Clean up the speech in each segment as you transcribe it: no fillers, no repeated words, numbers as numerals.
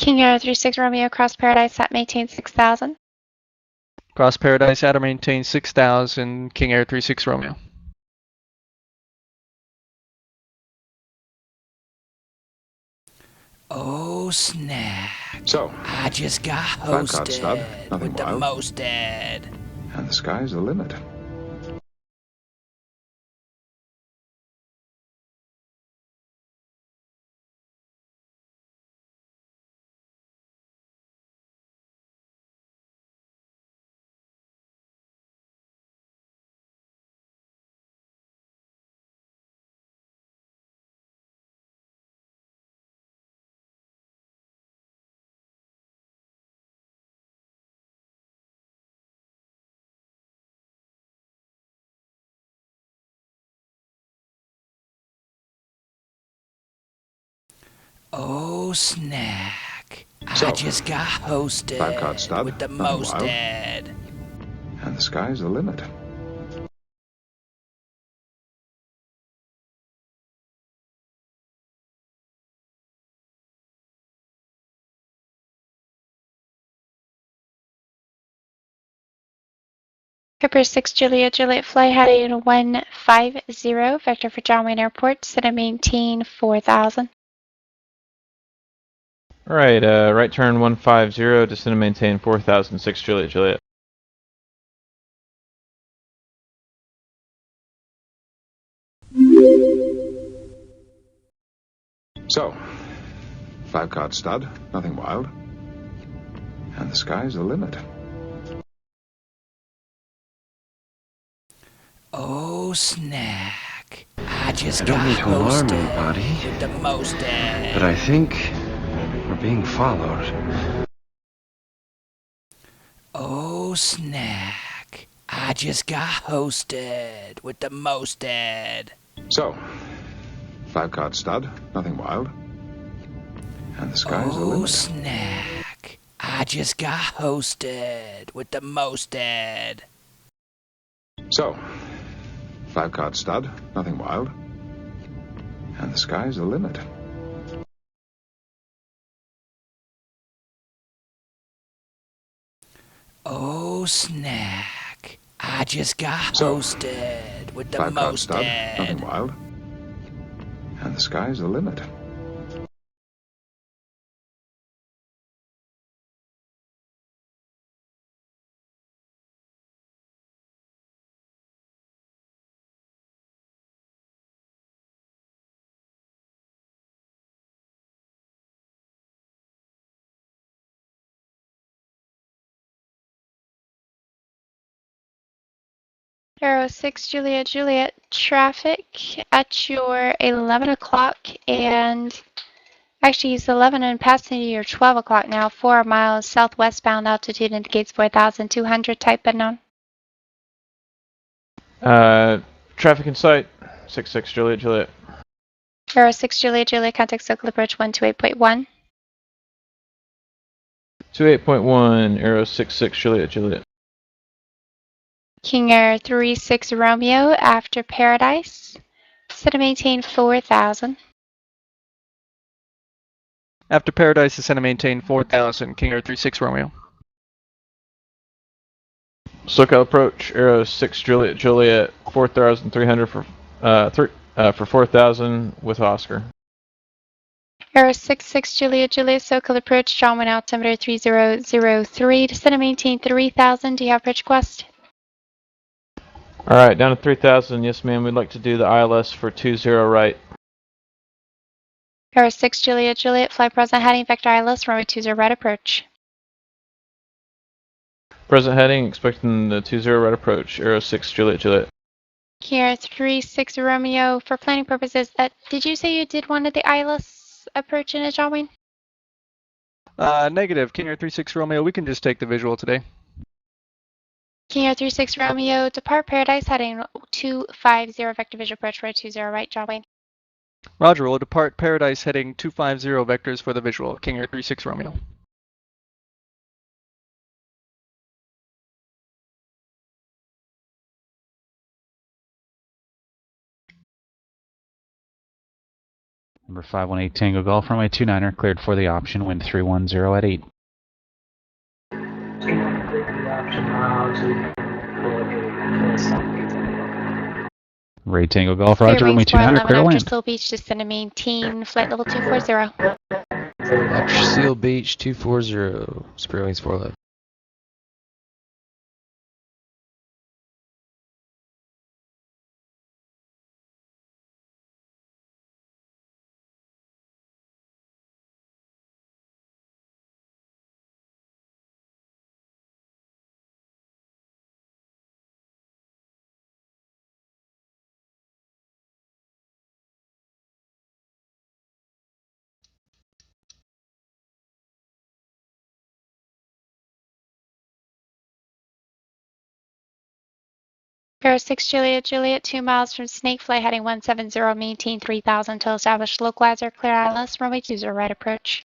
King Air 36 Romeo, cross Paradise at maintain 6,000. Cross Paradise at or maintain 6,000, King Air 36 Romeo. Oh snap. So, I just got 5 card stud, hosted nothing with the wild. most dead. And the sky's the limit. Oh snack. So, I just got hosted 5 card stud, with the nothing most wild. dead. And the sky's the limit. Clipper 6 Juliet, fly heading 150, vector for John Wayne Airport, set and maintain 4,000. Alright, right turn 150, descend and maintain 4006 Juliet. So, 5 card stud, nothing wild. And the sky's the limit. Oh snack. I just I don't got mean to alarm hosted anybody, with the most dead. but I think we're being followed. Oh snack. I just got hosted with the most dead. So, 5 card stud, nothing wild. And the sky's the Oh limit. snack. I just got hosted with the most dead. So, 5 card stud, nothing wild. And the sky's the limit. Oh snack. I just got So, hosted with the 5 card most stud, dead. nothing wild. And the sky's the limit. Aero 6 Juliet, traffic at your 11 o'clock and actually it's 11 and passing your 12 o'clock now, 4 miles southwestbound, altitude indicates 4,200, type unknown. Traffic in sight, 66 Juliet. Aero 6 Juliet, contact local approach 128.1. 28.1, Aero 66 Juliet. King Air 36 Romeo after Paradise, set to maintain 4,000. After Paradise, descend and maintain 4,000, King Air 36 Romeo. SoCal approach, Aero 6 Juliet, 4,300 for 4,000 with Oscar. Aero 66 Juliet, SoCal approach, John Wayne altimeter 3003, descend and maintain 3,000. Do you have approach request? Alright, down to 3,000. Yes, ma'am. We'd like to do the ILS for 20 right. Aero 6 Juliet, fly present heading, vector ILS, runway 20 right approach. Present heading, expecting the 20 right approach. Aero 6 Juliet. King Air 36 Romeo, for planning purposes, did you say you did one of the ILS approach in a John Wayne? Negative, King Air 36 Romeo, we can just take the visual today. King Air 36 Romeo, depart Paradise heading 250, vector visual approach, runway 20 right, John Wayne. Roger, we'll depart Paradise heading 250 vectors for the visual, King Air 36 Romeo. Number 518 Tango Golf, runway 29er, cleared for the option, wind 310 at 8. Ray Tango Golf, Roger, runway 29er, clear to land. Seal Beach, descend to maintain flight level 240. After Seal Beach 240. Spirit wings 4 left. Air 6 Juliet Juliet, 2 miles from Snakefly, heading 170, maintain 3000 till established localizer, clear ILS, runway 20, right approach.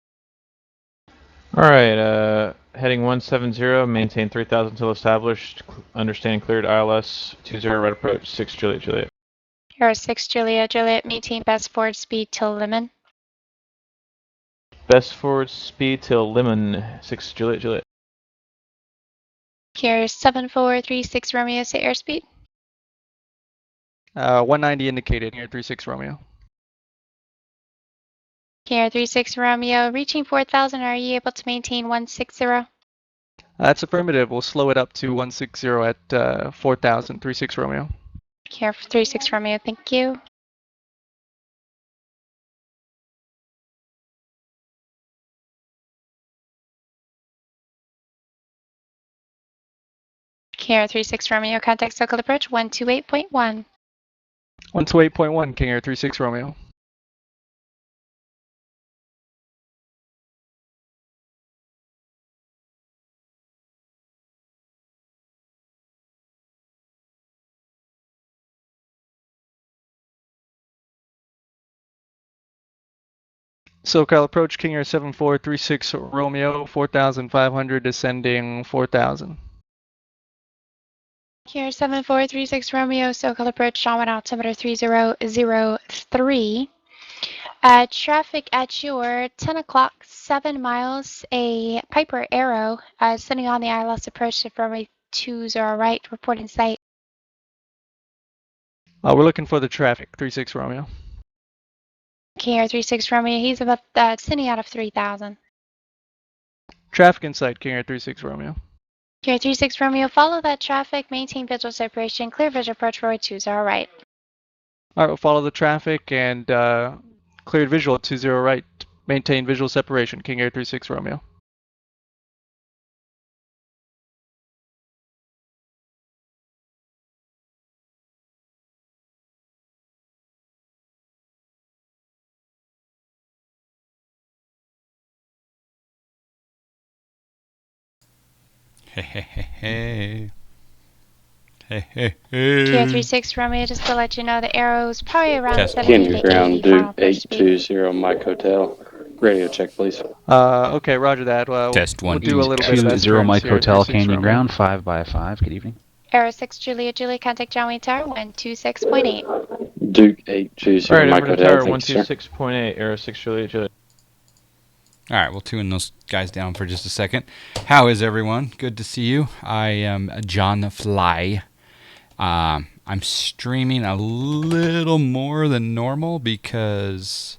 Alright, heading 170, maintain 3000 till established, understanding cleared ILS 20 right approach, 6 Juliet Juliet. Air 6 Juliet Juliet, maintain best forward speed till Lemon. Best forward speed till Lemon, 6 Juliet Juliet. Carrier 7436 Romeo, say airspeed. 190 indicated, King Air 36 Romeo. Carrier 36 Romeo, reaching 4000, are you able to maintain 160? That's affirmative. We'll slow it up to 160 at 4000, 36 Romeo. Carrier 36 Romeo, thank you. Carrier 36 Romeo, contact circle approach 128.1. 128.1, King Air 36 Romeo. SoCal approach, King Air 7436 Romeo, 4500 descending 4000. Carrier 7436 Romeo, SoCal approach, John 1 altimeter 3003. Traffic at your 10 o'clock, 7 miles, a Piper Arrow, sending on the ILS approach to runway 20 right, reporting site. We're looking for the traffic, 36 Romeo. KR 36 Romeo, he's about sending out of 3000. Traffic in sight, King Air 36 Romeo. KR 36 Romeo, follow that traffic, maintain visual separation, clear visual approach runway 20 right. All right, we'll follow the traffic and cleared visual 20 right. Maintain visual separation, King Air 36 Romeo. Hey. KR 36 Romeo, just to let you know, the arrow's probably around Test 70 Candy Ground, Duke final speed. 820 Mike Hotel. Radio check, please. Okay, roger that. Test we'll 1, do a little bit of 20 S-turns Mike here, Hotel, 36 Canyon Romeo. Ground, 5x5, good evening. Arrow 6 Juliet Juliet, contact John Wayne Tower 126.8. Duke 820 Alright, Mike over to Hotel, tower thank you, sir. 126.8, Aero 6 Juliet Juliet. All right, we'll tune those guys down for just a second. How is everyone? Good to see you. I am John Fly. I'm streaming a little more than normal because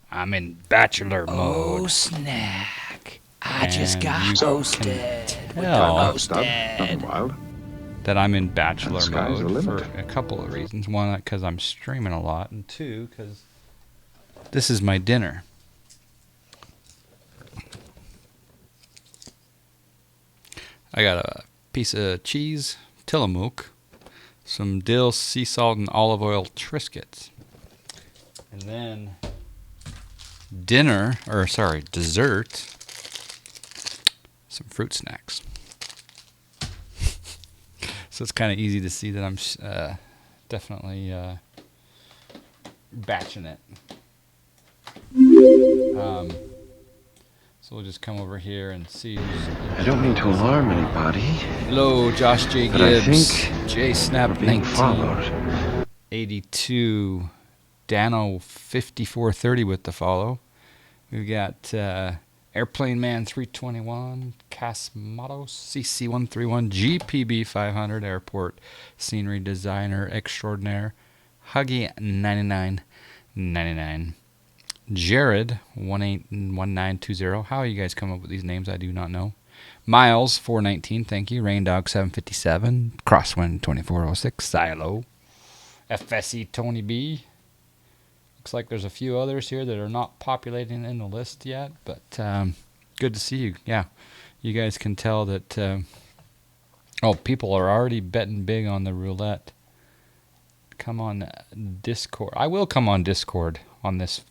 I'm in bachelor mode. Oh, snack. I just got you hosted. can Five-card tell stud, nothing wild. that I'm in bachelor sky's the mode for limit. a couple of reasons. One, because I'm streaming a lot, and two, because this is my dinner. I got a piece of cheese, Tillamook, some dill, sea salt, and olive oil Triscuits. And then dessert, some fruit snacks. So it's kind of easy to see that I'm definitely batching it. So we'll just come over here and see who's... I don't mean to alarm anybody, Hello, Josh J. but I Gibbs, think J Snap we're being followed. 1982, Dano 5430 with the follow. We've got Airplane Man 321, Casmatos CC131, GPB 500, Airport Scenery Designer Extraordinaire, Huggy 9999, Jared 181920. How you guys come up with these names? I do not know. Miles 419, thank you. Raindog 757, Crosswind 2406, Silo, FSE Tony B. Looks like there's a few others here that are not populating in the list yet, but good to see you. Yeah, you guys can tell that. People are already betting big on the roulette. Come on Discord. I will come on Discord on this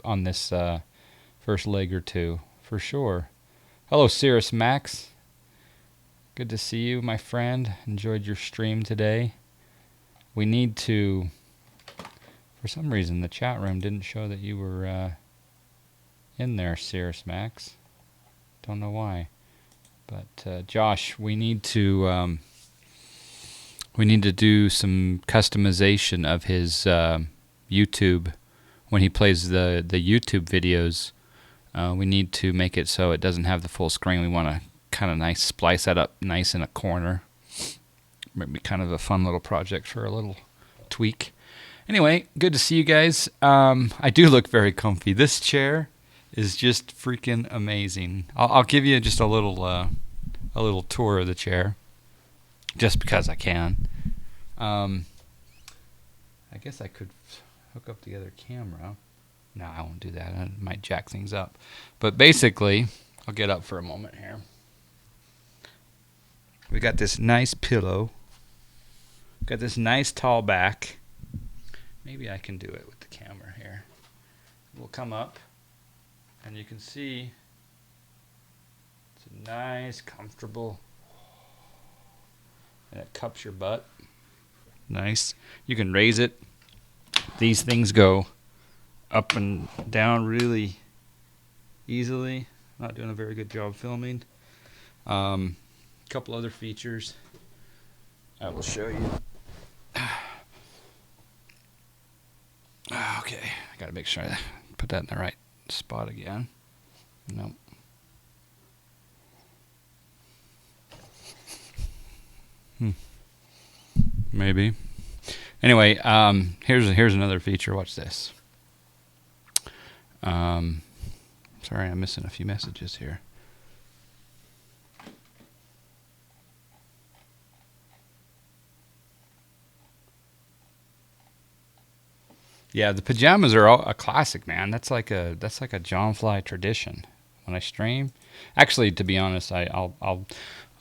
first leg or two for sure. Hello, Cirrus Max. Good to see you, my friend. Enjoyed your stream today. We need to. For some reason, the chat room didn't show that you were in there, Cirrus Max. Don't know why. But Josh, we need to do some customization of his YouTube when he plays the YouTube videos. We need to make it so it doesn't have the full screen. We want to kind of splice that up nice in a corner. Maybe kind of a fun little project for a little tweak. Anyway, good to see you guys. I do look very comfy. This chair is just freaking amazing. I'll give you just a little tour of the chair, just because I can. I guess I could hook up the other camera. No, I won't do that. I might jack things up. But basically, I'll get up for a moment here. We got this nice pillow. Got this nice tall back. Maybe I can do it with the camera here. We'll come up, and you can see it's a nice, comfortable, and it cups your butt. Nice. You can raise it. These things go up and down really easily. Not doing a very good job filming. Couple other features I will show you. Okay, I gotta make sure I put that in the right spot again. Nope. Maybe. Anyway, here's another feature. Watch this. Sorry, I'm missing a few messages here. Yeah, the pajamas are a classic, man. That's like a John Fly tradition. When I stream, actually, to be honest, I'll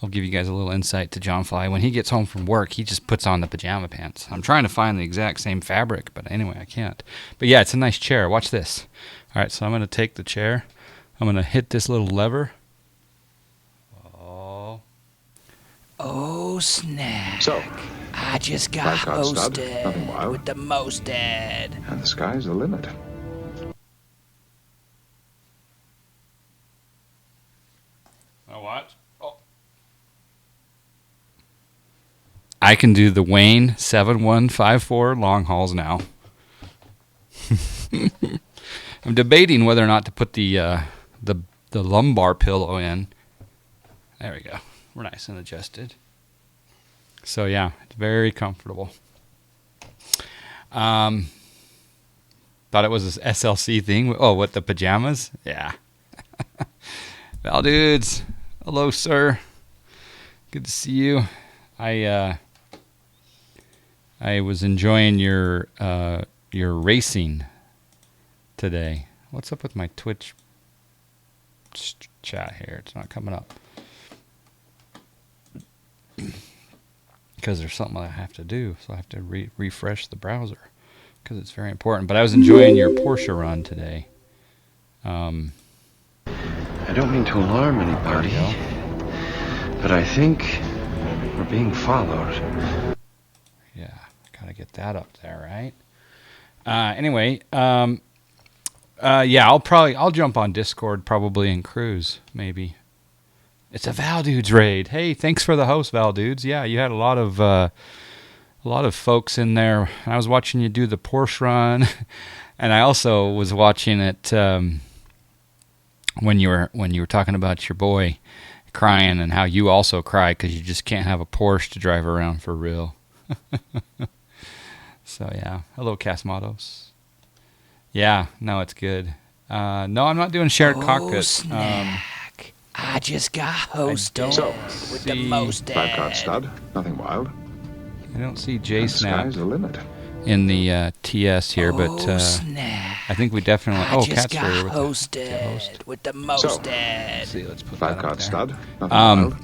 give you guys a little insight to John Fly. When he gets home from work, he just puts on the pajama pants. I'm trying to find the exact same fabric, but anyway, I can't. But yeah, it's a nice chair. Watch this. All right, so I'm gonna take the chair. I'm gonna hit this little lever. Oh, snap. So, I just got 5-card stud, nothing hosted wild. with the most dead. And the sky's the limit. Oh, what? Oh. I can do the Wayne 7154 long hauls now. I'm debating whether or not to put the lumbar pillow in. There we go. We're nice and adjusted. So yeah, it's very comfortable. Thought it was an SLC thing. Oh, what, the pajamas? Yeah. Val dudes, hello sir. Good to see you. I was enjoying your racing today. What's up with my Twitch chat here? It's not coming up. Because there's something I have to do, so I have to refresh the browser because it's very important. But I was enjoying your Porsche run today. I don't mean to alarm anybody, but I think we're being followed. Yeah, gotta get that up there, right? Anyway, yeah, I'll jump on Discord probably and cruise maybe. It's a Val Dudes raid. Hey, thanks for the host, Val Dudes. Yeah, you had a lot of lot of folks in there. I was watching you do the Porsche run, and I also was watching it when you were talking about your boy crying and how you also cry because you just can't have a Porsche to drive around for real. So yeah, hello Casmados. Yeah, no, it's good. No, I'm not doing shared cockpit. Snack. I just got hosted So, with the most 5-card stud, nothing wild. I don't see And the J-Snap sky's the limit. in the TS here, but snack. I think we definitely. I Oh, just Cat's got here with hosted with the most So, Let's see, let's put that up 5-card there. stud, nothing wild.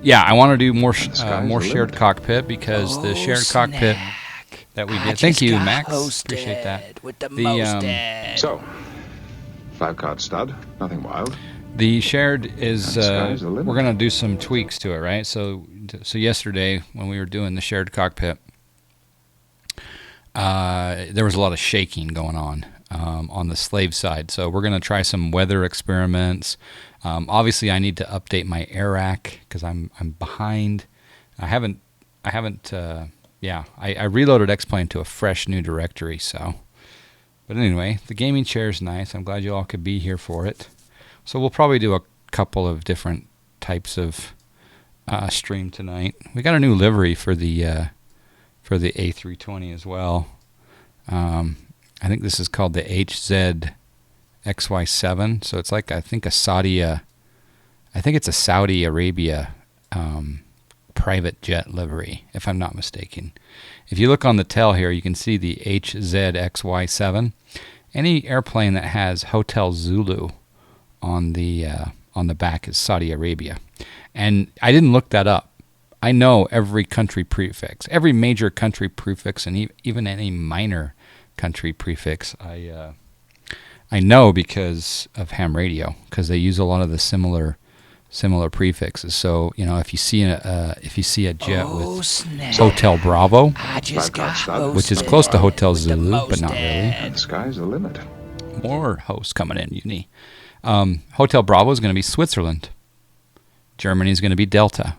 Yeah, I want to do more And the sky's more the shared limit. cockpit because the shared cockpit that we did. Thank you, Max. Appreciate that. With the So, 5-card stud, nothing wild. The shared is And the sky's the limit. we're gonna do some tweaks to it, right? So yesterday when we were doing the shared cockpit, there was a lot of shaking going on the slave side. So we're gonna try some weather experiments. Obviously, I need to update my AirRack because I'm behind. I haven't. Yeah, I reloaded X-Plane to a fresh new directory. So, but anyway, the gaming chair is nice. I'm glad you all could be here for it. So we'll probably do a couple of different types of stream tonight. We got a new livery for the A320 as well. I think this is called the HZ XY7. So it's like I think it's a Saudi Arabia private jet livery, if I'm not mistaken. If you look on the tail here, you can see the HZXY7. Any airplane that has Hotel Zulu on the back is Saudi Arabia. And I didn't look that up. I know every country prefix, every major country prefix, and even any minor country prefix. I know because of ham radio, because they use a lot of the similar prefixes. So if you see a jet with Hotel Bravo, which is close to Hotel Zulu, but not really. And the sky's the limit. More hosts coming in, Uni. Hotel Bravo is going to be Switzerland. Germany is going to be Delta.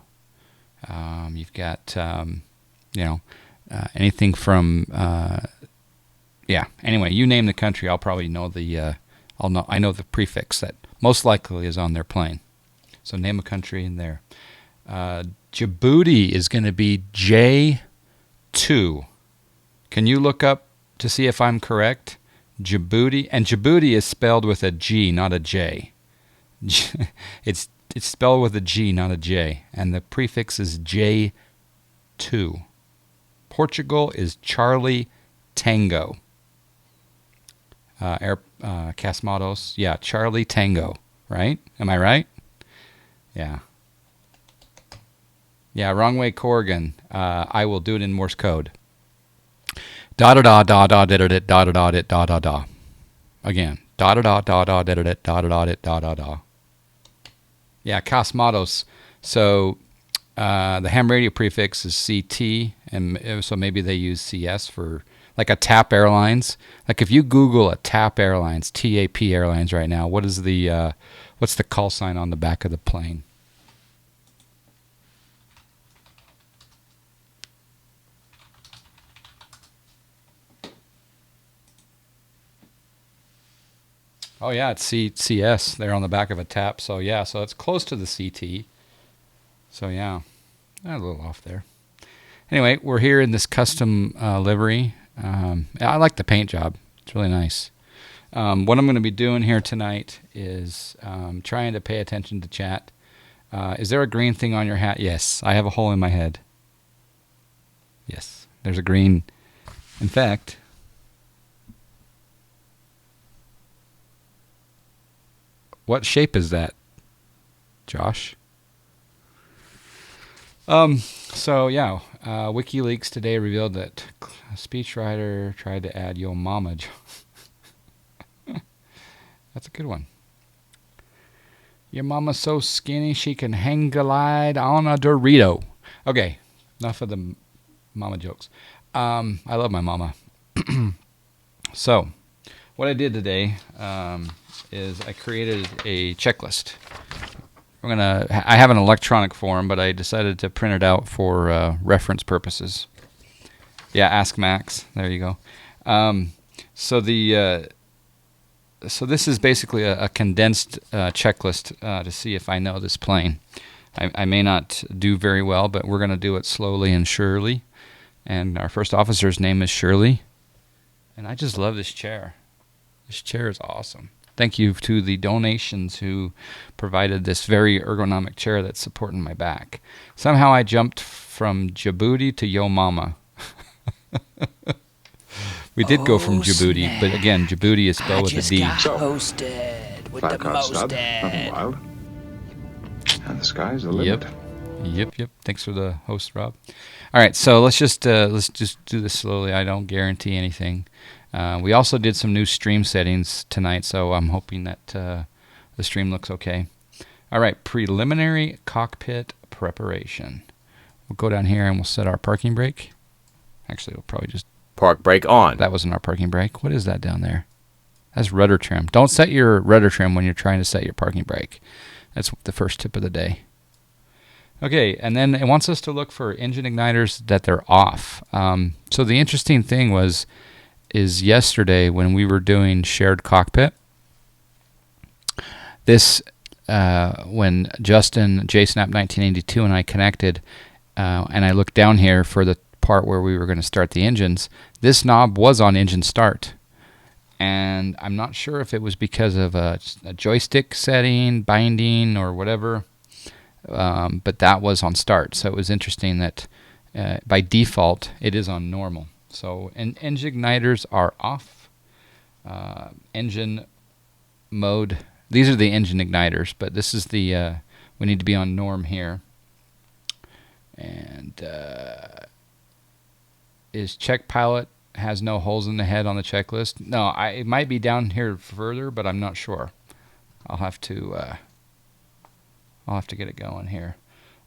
You've got anything from Anyway, you name the country, I'll probably know I know the prefix that most likely is on their plane. So name a country in there. Djibouti is going to be J2. Can you look up to see if I'm correct? Djibouti, and Djibouti is spelled with a G, not a J. It's spelled with a G, not a J, and the prefix is J2. Portugal is Charlie Tango. Casmados, yeah, Charlie Tango, right? Am I right? Yeah. Yeah, wrong way, Corrigan. I will do it in Morse code. Da da da da da da da da da da da da da. Again. Da da da da da da da da da da da da. Yeah, Casmados. So the ham radio prefix is CT, and so maybe they use CS for like a TAP Airlines. Like if you Google a TAP Airlines, TAP Airlines right now, what's the call sign on the back of the plane? Oh yeah, it's CS. They're on the back of a TAP. So yeah, so it's close to the CT. So yeah, a little off there. Anyway, we're here in this custom livery. I like the paint job. It's really nice. What I'm going to be doing here tonight is trying to pay attention to chat. Is there a green thing on your hat? Yes, I have a hole in my head. Yes, there's a green. In fact, what shape is that, Josh? So yeah, WikiLeaks today revealed that a speechwriter tried to add "Yo Mama." That's a good one. Your mama's so skinny she can hang glide on a Dorito. Okay, enough of the mama jokes. I love my mama. So, what I did today is I created a checklist. I have an electronic form, but I decided to print it out for reference purposes. Yeah, ask Max. There you go. So this is basically a condensed checklist to see if I know this plane. I may not do very well, but we're going to do it slowly and surely. And our first officer's name is Shirley. And I just love this chair. This chair is awesome. Thank you to the donations who provided this very ergonomic chair that's supporting my back. Somehow I jumped from Djibouti to Yo Mama. We did go from Djibouti, but again, Djibouti is spelled with a D. Hosted with the 5-card stud, mosted. nothing wild. And the sky's the limit. Yep. Thanks for the host, Rob. All right, so let's just do this slowly. I don't guarantee anything. We also did some new stream settings tonight, so I'm hoping that the stream looks okay. All right, preliminary cockpit preparation. We'll go down here and we'll set our parking brake. Actually, we'll probably just... Park brake on. That wasn't our parking brake. What is that down there? That's rudder trim. Don't set your rudder trim when you're trying to set your parking brake. That's the first tip of the day. Okay, and then it wants us to look for engine igniters that they're off. So the interesting thing is yesterday when we were doing shared cockpit, this when Justin, JSnap 1982, and I connected, and I looked down here for the part where we were going to start the engines, this knob was on engine start. And I'm not sure if it was because of a joystick setting, binding, or whatever, but that was on start. So it was interesting that by default it is on normal. So engine igniters are off. Engine mode. These are the engine igniters, but this is the we need to be on norm here. And is check pilot has no holes in the head on the checklist? No, it might be down here further, but I'm not sure. I'll have to get it going here.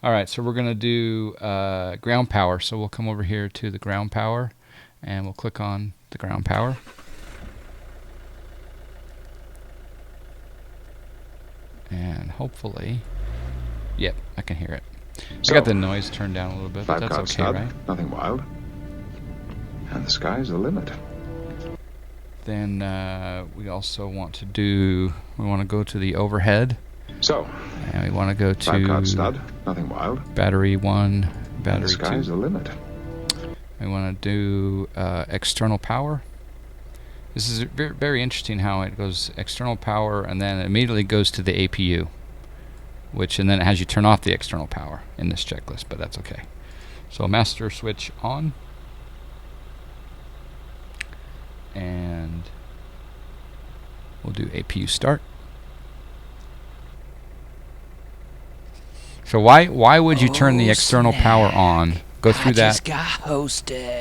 All right, so we're gonna do ground power. So we'll come over here to the ground power, and we'll click on the ground power. And hopefully, yep, I can hear it. So, I got the noise turned down a little bit, but that's 5-card okay, stud, right? nothing wild. And the sky's the limit. Then we also want to do, we want to go to the overhead. So, and we want to go to 5-card stud, nothing wild. battery 1, And battery the 2. sky's the limit. We want to do external power. This is very, very interesting how it goes external power and then it immediately goes to the APU, and then it has you turn off the external power in this checklist, but that's okay. So master switch on. And we'll do APU start. So why would you turn the external power on, go through that,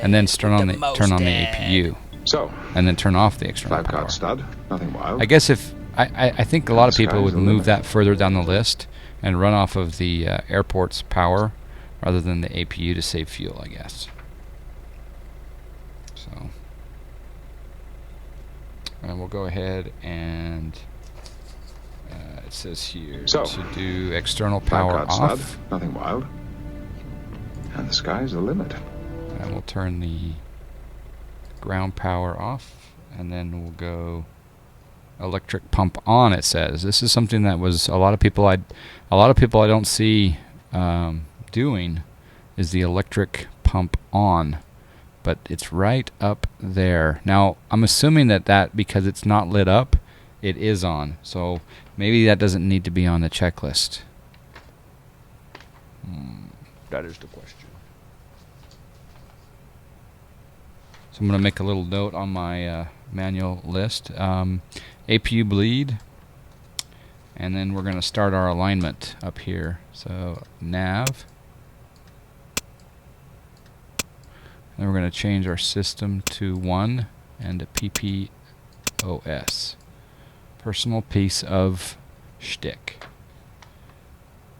and then turn on the APU, so, and then turn off the external power? 5-card stud, nothing wild. I guess I think a lot of people would move that further down the list and run off of the airport's power rather than the APU to save fuel, I guess. So. And we'll go ahead and it says here to do external power off. Stud, nothing wild. And the sky's the limit. And we'll turn the ground power off, and then we'll go electric pump on. It says this is something that was a lot of people I don't see doing is the electric pump on. But it's right up there. Now, I'm assuming that because it's not lit up, it is on. So maybe that doesn't need to be on the checklist. That is the question. So I'm going to make a little note on my manual list. APU bleed. And then we're going to start our alignment up here. So nav. Then we're going to change our system to 1 and a PPOS. Personal piece of shtick.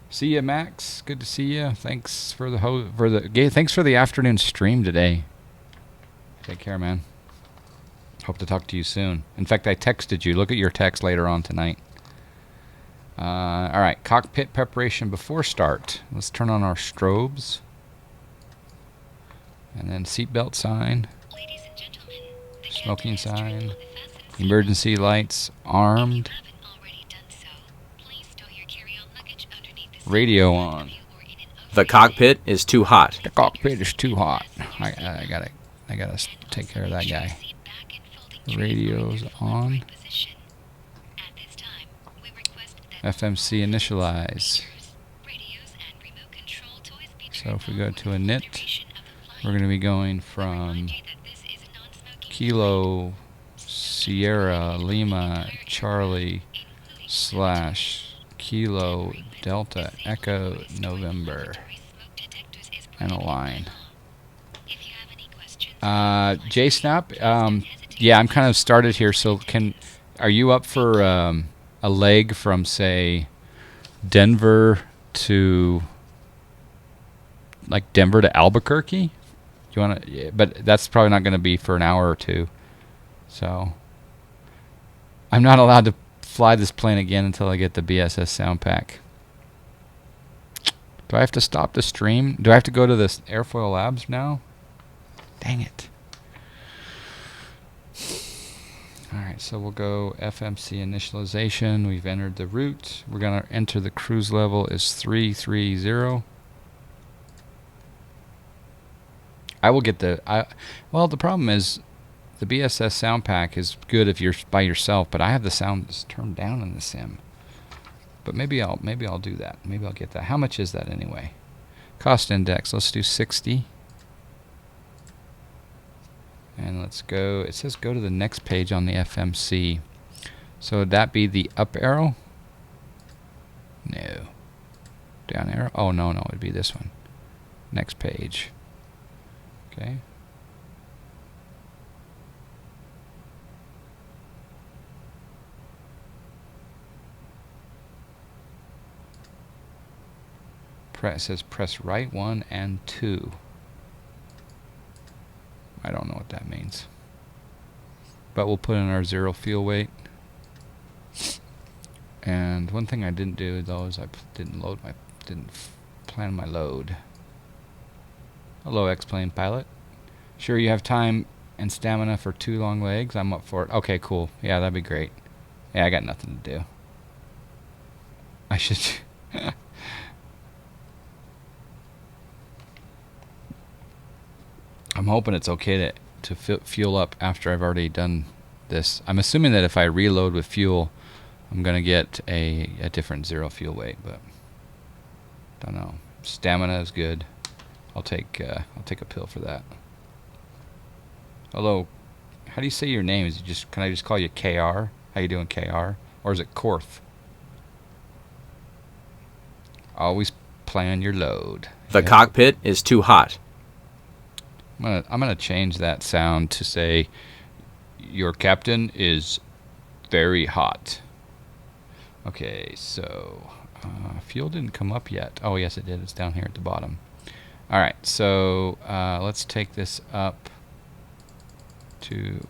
See ya, Max. Good to see ya. Thanks for thanks for the afternoon stream today. Take care, man. Hope to talk to you soon. In fact, I texted you. Look at your text later on tonight. All right, cockpit preparation before start. Let's turn on our strobes. And then seatbelt sign. Smoking sign. Emergency lights armed. Radio on. The cockpit is too hot. The cockpit is too hot. I gotta take care of that guy. Radio's on. FMC initialize. So if we go to init, we're going to be going from Kilo Sierra Lima Charlie / Kilo Delta Echo November and a line. JSnap, yeah, I'm kind of started here. So are you up for a leg from, say, Denver to Albuquerque? You want to? Yeah, but that's probably not going to be for an hour or two. So I'm not allowed to fly this plane again until I get the BSS sound pack. Do I have to stop the stream? Do I have to go to this Airfoil Labs now? Dang it. Alright, so we'll go FMC initialization. We've entered the route. We're going to enter the cruise level is 330. I will get well, the problem is the BSS sound pack is good if you're by yourself, but I have the sound turned down in the sim. But maybe I'll do that. Maybe I'll get that. How much is that anyway? Cost index. Let's do 60. And let's go. It says go to the next page on the FMC. So would that be the up arrow? No. Down arrow? Oh, no, it'd be this one. Next page. Okay. It says press right 1 and 2. I don't know what that means. But we'll put in our 0 fuel weight. And one thing I didn't do though is I didn't plan my load. Hello, X-Plane pilot. Sure you have time and stamina for 2 long legs? I'm up for it. Okay, cool. Yeah, that'd be great. Yeah, I got nothing to do. I should... I'm hoping it's okay to fuel up after I've already done this. I'm assuming that if I reload with fuel, I'm going to get a different 0 fuel weight, but don't know. Stamina is good. I'll take a pill for that. Hello, how do you say your name? Can I just call you KR? How you doing, KR? Or is it Korth? Always plan your load. The cockpit is too hot. I'm gonna change that sound to say, your captain is very hot. Okay, so fuel didn't come up yet. Oh yes, it did. It's down here at the bottom. All right, so let's take this up to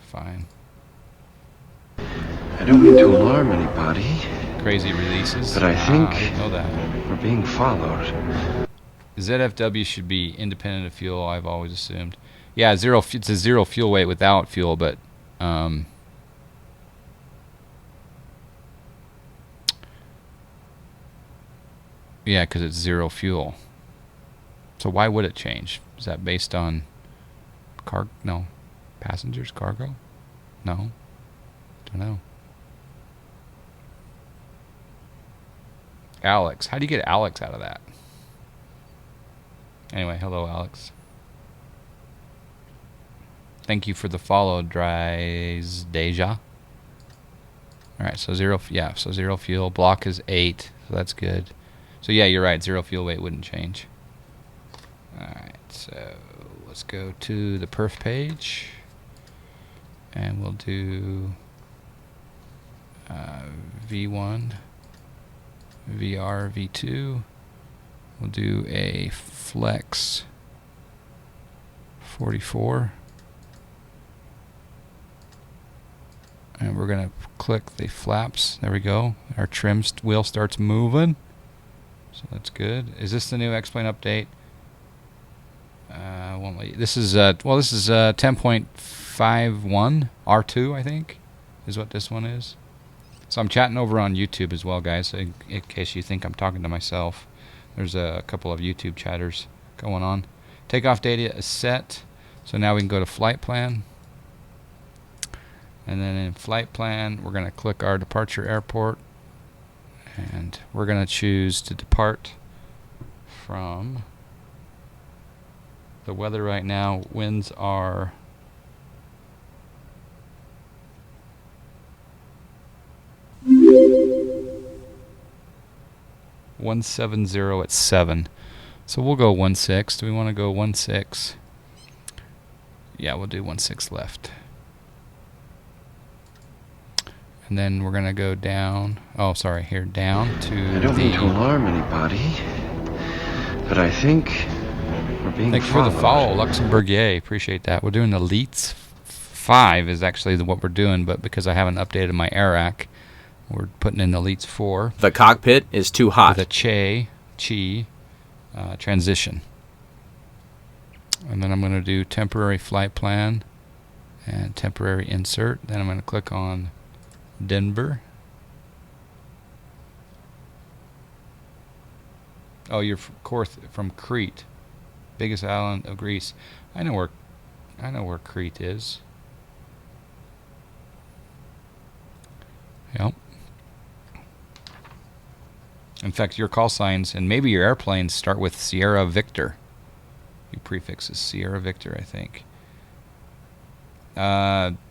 fine. I don't mean to alarm anybody. Crazy releases. But I think I didn't know that. we're being followed. ZFW should be independent of fuel, I've always assumed. Yeah, it's a 0 fuel weight without fuel, but yeah, because it's 0 fuel. So why would it change? Is that based on no, passengers, cargo? No, don't know. Alex, how do you get Alex out of that? Anyway, hello, Alex. Thank you for the follow, Dries Deja. All right, so 0 fuel. Block is 8, so that's good. So yeah, you're right. 0 fuel weight wouldn't change. All right, so let's go to the perf page, and we'll do V1, VR, V2. We'll do a flex 44. And we're going to click the flaps. There we go. Our trim wheel starts moving. So that's good. Is this the new X-Plane update? This is 10.51 R2, I think, is what this one is. So I'm chatting over on YouTube as well, guys, so in case you think I'm talking to myself. There's a couple of YouTube chatters going on. Takeoff data is set. So now we can go to flight plan. And then in flight plan, we're going to click our departure airport. And we're going to choose to depart from the weather right now. Winds are 170 at 7. So we'll go 16. Do we want to go 16? Yeah, we'll do 16 left. And then we're going to go down. Oh, sorry, here down to I don't mean to alarm anybody, but I think we're being Thanks for the followed. follow, Luxembourg. Yay, appreciate that. We're doing elites 5 is actually what we're doing, but because I haven't updated my AIRAC, we're putting in elites 4. The cockpit is too hot. With a Chi transition. And then I'm going to do temporary flight plan and temporary insert. Then I'm going to click on Denver. Oh, you're from Crete, biggest island of Greece. I know where Crete is. Yep. In fact, your call signs and maybe your airplanes start with Sierra Victor. Your prefix is Sierra Victor, I think.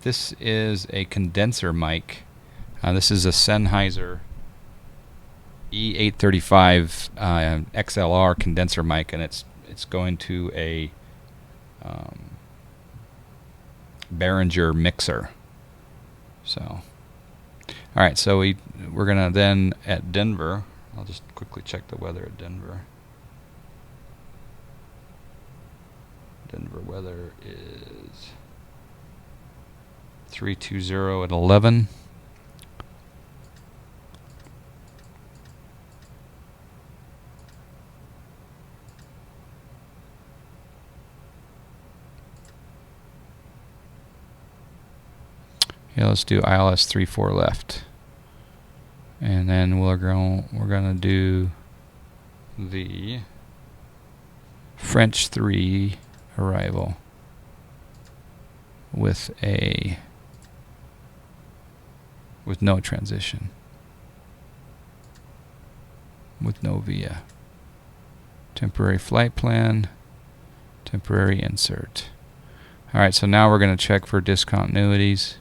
This is a condenser mic. This is a Sennheiser E835 XLR condenser mic, and it's going to a Behringer mixer. So, all right. So we're gonna then at Denver. I'll just quickly check the weather at Denver. Denver weather is 320 at 11. Yeah, let's do ILS 34 left. And then we're gonna do the French 3 arrival with no transition, with no via. Temporary flight plan, temporary insert. All right, so now we're gonna check for discontinuities.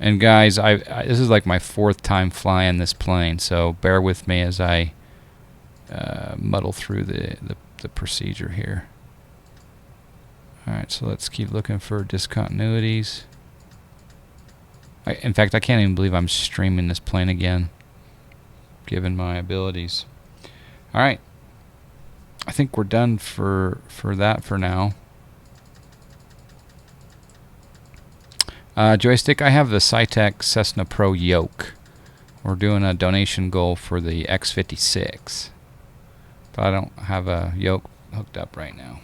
And guys, this is like my 4th time flying this plane, so bear with me as I muddle through the procedure here. Alright, so let's keep looking for discontinuities. In fact, I can't even believe I'm streaming this plane again, given my abilities. Alright, I think we're done for that for now. Joystick, I have the Cytec Cessna Pro yoke. We're doing a donation goal for the X56. But I don't have a yoke hooked up right now.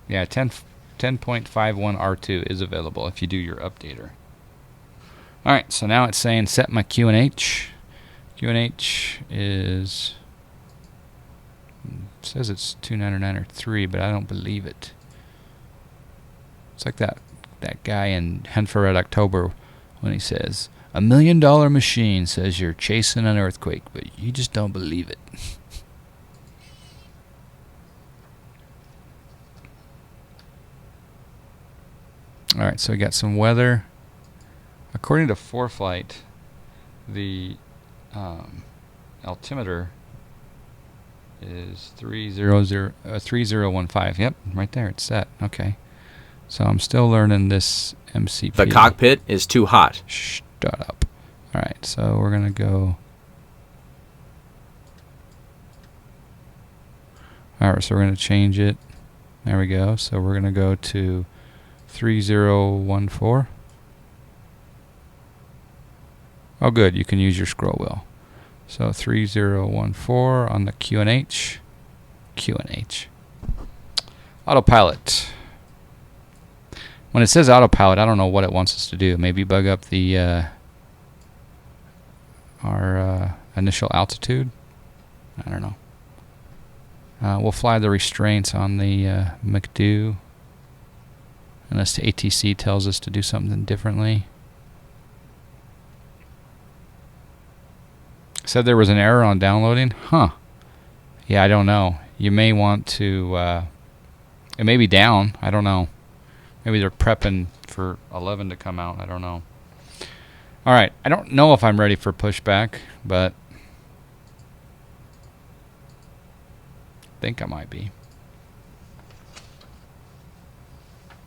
Yeah, 10.51 R2 is available if you do your updater. Alright, so now it's saying set my QNH. QNH is... It says it's 299 but I don't believe it. It's like that guy in Hunt for Red October when he says, $1 million machine says you're chasing an earthquake, but you just don't believe it. Alright, so we got some weather. According to ForeFlight, the altimeter is 3015. Yep, right there, it's set. Okay. So I'm still learning this MCP. The cockpit is too hot. Shut up. Alright, so we're going to go... Alright, so we're going to change it. There we go. So we're going to go to 3014. Oh, good. You can use your scroll wheel. So 3014 on the QNH. QNH. Autopilot. When it says autopilot, I don't know what it wants us to do. Maybe bug up the our initial altitude. I don't know. We'll fly the restraints on the McDo, unless the ATC tells us to do something differently. Said there was an error on downloading? Huh. Yeah, I don't know. You may want to... it may be down. I don't know. Maybe they're prepping for 11 to come out. I don't know. Alright, I don't know if I'm ready for pushback, but... I think I might be.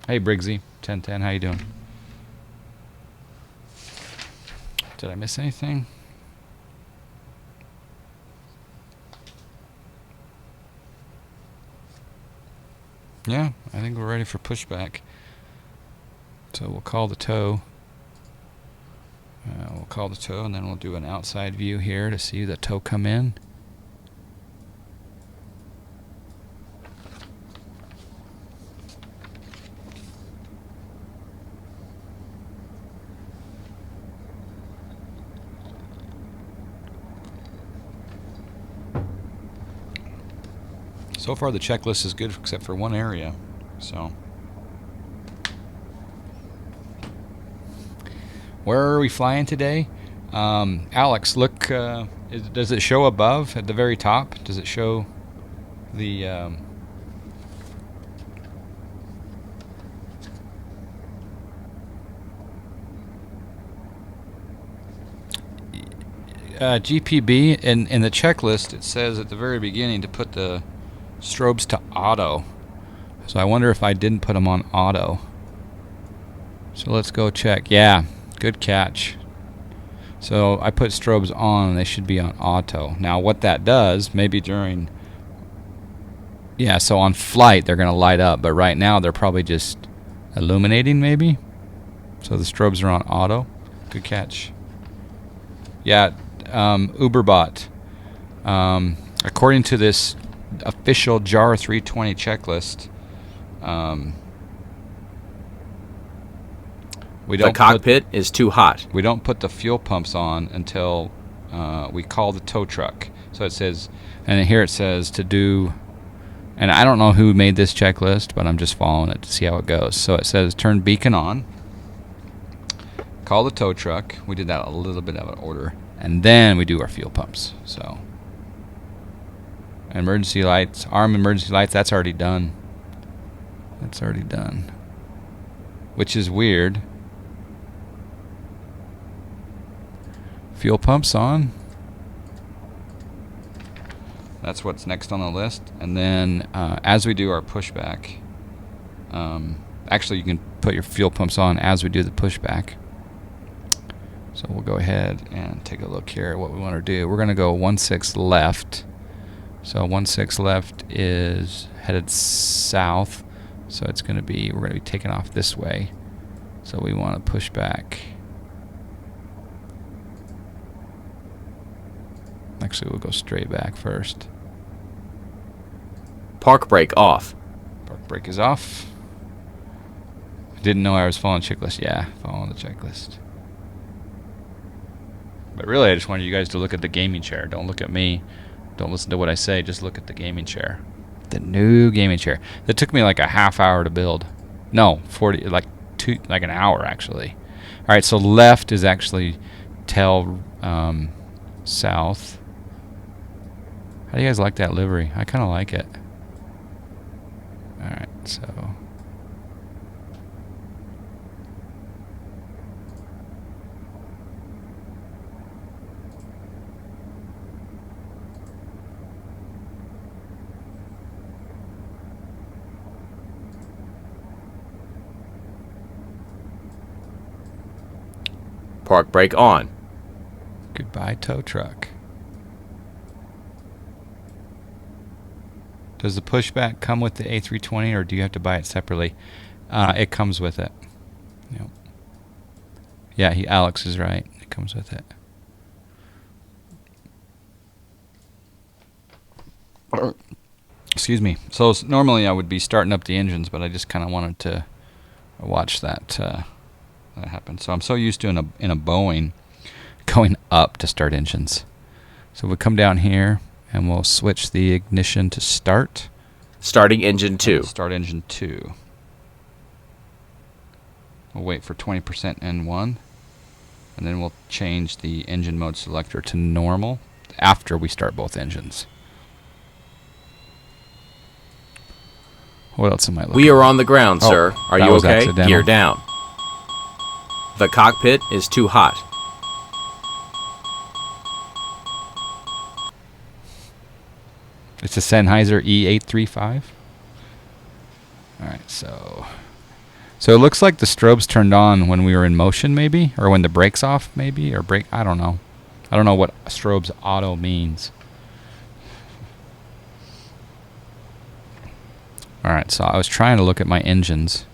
Hey Briggsy, 1010, how you doing? Did I miss anything? Yeah, I think we're ready for pushback. So we'll call the tow. We'll call the tow, and then we'll do an outside view here to see the tow come in. So far the checklist is good except for one area. So where are we flying today? Alex, look, does it show above at the very top? Does it show the GPB in the checklist? It says at the very beginning to put the strobes to auto. So I wonder if I didn't put them on auto. So let's go check. Yeah, good catch. So I put strobes on and they should be on auto. Now what that does, maybe during... Yeah, so on flight they're going to light up, but right now they're probably just illuminating maybe. So the strobes are on auto. Good catch. Yeah, Uberbot. According to this official JAR 320 checklist, the cockpit is too hot. We don't put the fuel pumps on until we call the tow truck. So it says, and here it says to do, and I don't know who made this checklist, but I'm just following it to see how it goes. So it says turn beacon on, call the tow truck. We did that a little bit out of order, and then we do our fuel pumps. So emergency lights, arm emergency lights, that's already done. That's already done. Which is weird. Fuel pumps on. That's what's next on the list. And then as we do our pushback, actually you can put your fuel pumps on as we do the pushback. So we'll go ahead and take a look here at what we want to do. We're going to go 16 left. So 16 left is headed south. So it's going to be, we're going to be taking off this way. So we want to push back. Actually, we'll go straight back first. Park brake off. Park brake is off. I didn't know I was following the checklist. Yeah, following the checklist. But really, I just wanted you guys to look at the gaming chair. Don't look at me. Don't listen to what I say. Just look at the gaming chair. The new gaming chair. That took me like a half hour to build. No, 40, like an hour actually. All right, so left is actually tail south. How do you guys like that livery? I kind of like it. All right, so. Park brake on. Goodbye, tow truck. Does the pushback come with the A320, or do you have to buy it separately? It comes with it. Yep. Yeah, Alex is right. It comes with it. Excuse me. So normally I would be starting up the engines, but I just kind of wanted to watch that that happen. So I'm so used to in a Boeing going up to start engines. So we'll come down here and we'll switch the ignition to start. Starting engine 2. Start engine 2. We'll wait for 20% N1, and then we'll change the engine mode selector to normal after we start both engines. What else am I looking We are on the ground, Oh, sir. Are that you was okay? accidental. Gear down. The cockpit is too hot. It's a Sennheiser E835. Alright, so it looks like the strobes turned on when we were in motion, maybe? Or when the brake's off, maybe? Or brake, I don't know. I don't know what strobes auto means. Alright, so I was trying to look at my engines.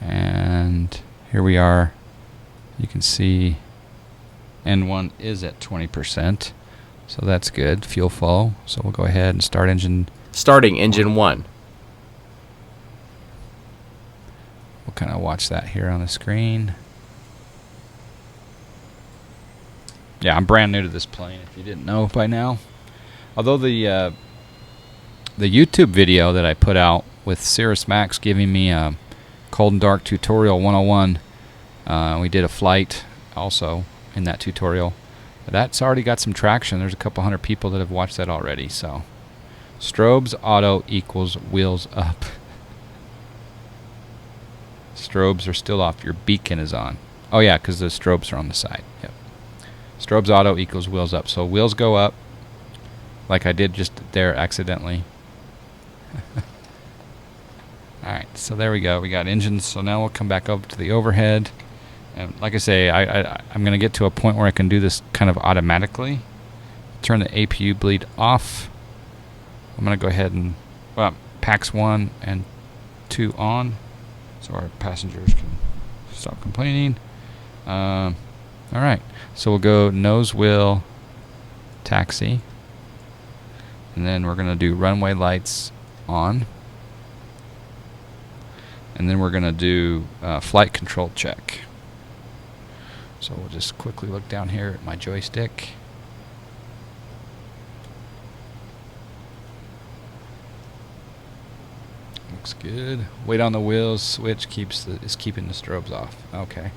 And here we are. You can see N1 is at 20%. So that's good. Fuel flow. So we'll go ahead and start engine. Starting engine 1. We'll kind of watch that here on the screen. Yeah, I'm brand new to this plane, if you didn't know by now. Although the YouTube video that I put out with Cirrus Max giving me a cold and dark tutorial 101, we did a flight also in that tutorial. That's already got some traction. There's a couple hundred people that have watched that already. So, strobes auto equals wheels up. Strobes are still off. Your beacon is on. Oh yeah, because the strobes are on the side. Yep. Strobes auto equals wheels up. So wheels go up, like I did just there accidentally. All right. So there we go. We got engines. So now we'll come back up to the overhead. And like I say, I'm going to get to a point where I can do this kind of automatically. Turn the APU bleed off. I'm going to go ahead and, well, packs 1 and 2 on, so our passengers can stop complaining. All right, so we'll go nose wheel, taxi, and then we're going to do runway lights on, and then we're going to do flight control check. So we'll just quickly look down here at my joystick. Looks good. Wait on the wheels. Switch is keeping the strobes off. Okay.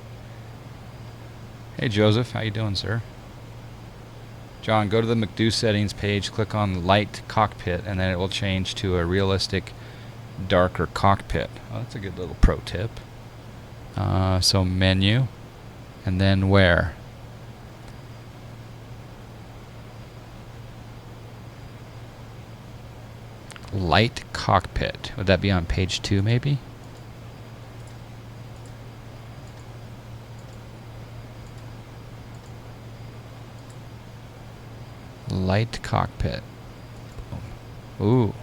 Hey Joseph, how you doing, sir? John, go to the McDo settings page, click on light cockpit, and then it will change to a realistic, darker cockpit. Oh, that's a good little pro tip. So menu. And then where? Light cockpit. Would that be on page 2 maybe? Light cockpit. Ooh.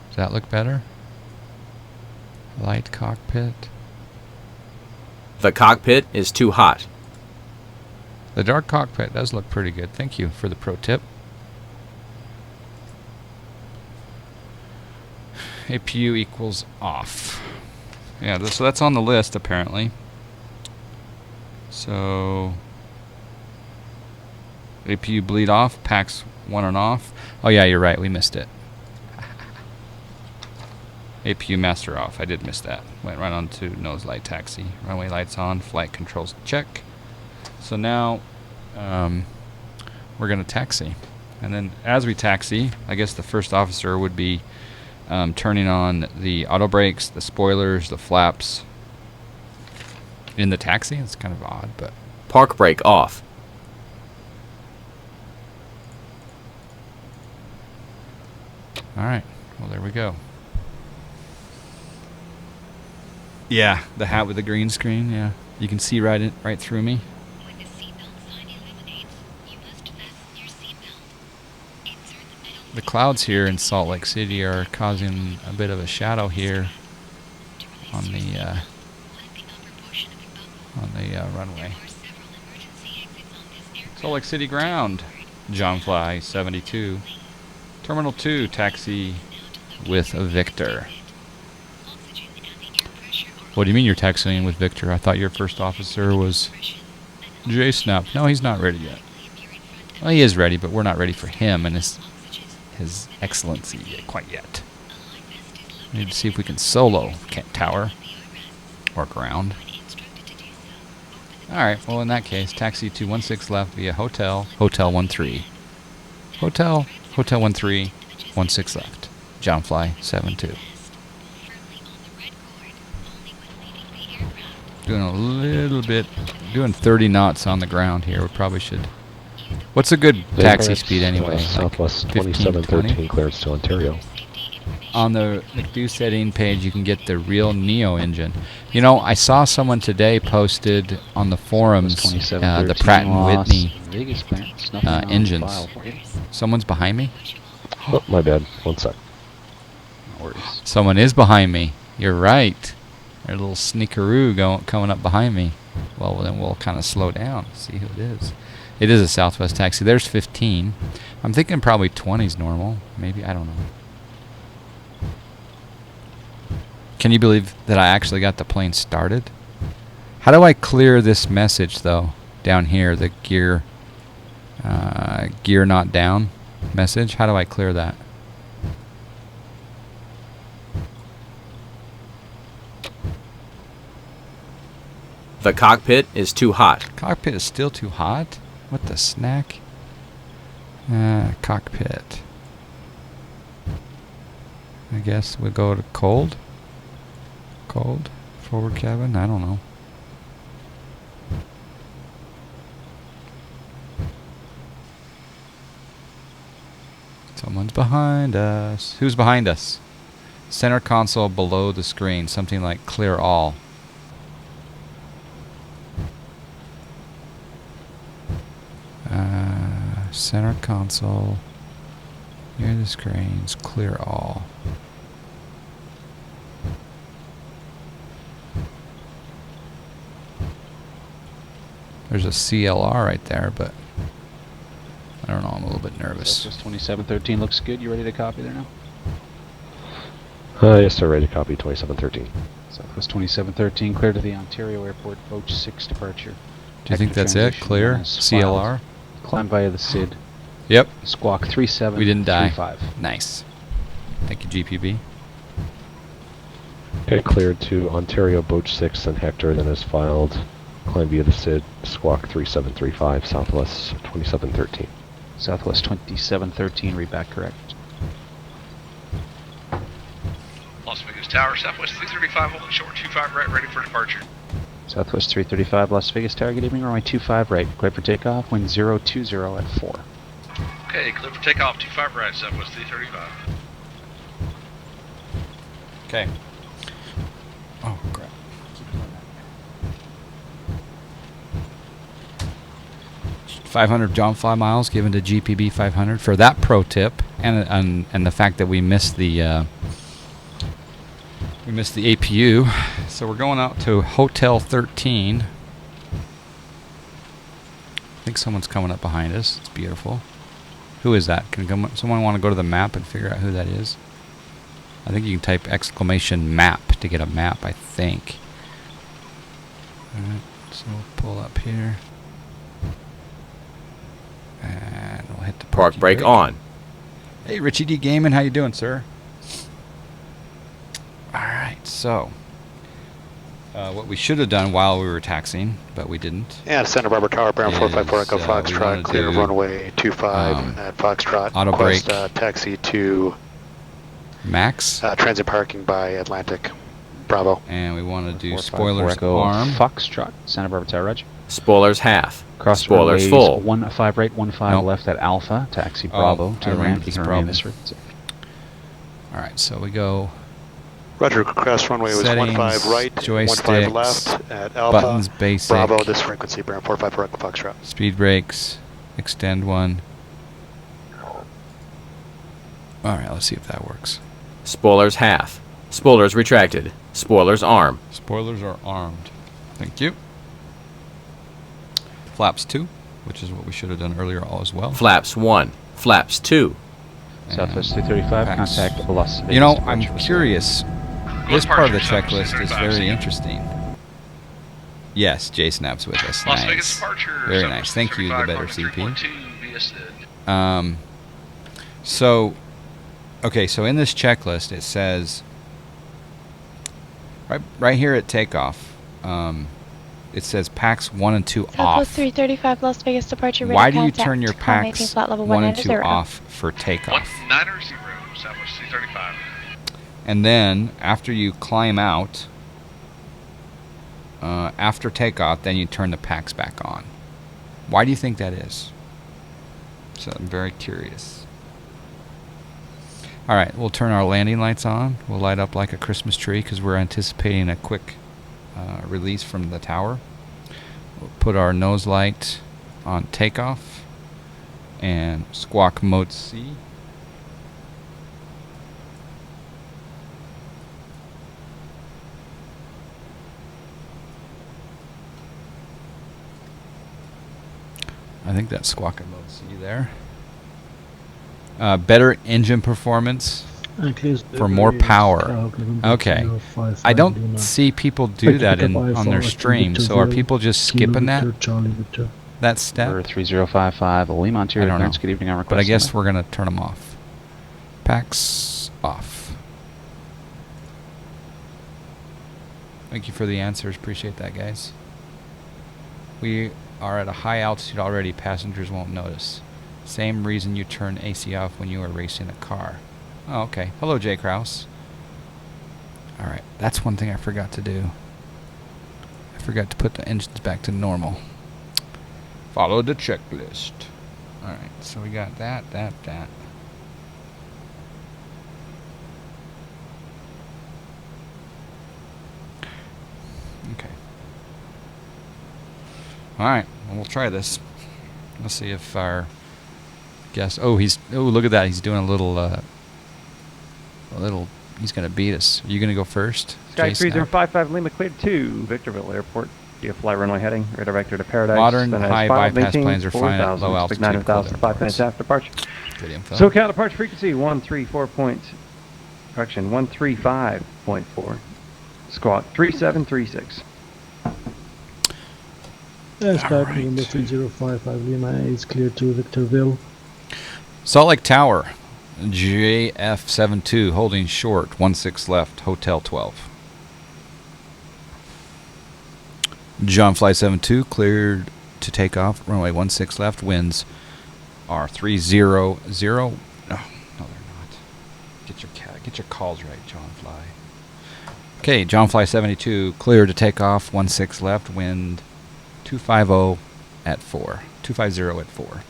Does that look better? Light cockpit. The cockpit is too hot. The dark cockpit does look pretty good. Thank you for the pro tip. APU equals off. Yeah, so that's on the list apparently. So APU bleed off, packs 1 on off. Oh yeah, you're right, we missed it. APU master off. I did miss that. Went right on to nose light taxi. Runway lights on. Flight controls check. So now we're going to taxi. And then as we taxi, I guess the first officer would be turning on the auto brakes, the spoilers, the flaps in the taxi. It's kind of odd, but... Park brake off. All right. Well, there we go. Yeah, the hat with the green screen, yeah. You can see right through me. When the seatbelt sign illuminates, you must fasten your seatbelt. Insert the metal The clouds here in Salt Lake City are causing a bit of a shadow here on the runway. Salt Lake City ground. John Fly 72. Terminal 2, taxi with Victor. What do you mean you're taxiing with Victor? I thought your first officer was J Snap. No, he's not ready yet. Well, he is ready, but we're not ready for him and his excellency quite yet. We need to see if we can solo tower or ground. Alright, well in that case, taxi to 16 left via Hotel 13. Hotel 13, 16 left. John Fly 72. Doing a little bit, doing 30 knots on the ground here. We probably should. What's a good taxi speed anyway? Southwest Like 2713 clearance to Ontario. On the McDo setting page, you can get the real Neo engine. You know, I saw someone today posted on the forums the Pratt and Whitney engines. Someone's behind me? Oh, my bad. One sec. Someone is behind me. You're right. There's a little sneakeroo coming up behind me. Well, then we'll kind of slow down, see who it is. It is a Southwest taxi. There's 15. I'm thinking probably 20's normal. Maybe, I don't know. Can you believe that I actually got the plane started? How do I clear this message, though? Down here, the gear not down message. How do I clear that? The cockpit is too hot. Cockpit is still too hot? What the snack? Cockpit. I guess we'll go to cold. Cold. Forward cabin. I don't know. Someone's behind us. Who's behind us? Center console below the screen. Something like clear all. Center console near the screens, clear all. There's a CLR right there, but I don't know, I'm a little bit nervous. Southwest 2713 looks good. You ready to copy there now? Yes, sir. Ready to copy 2713. Southwest 2713 clear to the Ontario Airport Approach 6 departure. Do you think that's it? Clear? CLR? Climb via the SID. Yep. Squawk 37. We didn't die. 35. Nice. Thank you, GPB. Okay, cleared to Ontario Boat 6 and Hector, then is filed. Climb via the SID, Squawk 3735, Southwest 2713. Southwest 2713, read back correct. Las Vegas Tower, Southwest 335, holding short 25 right, ready for departure. Southwest 335, Las Vegas Tower, good evening, runway 25 right, clear for takeoff, wind 020 at 4. Okay, clear for takeoff, 25 right, Southwest 335. Okay. Oh, crap. 500 John Fly miles given to GPB 500 for that pro tip, and the fact that we missed the APU. So we're going out to Hotel 13. I think someone's coming up behind us. It's beautiful. Who is that? Can someone want to go to the map and figure out who that is? I think you can type exclamation map to get a map, I think. Alright, so we'll pull up here. And we'll hit the Park brake on. Hey, Richie D Gaming, how you doing, sir? Alright, so what we should have done while we were taxiing, but we didn't. Yeah, Santa Barbara Tower, Brown 454 Echo Foxtrot, clear of runway 25 at Foxtrot. Auto brake. Taxi to Max. transit parking by Atlantic. Bravo. And we want to do 454 spoilers Echo arm. Foxtrot, Santa Barbara Tower, Roger. Spoilers half. Cross Spoilers runways full. 15 right, 15 Nope. left at Alpha, taxi Bravo to I the remember ramp. You this can Bravo. remain this frequency. Alright, so we go Roger, cross runway was settings, 15 right, 15 joysticks, left at Alpha. buttons, basic, Bravo, this frequency, Brown 454 Echo Foxtrot. speed brakes, extend one. Alright, let's see if that works. Spoilers half. Spoilers retracted. Spoilers arm. Spoilers are armed. Thank you. Flaps 2, which is what we should have done earlier as well. Flaps 1. Flaps 2. Southwest 335, Pax. contact Las Vegas. You know, departure I'm received. curious. This part of the Departure, checklist is 735, very see you. interesting. Yes, Jay Snap's with us. Las Nice. Vegas departure. Very nice. Thank you, the better CP. 3.2 via SID. So, okay, so in this checklist it says, right here at takeoff, it says packs 1 and 2 Southwest off. 335 Las Vegas departure. Why do you contact. turn your Climb 18 packs flight level 1 and 2 190. off for takeoff? 190, Southwest 335. And then after you climb out, after takeoff, then you turn the packs back on. Why do you think that is? So I'm very curious. All right, we'll turn our landing lights on. We'll light up like a Christmas tree because we're anticipating a quick release from the tower. We'll put our nose light on takeoff and squawk mode C. I think that's squawking mode C there. Better engine performance for more power. Okay. I don't see people do that on their stream, so are people just skipping that step? 3055, Lima I Ontario, don't know. good evening on request. But I guess we're going to turn them off. Packs off. Thank you for the answers. Appreciate that, guys. We are at a high altitude already. Passengers won't notice. Same reason you turn AC off when you are racing a car. Oh, okay. Hello, Jay Krause. Alright, that's one thing I forgot to do. I forgot to put the engines back to normal. Follow the checklist. Alright, so we got that. Okay. Alright, well, we'll try this. Let's see if our guest... Oh, look at that. He's doing a little... He's going to beat us. Are you going to go first? Sky 3055 Lima cleared to Victorville Airport. You fly runway heading, radar vector to Paradise. Modern then high bypass planes are flying at low altitude. 9,000, 5 minutes after departure. Good info. SoCal departure frequency 135.4. Squawk 3736. Sky number 3055 Lima is cleared to Victorville. Salt Lake Tower, JF72, holding short, 16 left, Hotel 12. John Fly 72, cleared to take off, runway 16 left, winds are 300. No, they're not. Get your calls right, John Fly. Okay, John Fly 72, cleared to take off, 16 left, wind 250 at 4. 250 at 4.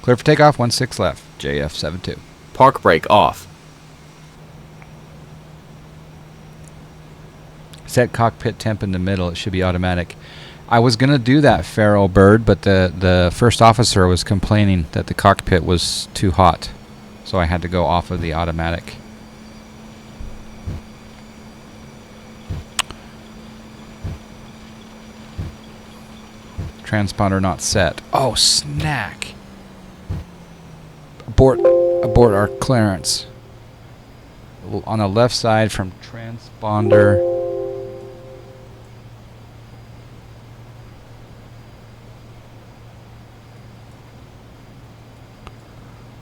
Clear for takeoff, 16 left, JF72. Park brake off. Set cockpit temp in the middle. It should be automatic. I was going to do that, Feral Bird, but the first officer was complaining that the cockpit was too hot. So I had to go off of the automatic. Transponder not set. Oh, snack. Abort our clearance. On the left side from transponder.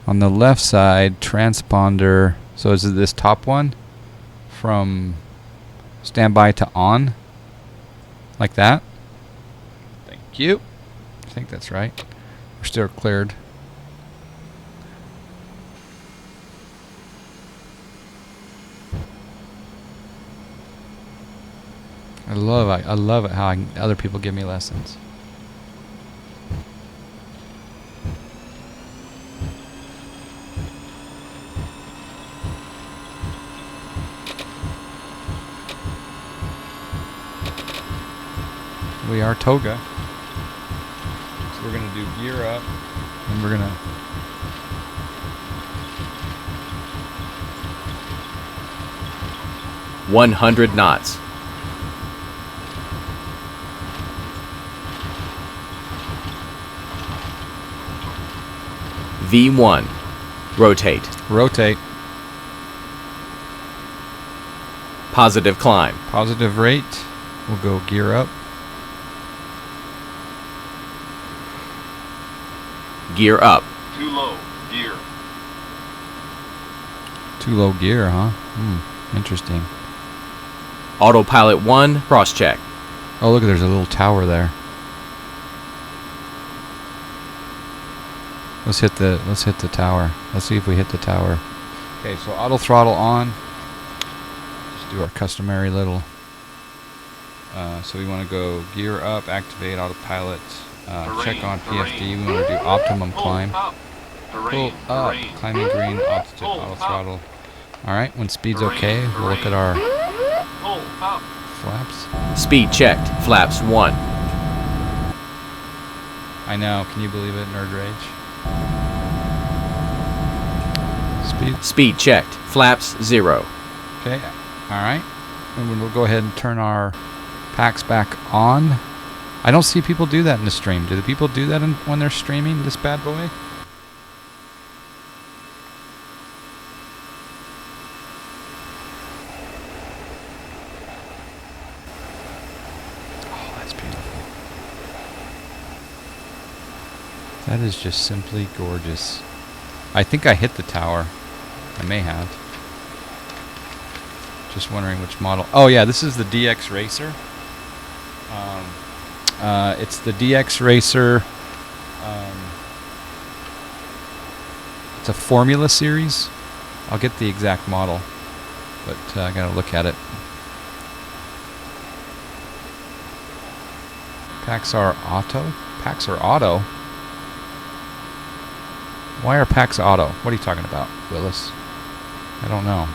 On the left side, transponder. So is it this top one? From standby to on? Like that? Thank you. I think that's right. We're still cleared. I love it how other people give me lessons. We are Toga. So we're going to do gear up, and we're going to... $100 knots. V1. Rotate. Rotate. Positive climb. Positive rate. We'll go gear up. Gear up. Too low. Gear. Too low gear, huh? Interesting. Autopilot 1, cross-check. Oh, look, there's a little tower there. Let's hit the tower. Let's see if we hit the tower. Okay, so auto throttle on. Just do our customary little. So we want to go gear up, activate autopilot, check on PFD. We want to do optimum climb. Pull up, climbing green, auto throttle. All right, when speed's okay, we'll look at our flaps. Speed checked. Flaps 1. I know. Can you believe it, Nerd Rage? Speed checked. Flaps 0. Okay. All right. And we'll go ahead and turn our packs back on. I don't see people do that in the stream. Do the people do that when they're streaming this bad boy? Oh, that's beautiful. That is just simply gorgeous. I think I hit the tower. I may have. Just wondering which model. Oh yeah, this is the DX Racer. It's the DX Racer. It's a Formula series. I'll get the exact model, but I gotta look at it. Paxar Auto? Paxar Auto? Why are packs auto? What are you talking about, Willis? I don't know.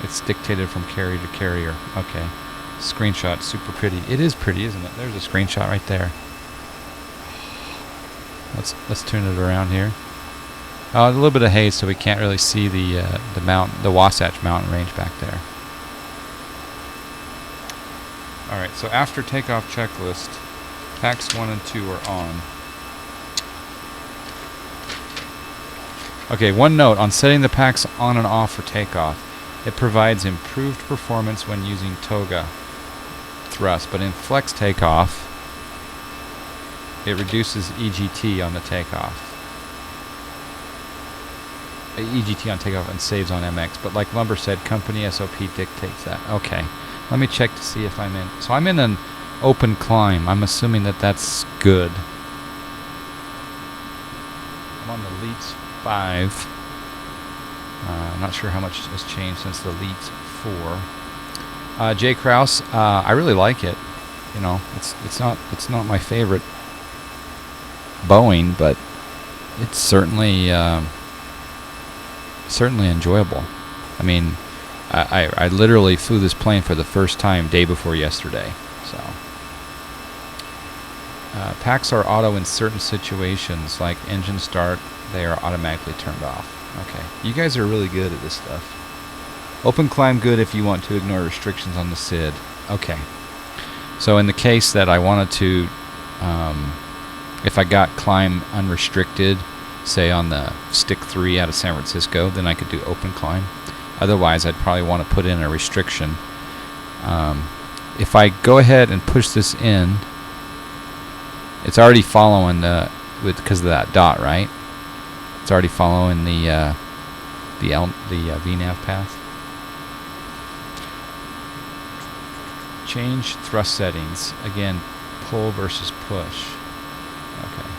It's dictated from carrier to carrier. Okay. Screenshot, super pretty. It is pretty, isn't it? There's a screenshot right there. Let's turn it around here. A little bit of haze, so we can't really see the Wasatch Mountain Range back there. All right. So after takeoff checklist, packs 1 and 2 are on. Okay, one note on setting the packs on and off for takeoff. It provides improved performance when using toga thrust, but in flex takeoff, it reduces EGT on the takeoff. EGT on takeoff and saves on MX, but like Lumber said, company SOP dictates that. Okay, let me check to see if I'm in. So I'm in an open climb. I'm assuming that that's good. I'm on the Leeds 5. I'm not sure how much has changed since the Leeds 4. Jay Krause, I really like it. You know, it's not my favorite Boeing, but it's certainly enjoyable. I mean, I literally flew this plane for the first time day before yesterday. So packs are auto in certain situations, like engine start. They are automatically turned off. Okay, you guys are really good at this stuff. Open climb good if you want to ignore restrictions on the SID. Okay. So in the case that I wanted to, if I got climb unrestricted, say on the Stick 3 out of San Francisco, then I could do open climb. Otherwise, I'd probably want to put in a restriction. If I go ahead and push this in, it's already following because of that dot, right? It's already following the VNAV path. Change thrust settings. Again, pull versus push. Okay.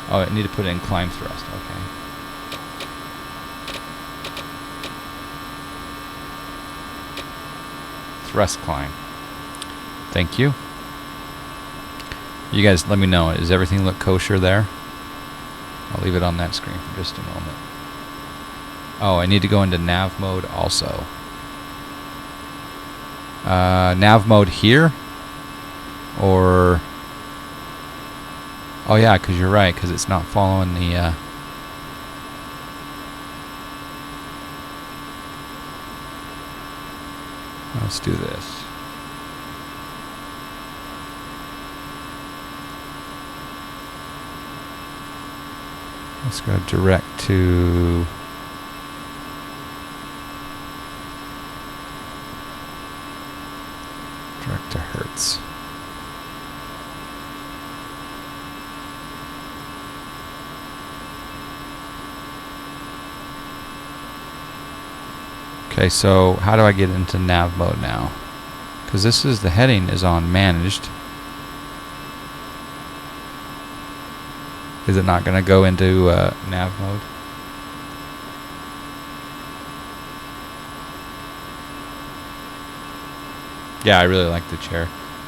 Oh, I need to put in climb thrust. Okay. Thrust climb. Thank you. You guys let me know. Does everything look kosher there? I'll leave it on that screen for just a moment. Oh, I need to go into nav mode also. Nav mode here? Or... Oh yeah, because you're right, because it's not following the... Let's do this. Let's go direct to... direct to Hertz. Okay, so how do I get into nav mode now? Because this is, the heading is on managed. Is it not going to go into nav mode? Yeah, I really like the chair.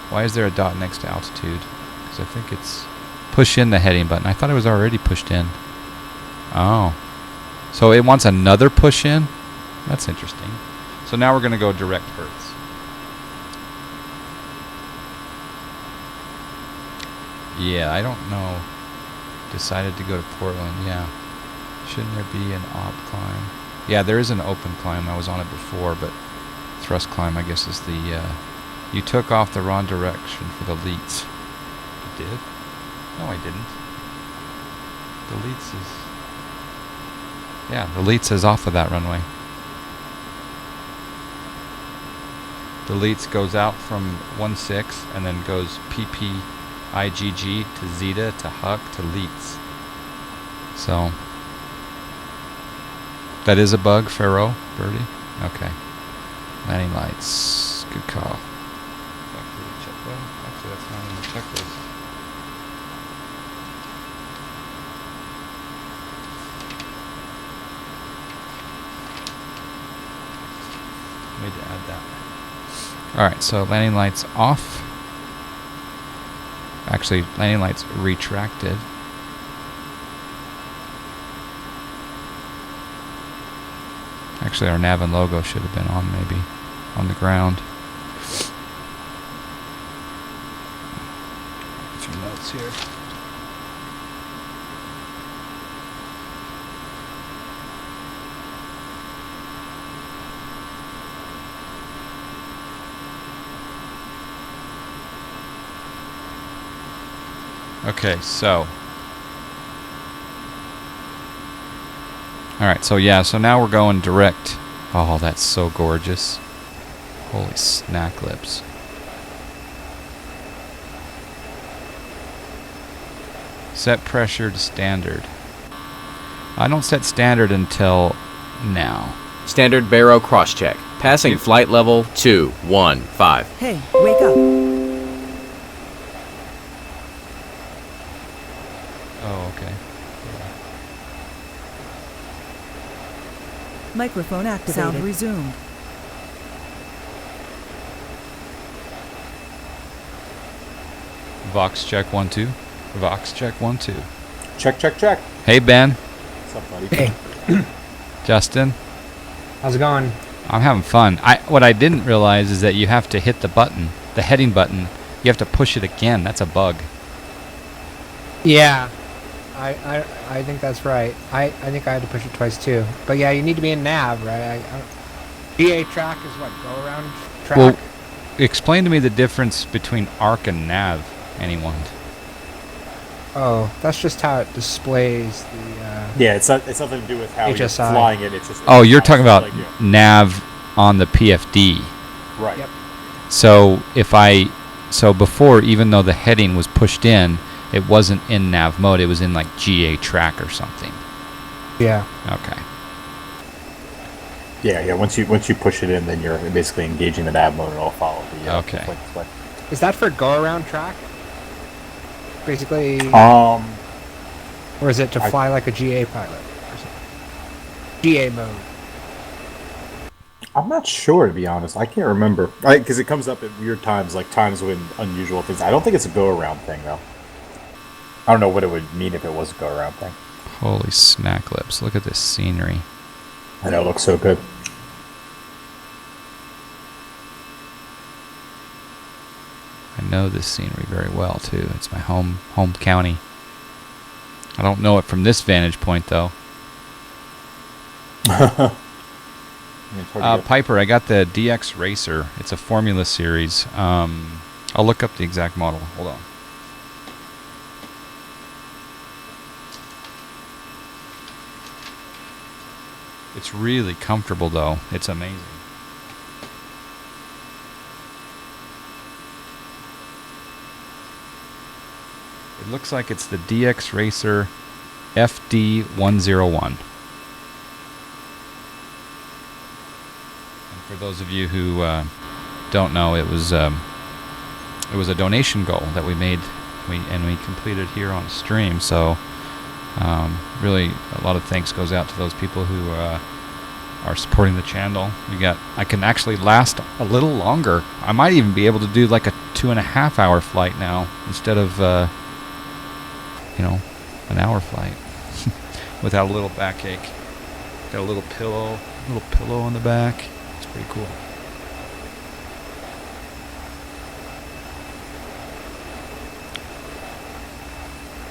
Why is there a dot next to altitude? Because I think it's push in the heading button. I thought it was already pushed in. Oh. So it wants another push in? That's interesting. So now we're going to go direct Hertz. Yeah, I don't know. Decided to go to Portland, yeah. Shouldn't there be an op climb? Yeah, there is an open climb. I was on it before, but thrust climb, I guess, is the... you took off the wrong direction for the Leets. You did? No, I didn't. The Leets is... Yeah, the Leets is off of that runway. The Leets goes out from 16 and then goes PP, IGG to Zeta to Huck to Leets. So that is a bug, Pharaoh, Birdie. Okay. Landing lights. Good call. Back to the check. Well, actually, that's not in the checklist. I need to add that. Alright, so landing lights off. Actually, landing lights retracted. Actually, our nav and logo should have been on, maybe. On the ground. A few notes here. Okay, so. Alright, so yeah, so now we're going direct. Oh, that's so gorgeous. Holy snack lips. Set pressure to standard. I don't set standard until now. Standard Barrow cross-check. Passing flight level 215. Hey, wake up. Oh, okay. Microphone activated. Sound resumed. Vox check 1 2. Vox check 1 2. Check, check, check. Hey Ben. What's up, buddy? Hey. Justin. How's it going? I'm having fun. What I didn't realize is that you have to hit the button, the heading button. You have to push it again. That's a bug. Yeah. I think that's right. I think I had to push it twice too. But yeah, you need to be in nav, right? GA track is what? Go around track? Well, explain to me the difference between arc and nav, anyone. Oh, that's just how it displays the... yeah, it's nothing to do with how you're HSI. flying it. It's just... Oh, you're talking about nav on the PFD. Right. Yep. So before, even though the heading was pushed in, it wasn't in nav mode. It was in like GA track or something. Yeah. Okay. Yeah. Once you push it in, then you're basically engaging the nav mode, and it'll follow the. Okay. Flight. Is that for go around track? Basically. Or is it to fly like a GA pilot? Or something? GA mode. I'm not sure, to be honest. I can't remember because it comes up at weird times, like times when unusual things. I don't think it's a go around thing though. I don't know what it would mean if it was a go around thing. Holy snack lips! Look at this scenery. I know, it looks so good. I know this scenery very well too. It's my home county. I don't know it from this vantage point though. Piper, I got the DX Racer. It's a Formula series. I'll look up the exact model. Hold on. It's really comfortable though. It's amazing. It looks like it's the DX Racer FD101. And for those of you who don't know, it was a donation goal that we made, and we completed here on stream. So really, a lot of thanks goes out to those people who are supporting the channel. I can actually last a little longer. I might even be able to do like a 2.5-hour flight now instead of an hour flight without a little backache. Got a little pillow on the back. It's pretty cool.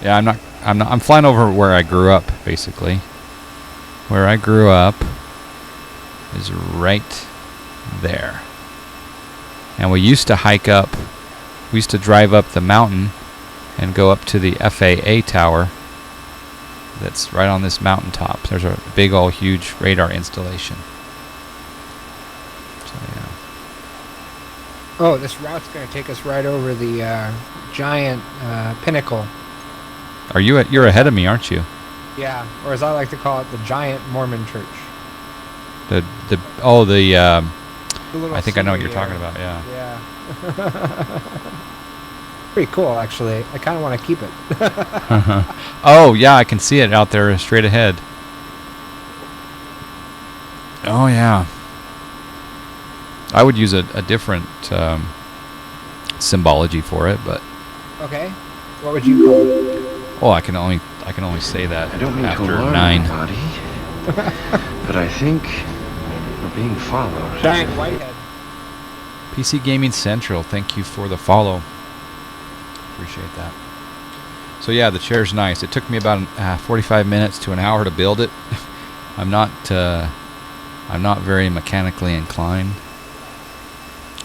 Yeah, I'm flying over where I grew up, basically. Where I grew up is right there. And we used to hike up, we used to drive up the mountain and go up to the FAA tower that's right on this mountaintop. There's a big old huge radar installation. So yeah. Oh, this route's going to take us right over the giant pinnacle. You're ahead of me, aren't you? Yeah, or as I like to call it, the giant Mormon church. I think I know what you're talking about, yeah. Yeah. Pretty cool, actually. I kind of want to keep it. Oh, yeah, I can see it out there straight ahead. Oh, yeah. I would use a different symbology for it, but... Okay. What would you call it? Oh, I can only say that I don't mean after to alarm 9. anybody, but I think we're being followed. Giant Whitehead. PC Gaming Central, thank you for the follow. Appreciate that. So yeah, the chair's nice. It took me about 45 minutes to an hour to build it. I'm not very mechanically inclined.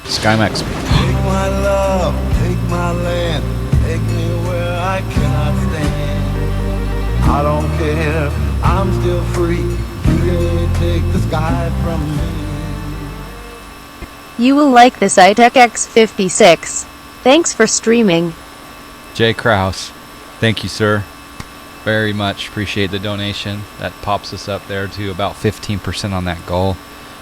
SkyMax. Take my love, take my land, take me where I cannot stand. I don't care, I'm still free. You can't take the sky from me. You will like this iTech X56. Thanks for streaming. Jay Kraus, thank you, sir. Very much appreciate the donation. That pops us up there to about 15% on that goal.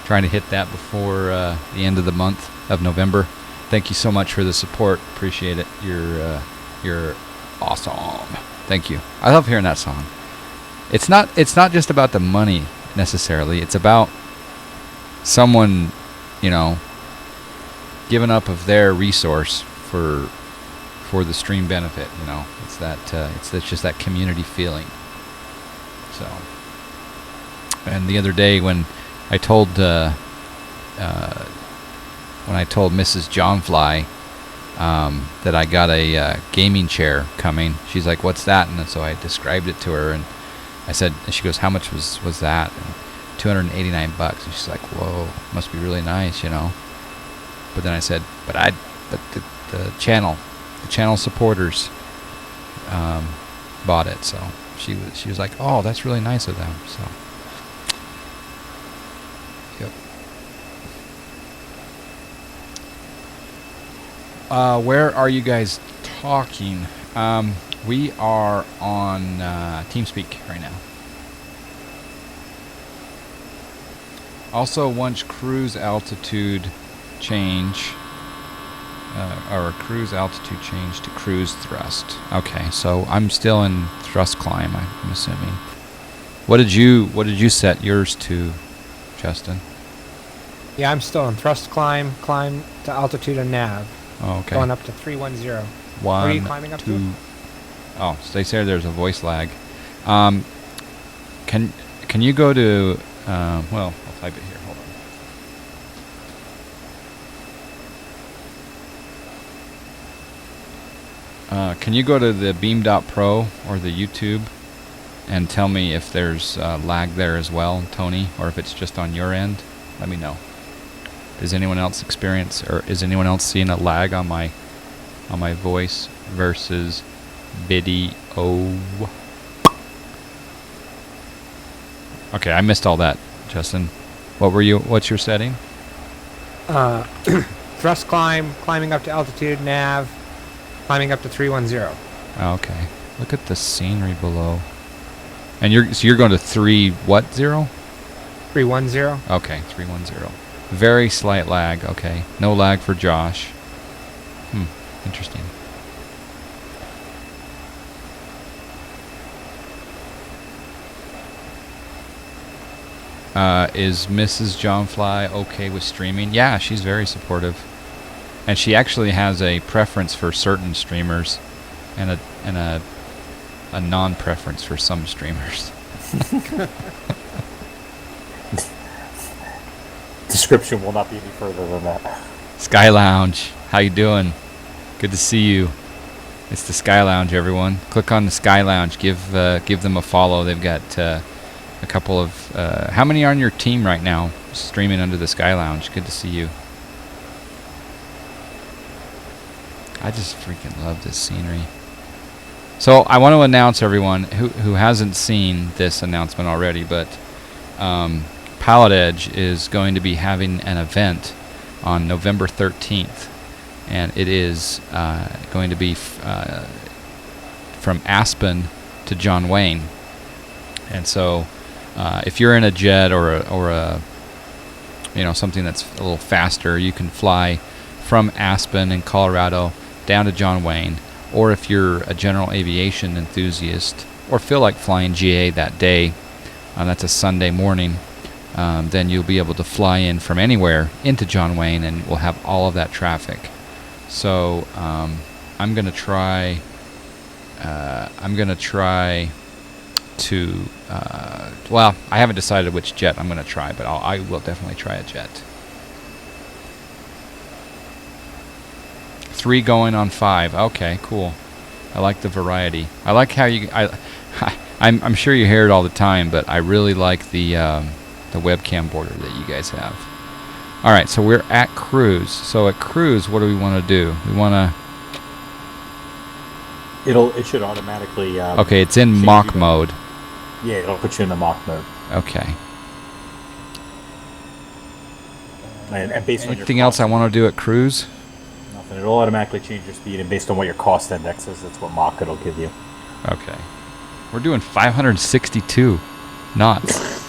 Trying to hit that before the end of the month of November. Thank you so much for the support. Appreciate it. You're awesome. Thank you. I love hearing that song. It's not just about the money necessarily. It's about someone, giving up of their resource for the stream benefit. It's it's just that community feeling. So, and the other day when I told Mrs. Johnfly that I got a gaming chair coming, she's like, "What's that?" And so I described it to her, and I said, and she goes, "How much was that?" And $289. And she's like, "Whoa, must be really nice, But then I said, but the channel supporters bought it, so she was like, "Oh, that's really nice of them." So. Where are you guys talking? We are on TeamSpeak right now. Also, once cruise altitude change, or cruise altitude change to cruise thrust. Okay, so I'm still in thrust climb, I'm assuming. What did you set yours to, Justin? Yeah, I'm still in thrust climb to altitude and nav. Oh, okay. Going up to 310. What are you climbing up to? Oh, they say there's a voice lag. Can you go to? Well, I'll type it here. Hold on. Can you go to the Beam.Pro or the YouTube and tell me if there's lag there as well, Tony, or if it's just on your end? Let me know. Does anyone else experience, or is anyone else seeing a lag on my voice versus video? Okay, I missed all that. Justin. What's your setting? Thrust climb, climbing up to altitude, nav, climbing up to 310. Okay. Look at the scenery below. And you're going to 310? 310. Okay, 310. Very slight lag. Okay. No lag for Josh. Interesting. Is Mrs. John Fly okay with streaming? Yeah, she's very supportive. And she actually has a preference for certain streamers and a non-preference for some streamers. Description will not be any further than that. Sky Lounge, how you doing? Good to see you. It's the Sky Lounge, everyone. Click on the Sky Lounge. Give them a follow. They've got a couple of... how many are on your team right now streaming under the Sky Lounge? Good to see you. I just freaking love this scenery. So I want to announce, everyone who hasn't seen this announcement already, but Pallet Edge is going to be having an event on November 13th. And it is going to be from Aspen to John Wayne. And so if you're in a jet or a something that's a little faster, you can fly from Aspen in Colorado down to John Wayne. Or if you're a general aviation enthusiast or feel like flying GA that day, that's a Sunday morning, then you'll be able to fly in from anywhere into John Wayne, and we'll have all of that traffic. So I'm gonna try to. Well, I haven't decided which jet I'm gonna try, but I will definitely try a jet. 3 going on 5. Okay, cool. I like the variety. I like how you. I'm sure you hear it all the time, but I really like the webcam border that you guys have. All right, so we're at cruise. So at cruise, what do we want to do? We want to... It should automatically... okay, it's in mock mode. Yeah, it'll put you in the mock mode. Okay. And based on anything else I want to do at cruise? Nothing. It'll automatically change your speed, and based on what your cost index is, that's what mock it'll give you. Okay. We're doing 562 knots.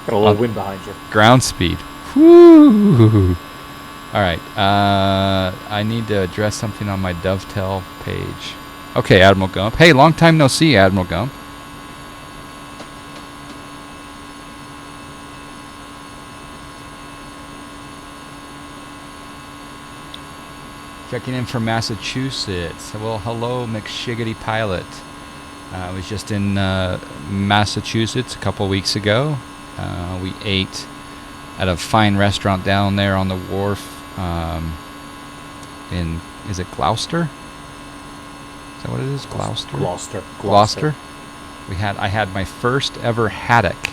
Got a little wind behind you. Ground speed. Woo! All right. I need to address something on my Dovetail page. Okay, Admiral Gump. Hey, long time no see, Admiral Gump. Checking in from Massachusetts. Well, hello, McShiggity Pilot. I was just in Massachusetts a couple weeks ago. We ate at a fine restaurant down there on the wharf in, is it Gloucester? Is that what it is? Gloucester? Gloucester. I had my first ever haddock.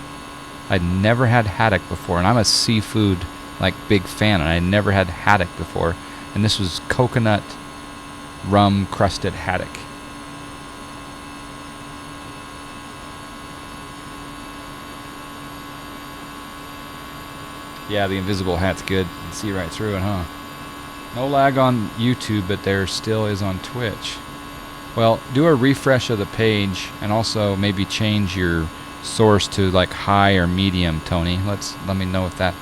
I'd never had haddock before, and I'm a seafood big fan, and I never had haddock before. And this was coconut rum crusted haddock. Yeah, the invisible hat's good. You can see right through it, huh? No lag on YouTube, but there still is on Twitch. Well, do a refresh of the page, and also maybe change your source to high or medium, Tony. Let me know if that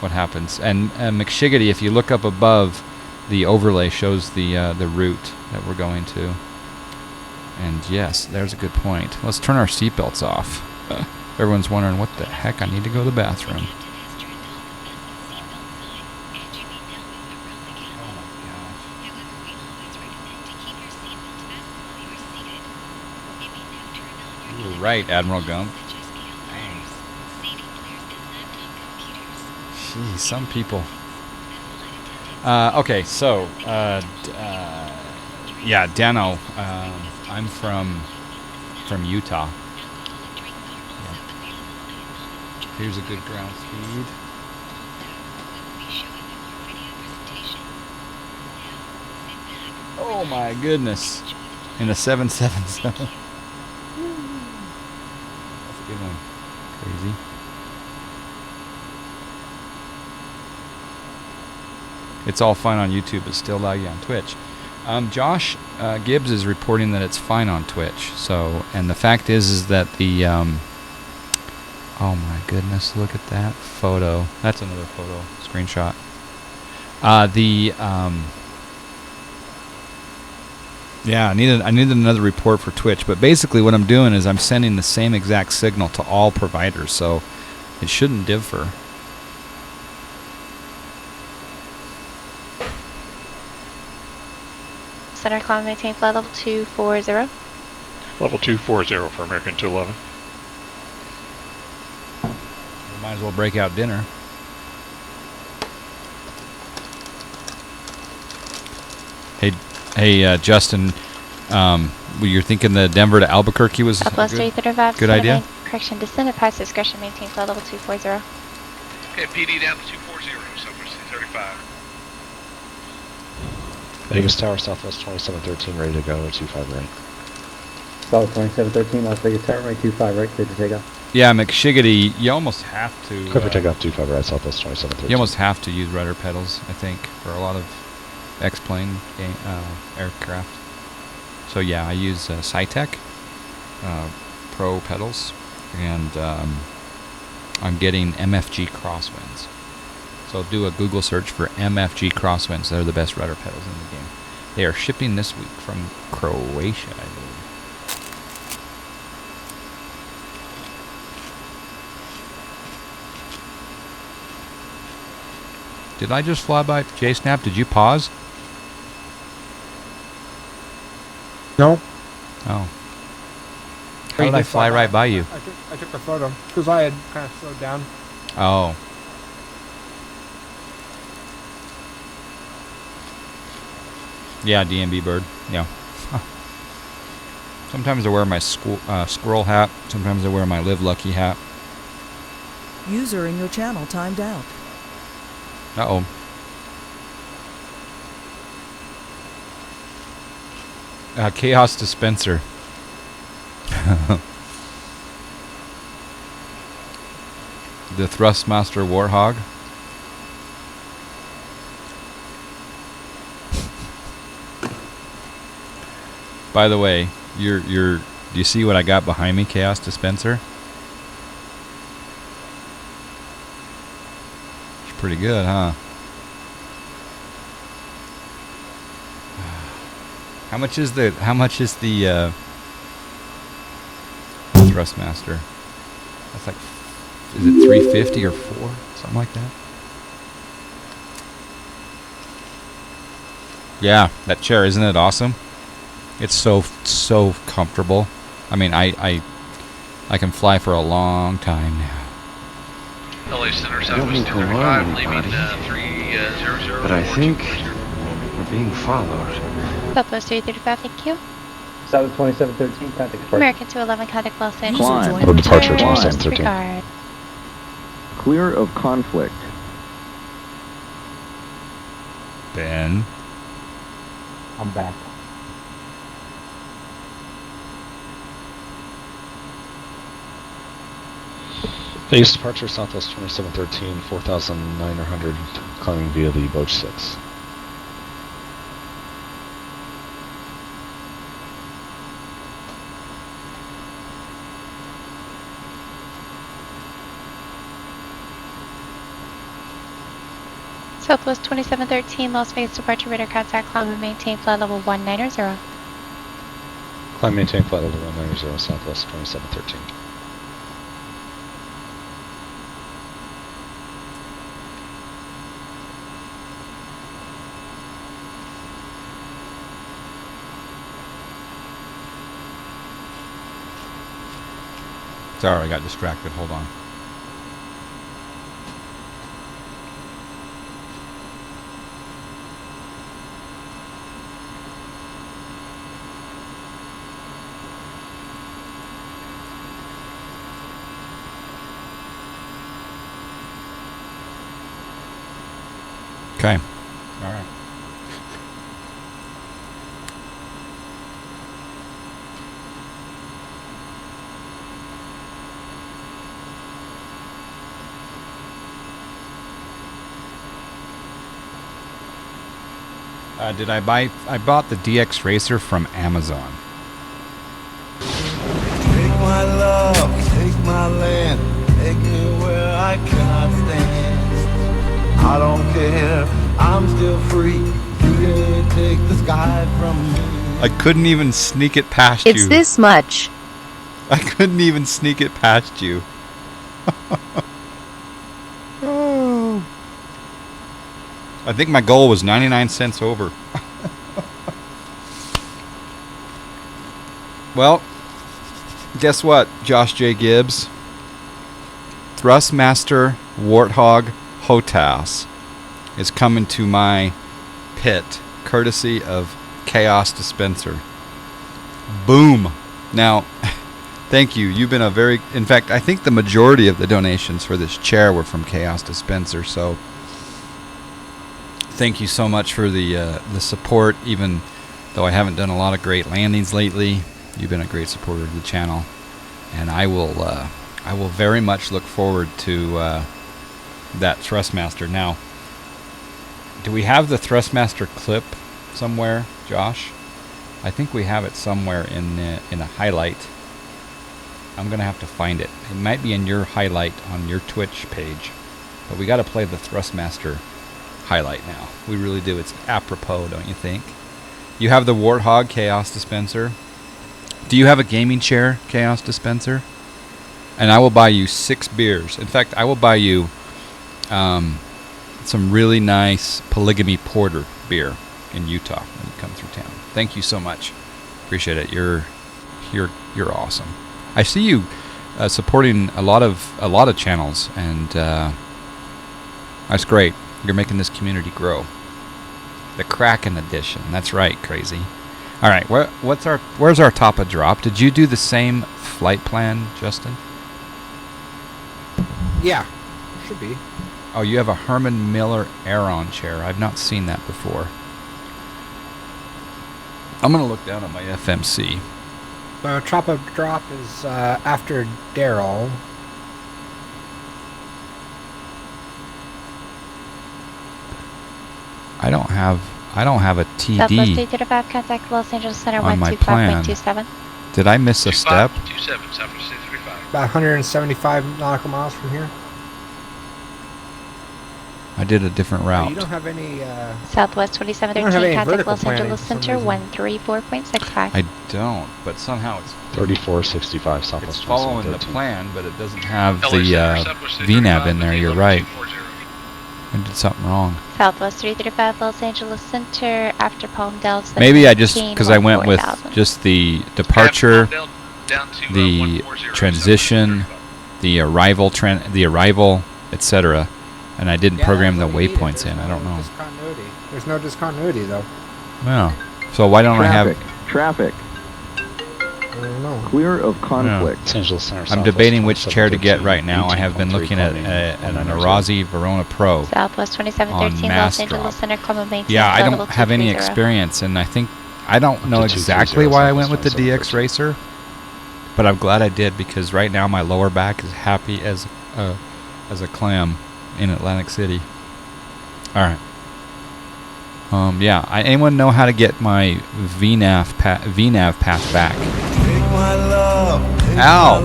what happens. And McShiggity, if you look up above, the overlay shows the route that we're going to. And yes, there's a good point. Let's turn our seatbelts off. Everyone's wondering what the heck, I need to go to the bathroom. Right, Admiral Gump. Jeez, some people. Okay, so, yeah, Dano, I'm from Utah. Yeah. Here's a good ground speed. Oh my goodness. In a 777. That's a good one. Crazy. It's all fine on YouTube, but still laggy on Twitch. Josh Gibbs is reporting that it's fine on Twitch. So, and the fact is that the oh my goodness, look at that photo. That's another photo screenshot. Yeah, I needed another report for Twitch, but basically what I'm doing is I'm sending the same exact signal to all providers, so it shouldn't differ. Center climb, maintain flight level 240. Level 240 for American 211. We might as well break out dinner. Hey, Justin, you're thinking the Denver to Albuquerque was a good idea? Correction, descend at Pi's discretion, maintain flight level 240. Okay, PD down to 240, Southwest 235. Vegas Tower, Southwest 2713, ready to go, 25 right. South 2713, Las Vegas Tower, right 25 right, clear to take off. Yeah, McShiggity, you almost have to... Clear for takeoff, 25 right, Southwest 2713. You almost have to use rudder pedals, I think, for a lot of X-plane aircraft. So yeah, I use Cytec Pro pedals, and I'm getting MFG crosswinds. So do a Google search for MFG crosswinds. They're the best rudder pedals in the game. They are shipping this week from Croatia, I believe. Did I just fly by J-Snap? Did you pause? No. Oh. How did I fly right by you? I took a photo because I had kind of slowed down. Oh. Yeah, DMB bird. Yeah. Huh. Sometimes I wear my squirrel hat. Sometimes I wear my Live Lucky hat. User in your channel timed out. Uh-oh. Chaos Dispenser. The Thrustmaster Warhog. By the way, do you see what I got behind me, Chaos Dispenser? It's pretty good, huh? How much is the Thrustmaster? That's like, is it 350 or 4? Something like that. Yeah, that chair, isn't it awesome? It's so comfortable. I mean, I can fly for a long time now. LA Center I don't mean Southwest to alarm 235, leaving anybody, 300. but I think we're being followed. Southwest 335, thank you. South 2713, contact departure. American 211, contact Los Angeles. Climb. For departure, 2713. Disregard. Clear of conflict. Ben. I'm back. Vegas departure, Southwest 2713, 4,900, climbing via the Boach 6. Southwest 2713, Las Vegas departure, radar contact, climb and maintain flight level 190. Climb, maintain flight level 190, Southwest 2713. Sorry, I got distracted. Hold on. Okay. All right. Did I buy? I bought the DX Racer from Amazon. Take my love, take my land, take me where I cannot stand. I don't care, I'm still free. You can't take the sky from me. I couldn't even sneak it past you. It's this much. I couldn't even sneak it past you. Oh. I think my goal was 99 cents over. Well, guess what, Josh J. Gibbs? Thrustmaster Warthog Hotas is coming to my pit, courtesy of Chaos Dispenser. Boom! Now, thank you. You've been a very... In fact, I think the majority of the donations for this chair were from Chaos Dispenser, so... Thank you so much for the support, even though I haven't done a lot of great landings lately. You've been a great supporter of the channel, and I will very much look forward to that Thrustmaster. Now, do we have the Thrustmaster clip somewhere, Josh? I think we have it somewhere in a highlight. I'm gonna have to find it. It might be in your highlight on your Twitch page, but we got to play the Thrustmaster highlight now. We really do. It's apropos, don't you think? You have the Warthog Chaos Dispenser. Do you have a gaming chair, Chaos Dispenser? And I will buy you 6 beers. In fact, I will buy you some really nice Polygamy Porter beer in Utah when you come through town. Thank you so much. Appreciate it. You're awesome. I see you supporting a lot of channels, and that's great. You're making this community grow. The Kraken edition. That's right, crazy. All right, where's our Tapa drop? Did you do the same flight plan, Justin? Yeah, should be. Oh, you have a Herman Miller Aeron chair. I've not seen that before. I'm gonna look down at my FMC. Tapa drop is after Daryl. I don't have a TD Southwest 235, contact Los Angeles Center on my plan. 125.27. Did I miss a step? 27, Southwest 235. About 175 nautical miles from here. I did a different route. You don't have any... Southwest 2713, contact Los Angeles Center 134.65. I don't, but somehow it's 3465 Southwest. It's following the plan, but it doesn't have the VNAV in there. You're right. I did something wrong. Southwest 335 Los Angeles Center after Palmdale. Maybe I just, because I went with just the departure, the transition, the arrival, etc., and I didn't program the waypoints in. I don't know. There's no discontinuity though. Well, so why don't I have traffic? I don't know. Clear of conflict. I'm debating which chair to get right now. I have been looking at an Arazi Verona Pro. Southwest 2713 Los Angeles Center, common maintenance. Yeah, I don't have any experience, and I don't know exactly why I went with the DX Racer, but I'm glad I did, because right now my lower back is happy as a clam in Atlantic City. All right. Yeah. Anyone know how to get my VNAV path back? My love, Al.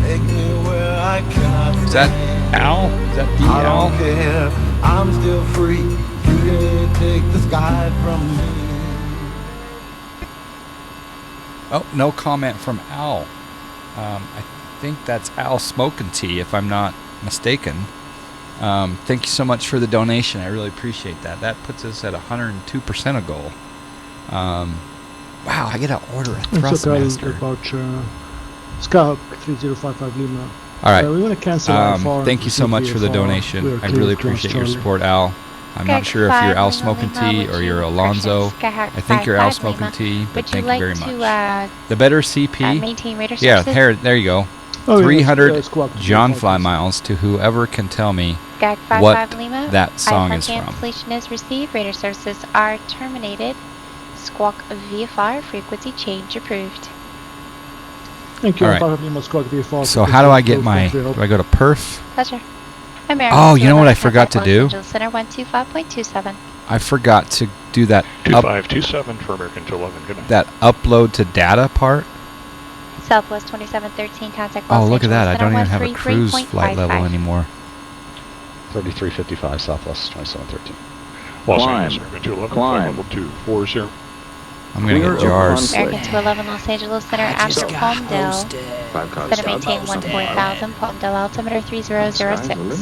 take me where I cannot Is that Al? Is that the I Al? don't care, I'm still free. You can't take the sky from me. Oh, no comment from Al. I think that's Al Smokin' Tea, if I'm not mistaken. Thank you so much for the donation. I really appreciate that. That puts us at 102% of goal. Wow, I get to order a Thrustmaster. Scout 3055 Lima. All right. We want to cancel thank you so much for the donation. I really appreciate your support, Al. I'm not sure if you're Al Smokin' Tea or you're Alonzo. I think you're Al Smokin' Tea, but thank you very much. The better CP? Maintain radar Yeah, services? there you go. 300 John Fly miles to whoever can tell me what that song is from. Cancellation is received. Radar services are terminated. Squawk VFR frequency change approved. Thank you. All right. So how do I get my? Do I go to perf? Pleasure. Oh, you know what I forgot to do? Center 125.27. I forgot to do that 2527 for American 211. Good night. that upload to data part. Southwest 2713, contact Oh, Los look at that. I Angeles don't even have a 133.55. cruise flight level anymore. 3355 Southwest 2713. Los Climb. Angeles, American 211, Climb. flight level 240. I'm going to Clear get of jars. conflict. American 211, Los Angeles Center, I just after got Palmdale. hosted. 5 card Center stop. maintain 14,000, Palmdale altimeter Sky's the 3006. limit.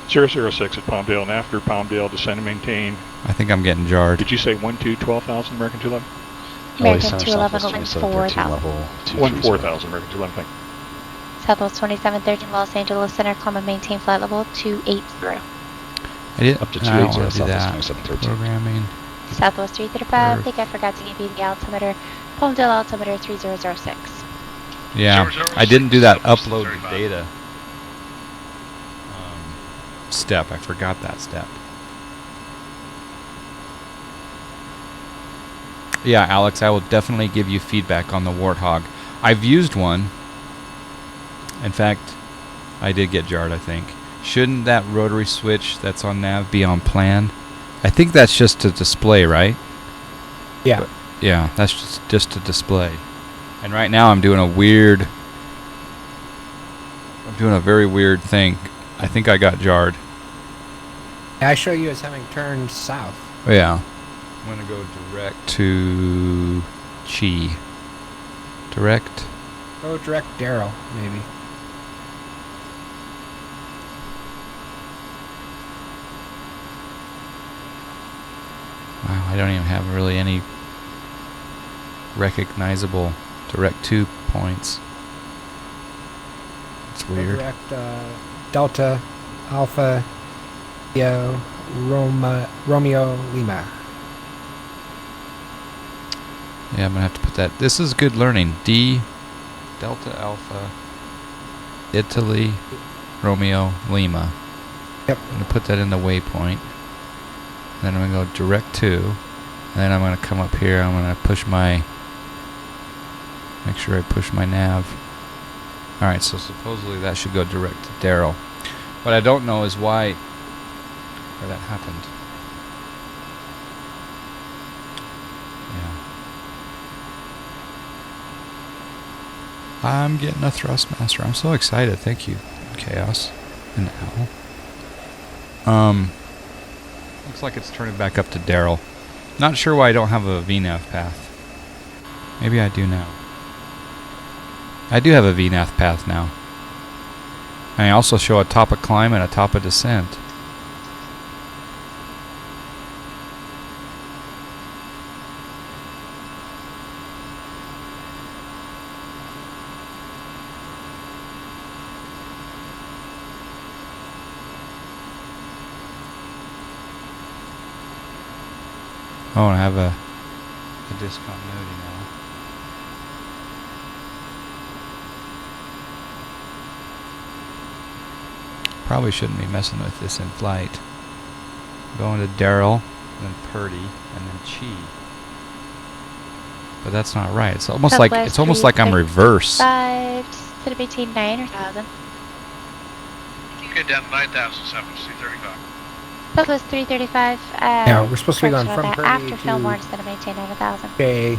006 at Palmdale and after Palmdale, descend and maintain. I think I'm getting jarred. Did you say 12,000 American 211? American Center, 211, Southwest 14,000. 2713 level 14,000 American 211. Thank you. Southwest 2713, Los Angeles Center, comma maintain flight level 280. I did. Up to I don't 280 want to do Southwest that. 2713. Programming. Southwest 335, I think I forgot to give you the altimeter. Palmdale altimeter 3006. Yeah, I didn't do that upload to data step. I forgot that step. Yeah, Alex, I will definitely give you feedback on the Warthog. I've used one. In fact, I did get jarred, I think. Shouldn't that rotary switch that's on nav be on plan? I think that's just to display, right? Yeah. But, yeah, that's just to display. And right now I'm doing a very weird thing. I think I got jarred. I show you as having turned south. Oh, yeah. I'm going to go direct to Chi. Direct. Go direct Darrow, maybe. Wow, I don't even have really any recognizable direct 2 points. It's Go weird. direct Delta, Alpha, Romeo, Lima. Yeah, I'm going to have to put that. This is good learning. D, Delta Alpha, Italy, Romeo, Lima. Yep. I'm going to put that in the waypoint. Then I'm going to go direct 2. And then I'm going to come up here. I'm going to push my... Make sure I push my nav. Alright, so supposedly that should go direct to Darrow. What I don't know is why that happened. Yeah. I'm getting a Thrustmaster. I'm so excited. Thank you, Chaos and Al. Looks like it's turning back up to Darrell. Not sure why I don't have a VNAV path. Maybe I do now. I do have a VNAV path now. And I also show a top of climb and a top of descent. Oh, I have a discontinuity now. Probably shouldn't be messing with this in flight. Going to Darrell, then Purdy, and then Chi. But that's not right. It's almost like I'm reverse. 5 to the between 9 or 1,000. Okay, down to 9,000, Southwest 335. Southwest 335. Yeah, we're supposed to be going correction from on that. Purdy After to Fillmore instead of maintain 9,000. Okay.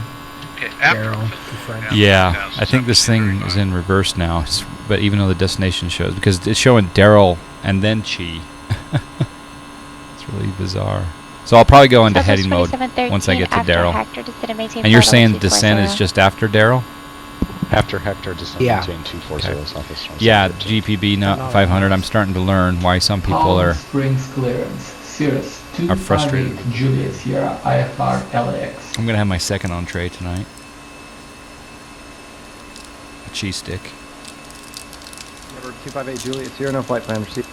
Okay, after Darrow to Fillmore. front. Yeah, I think this thing is in reverse now. But even though the destination shows, because it's showing Darrell and then Chi. It's really bizarre. So I'll probably go into Southwest heading mode 2713 once I get to after Darrell. Hector, descend and maintain And you're flight saying level descent is 240. just after Darrell? After Hector, descend Yeah. maintain 240 Okay. Southwest 2713. Yeah, GPB not 500. I'm starting to learn why some people are Springs clearance. Cirrus are frustrated. 258 Juliet Sierra IFR LAX. I'm gonna have my second entree tonight. A cheese stick. Number 258 Juliet Sierra, no flight plan received.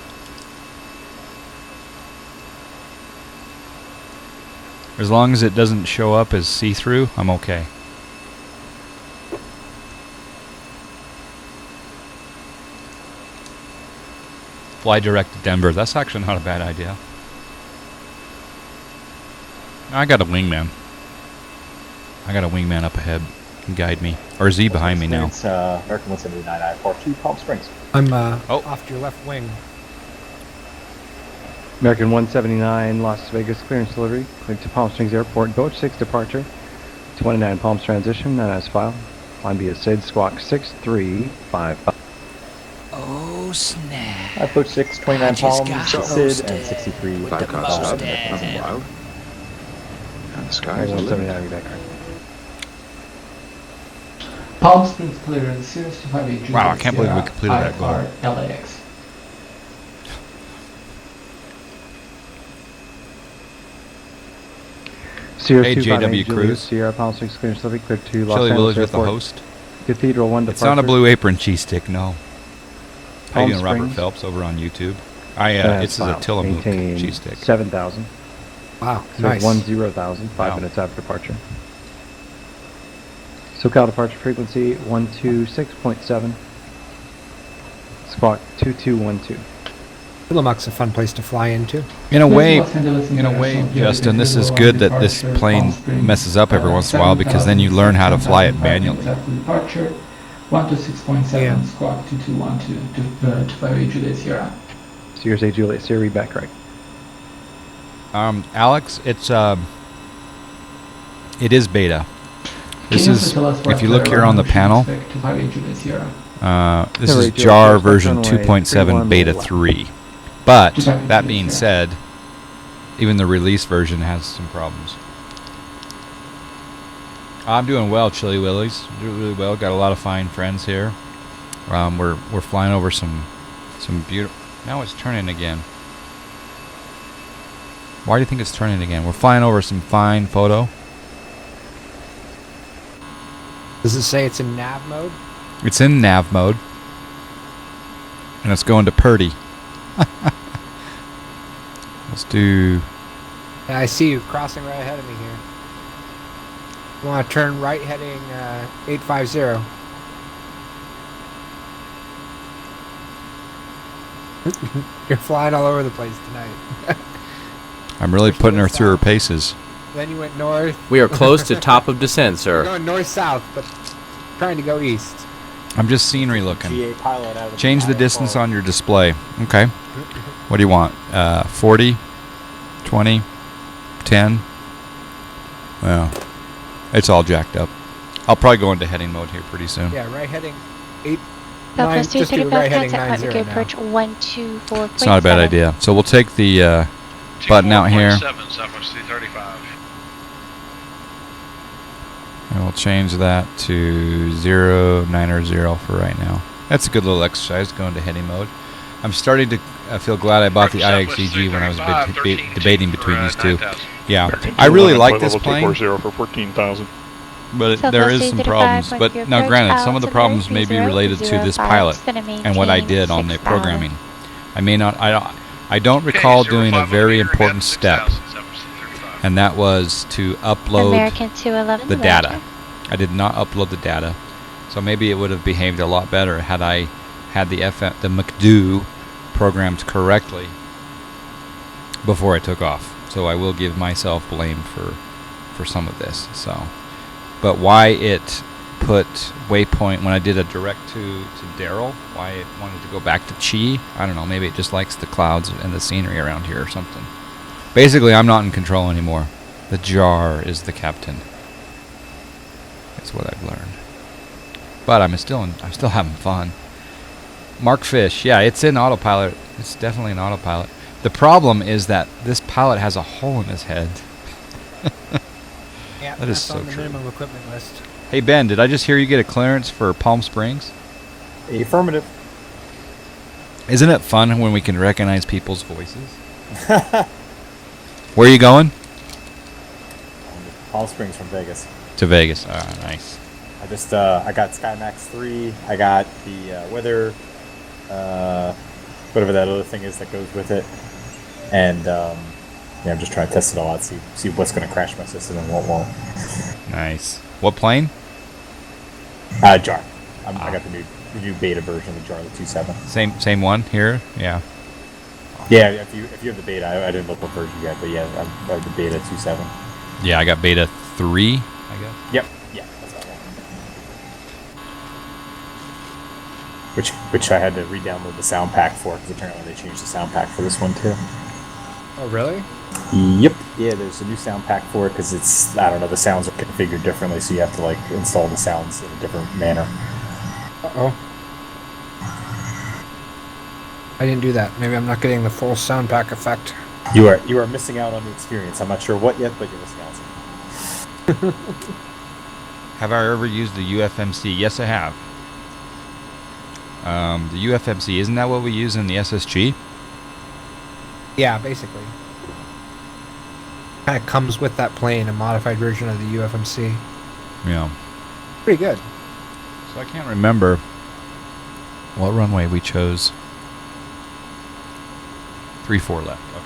As long as it doesn't show up as see-through, I'm okay. Fly direct to Denver. That's actually not a bad idea. I got a wingman. I got a wingman up ahead. Can guide me. Or Z behind me now. It's American 179 IFR 2 Palm Springs. I'm off to your left wing. American 179, Las Vegas clearance delivery. Cleared to Palm Springs Airport. Boach 6 departure. 29 Palms transition, and as filed. Climb via SID squawk 6355. Oh, snap. I Boach 6, 29 I just Palms, got SID, and hosted 63. with 5 the card stub, most nothing wild. And the sky is the limit. 179, back right. Palm Springs clearance, Cirrus 258 Juliet Wow, I can't believe we Sierra, completed that goal. IFR LAX. Sierra Hey, 258 JW Juliet Cruz. Sierra, Palm Springs clearance delivery. Cleared to Los Chili Angeles Willis with the Airport. host. Cathedral 1 It's departure. not a blue apron cheese stick, no. How you Palm doing, Robert Springs. Phelps over on YouTube? And It's a filed. Tillamook Maintain cheese stick. 7,000. Wow, So nice. 10,000, 5 Wow. minutes after departure. SoCal departure frequency 126.7. Squawk 2212. Tillamook's a fun place to fly into. In a way, Los Angeles International Justin, this is Airport good that this departure, plane Palm Springs, messes up every once in a while because then you learn how to fly it 7,000 manually. after departure, 126.7, Yeah. squawk 2212 to 258 Juliet Sierra. Sirius A Juliet, Sierra, back right. Alex, it is beta. This Can you is, also tell us what if you look the here on the runway should panel, expect to 258 Juliet Sierra? this Sierra is A Juliet, JAR Sierra, version runway 2.7 31 beta left. 3. But, Just that being said, even the release version has some problems. I'm doing well, Chili Willies. Doing really well. Got a lot of fine friends here. We're flying over some beautiful. Now it's turning again. Why do you think it's turning again? We're flying over some fine photo. Does it say it's in nav mode? It's in nav mode, and it's going to Purdy. Let's do. Yeah, I see you crossing right ahead of me here. You want to turn right heading 850. You're flying all over the place tonight. I'm really putting her through her paces. Then you went north. We are close to top of descent, You're sir. going north-south, but trying to go east. I'm just scenery looking. GA pilot out of Change the IFR. distance on your display. Okay. What do you want? 40, 20, 10. Well, it's all jacked up. I'll probably go into heading mode here pretty soon. Yeah, right heading 8. Southwest Just do 235, right heading contact 90 Climate now. approach 124.7. It's not a bad idea. So we'll take the button out here, 24.7, Southwest 335. and we'll change that to 090 for right now. That's a good little exercise, going to heading mode. I'm starting to feel glad I bought the IXEG when I was debating between these two. Yeah, I really like this plane, 240 for 14,000. but Southwest there is some 335, problems. when But you now, approach granted, some of the altimeter problems may be 30 related to this 05, pilot gonna and what I maintain did on the 6,000. programming. I may not. I don't recall doing a very important step, and that was to upload American 211. the data. I did not upload the data, so maybe it would have behaved a lot better had I had the McDo programmed correctly before I took off. So I will give myself blame for some of this. So, but why it put waypoint when I did a direct to Daryl, why it wanted to go back to Chi, I don't know. Maybe it just likes the clouds and the scenery around here or something. Basically, I'm not in control anymore. The jar is the captain. That's what I've learned. But I'm still having fun. Mark Fish, yeah, it's in autopilot. It's definitely in autopilot. The problem is that this pilot has a hole in his head. Yeah, That is that's so on the true. minimum equipment list. Hey Ben, did I just hear you get a clearance for Palm Springs? Affirmative. Isn't it fun when we can recognize people's voices? Where are you going? Palm Springs from Vegas. To Vegas. Ah, nice. I just I got SkyMax 3. I got the weather, whatever that other thing is that goes with it, and yeah, I'm just trying to test it all out, see what's going to crash my system and what won't. Nice. What plane? JAR. I got the new beta version of the JAR, the 2.7. Same one here. Yeah. Yeah, if you have the beta, I didn't look what version you got, but yeah, I have the beta 2.7. Yeah, I got beta 3, I guess. Yep. Yeah, that's what I got. Which I had to re-download the sound pack for, because apparently they changed the sound pack for this one too. Oh, really? Yep. Yeah, there's a new sound pack for it because it's, I don't know, the sounds are configured differently, so you have to like install the sounds in a different manner. Uh-oh. I didn't do that. Maybe I'm not getting the full sound pack effect. You are missing out on the experience. I'm not sure what yet, but you're missing out on something. Have I ever used the UFMC? Yes, I have. The UFMC, isn't that what we use in the SSG? Yeah, basically. Kind of comes with that plane, a modified version of the UFMC. Yeah. Pretty good. So I can't remember what runway we chose. 3-4 left. Okay.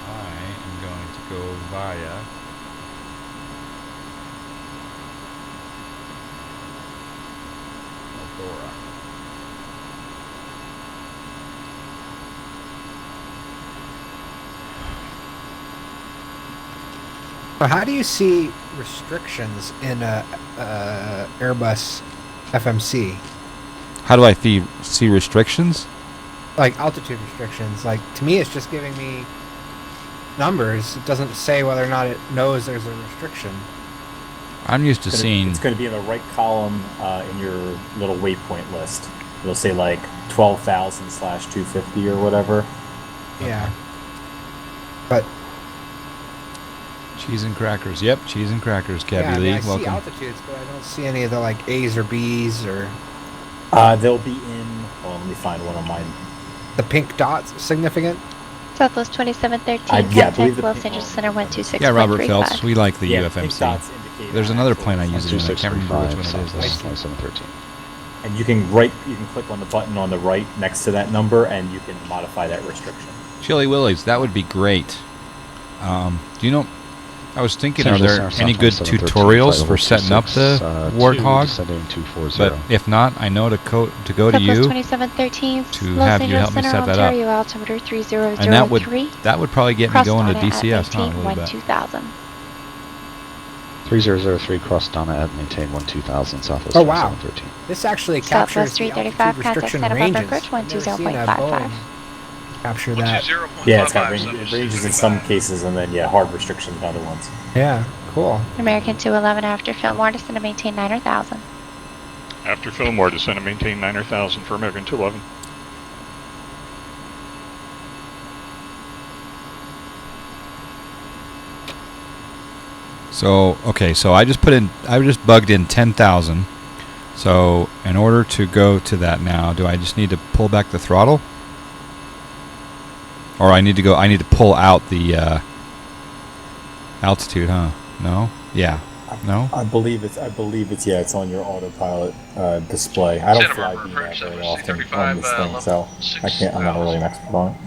I am going to go via Eldora. So how do you see restrictions in a Airbus FMC? How do I see restrictions? Like altitude restrictions. Like, to me, it's just giving me numbers. It doesn't say whether or not it knows there's a restriction. I'm used to seeing... It's going to be in the right column in your little waypoint list. It'll say like 12,000/250 or whatever. Yeah. But... Cheese and crackers. Yep, cheese and crackers, Cabby yeah, Lee. I Welcome. see altitudes, but I don't see any of the like A's or B's or... They'll be in... Well, let me find one of mine. The pink dots significant? Southwest 2713, I believe contact the Los Angeles Center 126.35. Yeah, Robert Phelps. We like the Yeah, UFMC. pink dots indicate There's that another actually plane I use it in. I can't remember which one it is. Southwest 2713. And you can click on the button on the right next to that number, and you can modify that restriction. Chili Willies, that would be great. Do you know... I was thinking, are there Southwest any good 713, tutorials flight for level setting up 26, the Warthog? descending 240. But if not, I know to go to Southwest you 2713, to Los have you Angeles help me Center, set that up. Ontario, altimeter 3003. And that would probably get me going to DCS, huh, a little bit. 2000. 3003 cross Donna at maintain 12000 Southwest Oh, wow. 2713. This actually captures Southwest the 335, altitude contact restriction Santa ranges. Barbara Approach I've never seen a 120.55. Boeing capture that. Yeah, it's got ranges in some cases, and then hard restrictions in other ones. Yeah, cool. American 211 after Fillmore, descend to maintain 9,000. After Fillmore, descend and maintain 9,000 for American 211. So, okay, so I just bugged in 10,000. So, in order to go to that now, do I just need to pull back the throttle? Or I need to pull out the altitude, huh? No? Yeah. No? I believe it's it's on your autopilot display. I don't fly VNAV very often on this thing, so I'm not really an expert on it.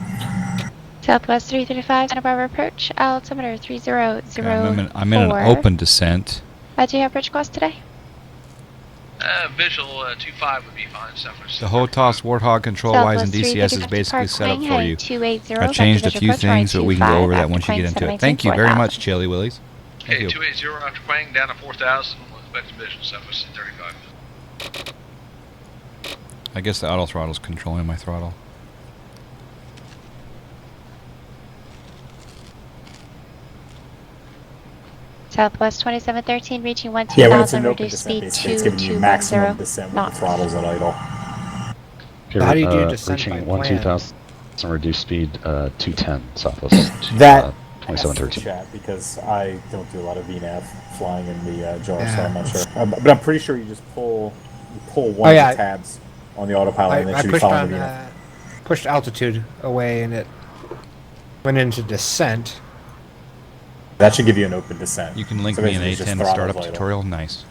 Southwest 335, Santa Barbara Approach, altimeter 3004. Okay, I'm in an open descent. Do you have bridge cross today? Visual 25 would be fine. Southwest. The HOTAS Warthog control-wise in DCS is basically set up for you. I changed a few things, but we can go over that once you get into it. Thank you very much, Chili Willies. Okay, 280 after Quang, down to 4,000, expect visual, Southwest 35. I guess the auto throttle's controlling my throttle. Southwest 2713, reaching 12,000, Yeah, when it's an open reduced descent, speed it's giving you maximum 2210 descent with the throttles at idle. How do you do descent reaching by plan? 12,000 reduced speed 210 Southwest. That 2713. chat because I don't do a lot of VNAV flying in the jar, so I'm not sure. But I'm pretty sure you just pull one of the tabs on the autopilot, and then I should be pushed following on the VNAV. pushed altitude away, and it went into descent. That should give you an open descent. You can link So me an basically it's just A10 throttles startup idle. tutorial. Nice.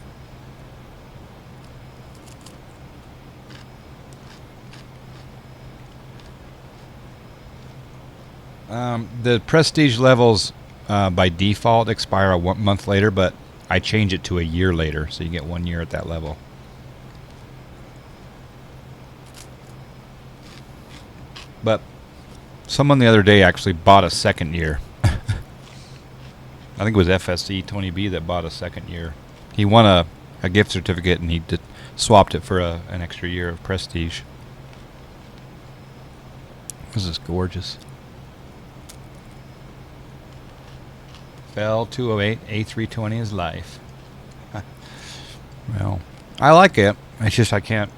The prestige levels by default expire a 1 month later, but I change it to a year later, so you get 1 year at that level. But someone the other day actually bought a second year. I think it was FSC 20B that bought a second year. He won a gift certificate, and he swapped it for an extra year of prestige. This is gorgeous. Fell 208, A320 is life. Well, I like it. It's just I can't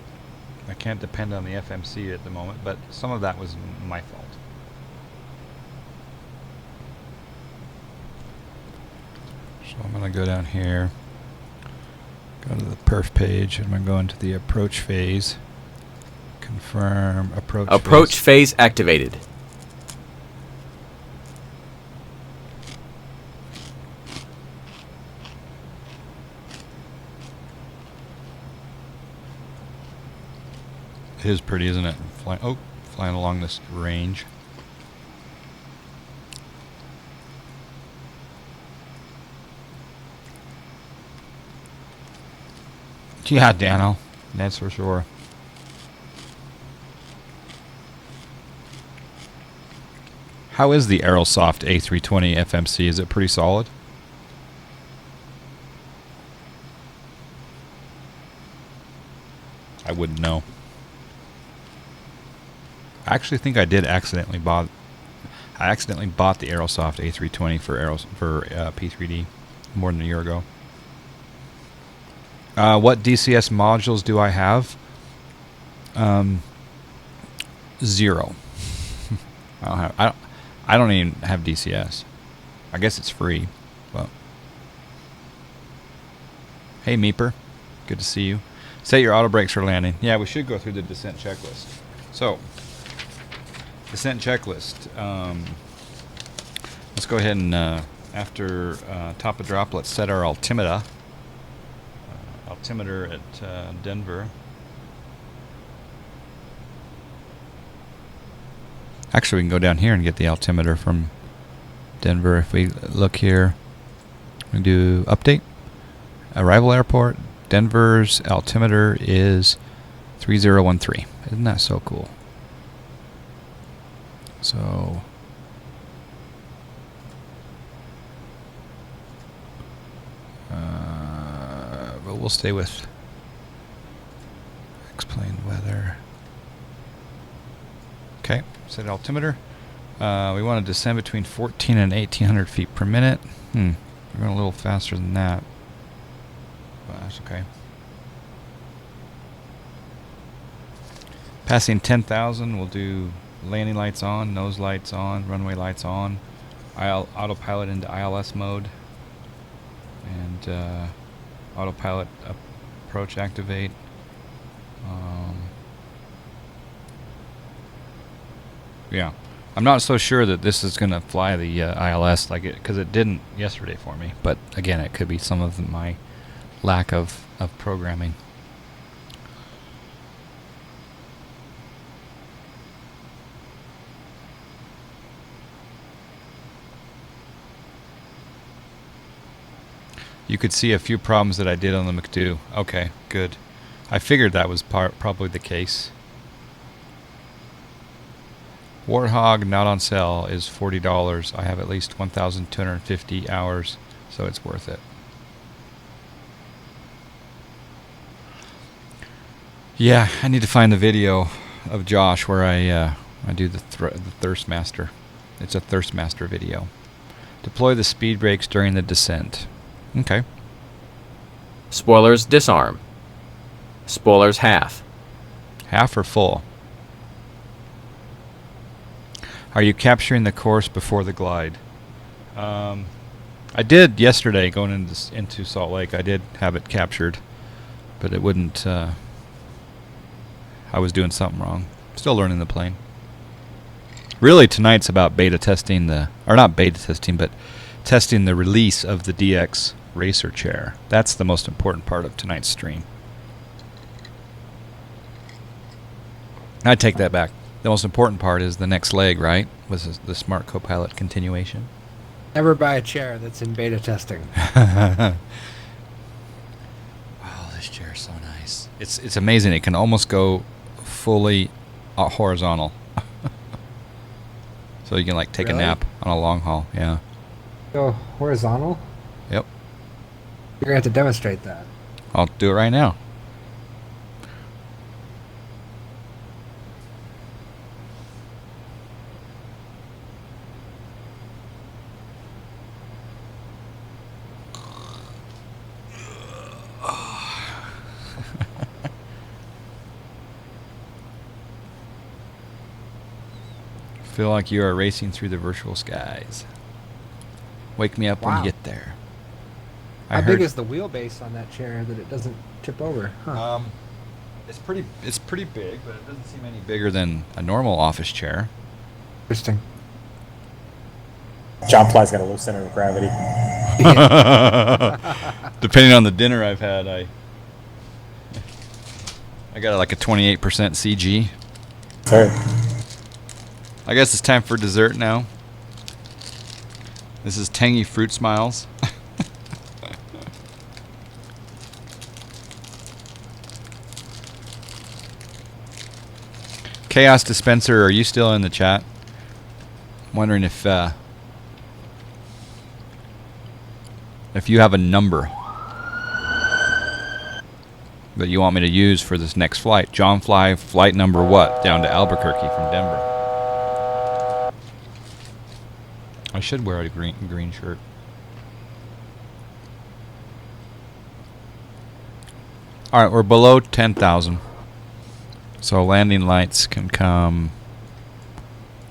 depend on the FMC at the moment, but some of that was my fault. So I'm going to go down here, go to the perf page, and I'm going to go into the approach phase. Confirm approach phase. Approach phase activated. It is pretty, isn't it? Flying along this range. Yeah, Dano. That's for sure. How is the Aerosoft A320 FMC? Is it pretty solid? I wouldn't know. I actually think I did accidentally bought. I accidentally bought the Aerosoft A320 for P3D more than a year ago. What DCS modules do I have? 0. I don't even have DCS. I guess it's free. But hey, Meeper, good to see you. Set your auto brakes for landing. Yeah, we should go through the descent checklist. So, descent checklist. Let's go ahead and after top of drop, let's set our altimeter. Altimeter at Denver. Actually, we can go down here and get the altimeter from Denver. If we look here, we do update. Arrival airport. Denver's altimeter is 3013. Isn't that so cool? So but we'll stay with explain weather. Okay, set altimeter. We want to descend between 14 and 1800 feet per minute. We're going a little faster than that. But that's okay. Passing 10,000, we'll do landing lights on, nose lights on, runway lights on, autopilot into ILS mode, and autopilot approach activate. Yeah, I'm not so sure that this is going to fly the ILS because it didn't yesterday for me. But again, it could be some of my lack of programming. You could see a few problems that I did on the McDo. Okay, good. I figured that was probably the case. Warthog not on sale is $40. I have at least 1,250 hours, so it's worth it. Yeah, I need to find the video of Josh where I do the Thirstmaster. It's a Thirstmaster video. Deploy the speed brakes during the descent. Okay. Spoilers disarm. Spoilers half. Half or full? Are you capturing the course before the glide? I did yesterday going into Salt Lake. I did have it captured, but it wouldn't. I was doing something wrong. Still learning the plane. Really, tonight's about beta testing or not beta testing, but testing the release of the DX Racer chair. That's the most important part of tonight's stream. I take that back. The most important part is the next leg, right? Was the Smart Copilot continuation. Never buy a chair that's in beta testing. Wow, this chair is so nice. It's amazing. It can almost go fully horizontal. So you can like take a nap on a long haul. Yeah. Go horizontal? Yep. You're going to have to demonstrate that. I'll do it right now. Feel like you are racing through the virtual skies. Wake me up when Wow. you get there. How big is the wheelbase on that chair that it doesn't tip over? Huh. It's pretty big, but it doesn't seem any bigger than a normal office chair. Interesting. John Fly's got a low center of gravity. Depending on the dinner I've had, I got like a 28% CG. Sorry. I guess it's time for dessert now. This is tangy fruit smiles. Chaos Dispenser, are you still in the chat? I'm wondering if you have a number that you want me to use for this next flight. John Fly, flight number what? Down to Albuquerque from Denver. I should wear a green shirt. Alright, we're below 10,000. So landing lights can come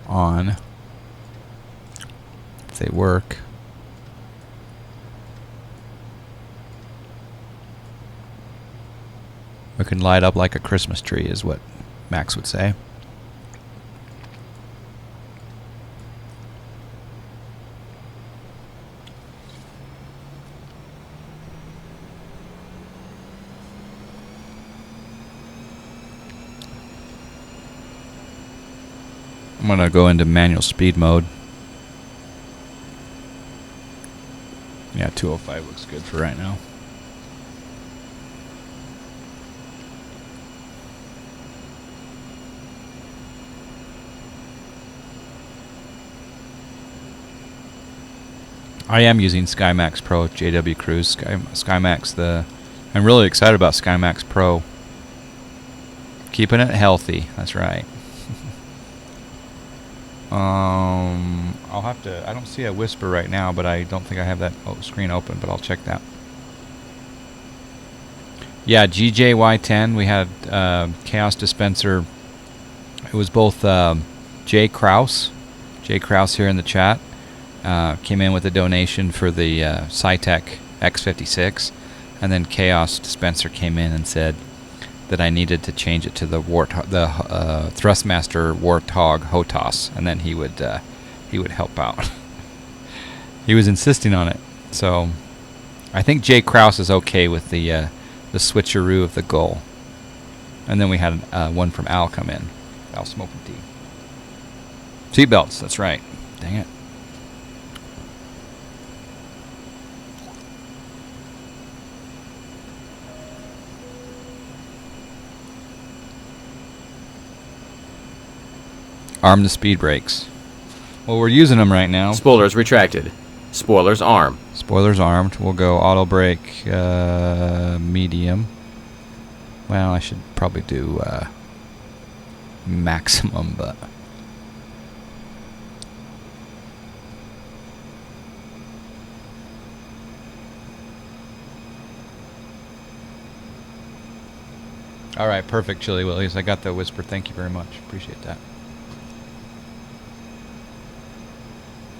on if they work. We can light up like a Christmas tree is what Max would say. I'm going to go into manual speed mode. Yeah, 205 looks good for right now. I am using SkyMax Pro JW Cruise. SkyMax, I'm really excited about SkyMax Pro. Keeping it healthy, that's right. I'll have to, I don't see a whisper right now, but I don't think I have that screen open, but I'll check that. Yeah, GJY10, we had Chaos Dispenser. It was both Jay Kraus here in the chat, came in with a donation for the Cytec X56, and then Chaos Dispenser came in and said that I needed to change it to the Thrustmaster Warthog HOTAS, and then he would help out. He was insisting on it, so I think Jay Kraus is okay with the switcheroo of the Gull. And then we had one from Al come in, Al Smoking Tea. Seatbelts, that's right. Dang it. Arm the speed brakes. Well, we're using them right now. Spoilers retracted. Spoilers armed. Spoilers armed. We'll go auto brake medium. Well, I should probably do maximum, but all right, perfect, Chili Willies. I got the whisper. Thank you very much. Appreciate that.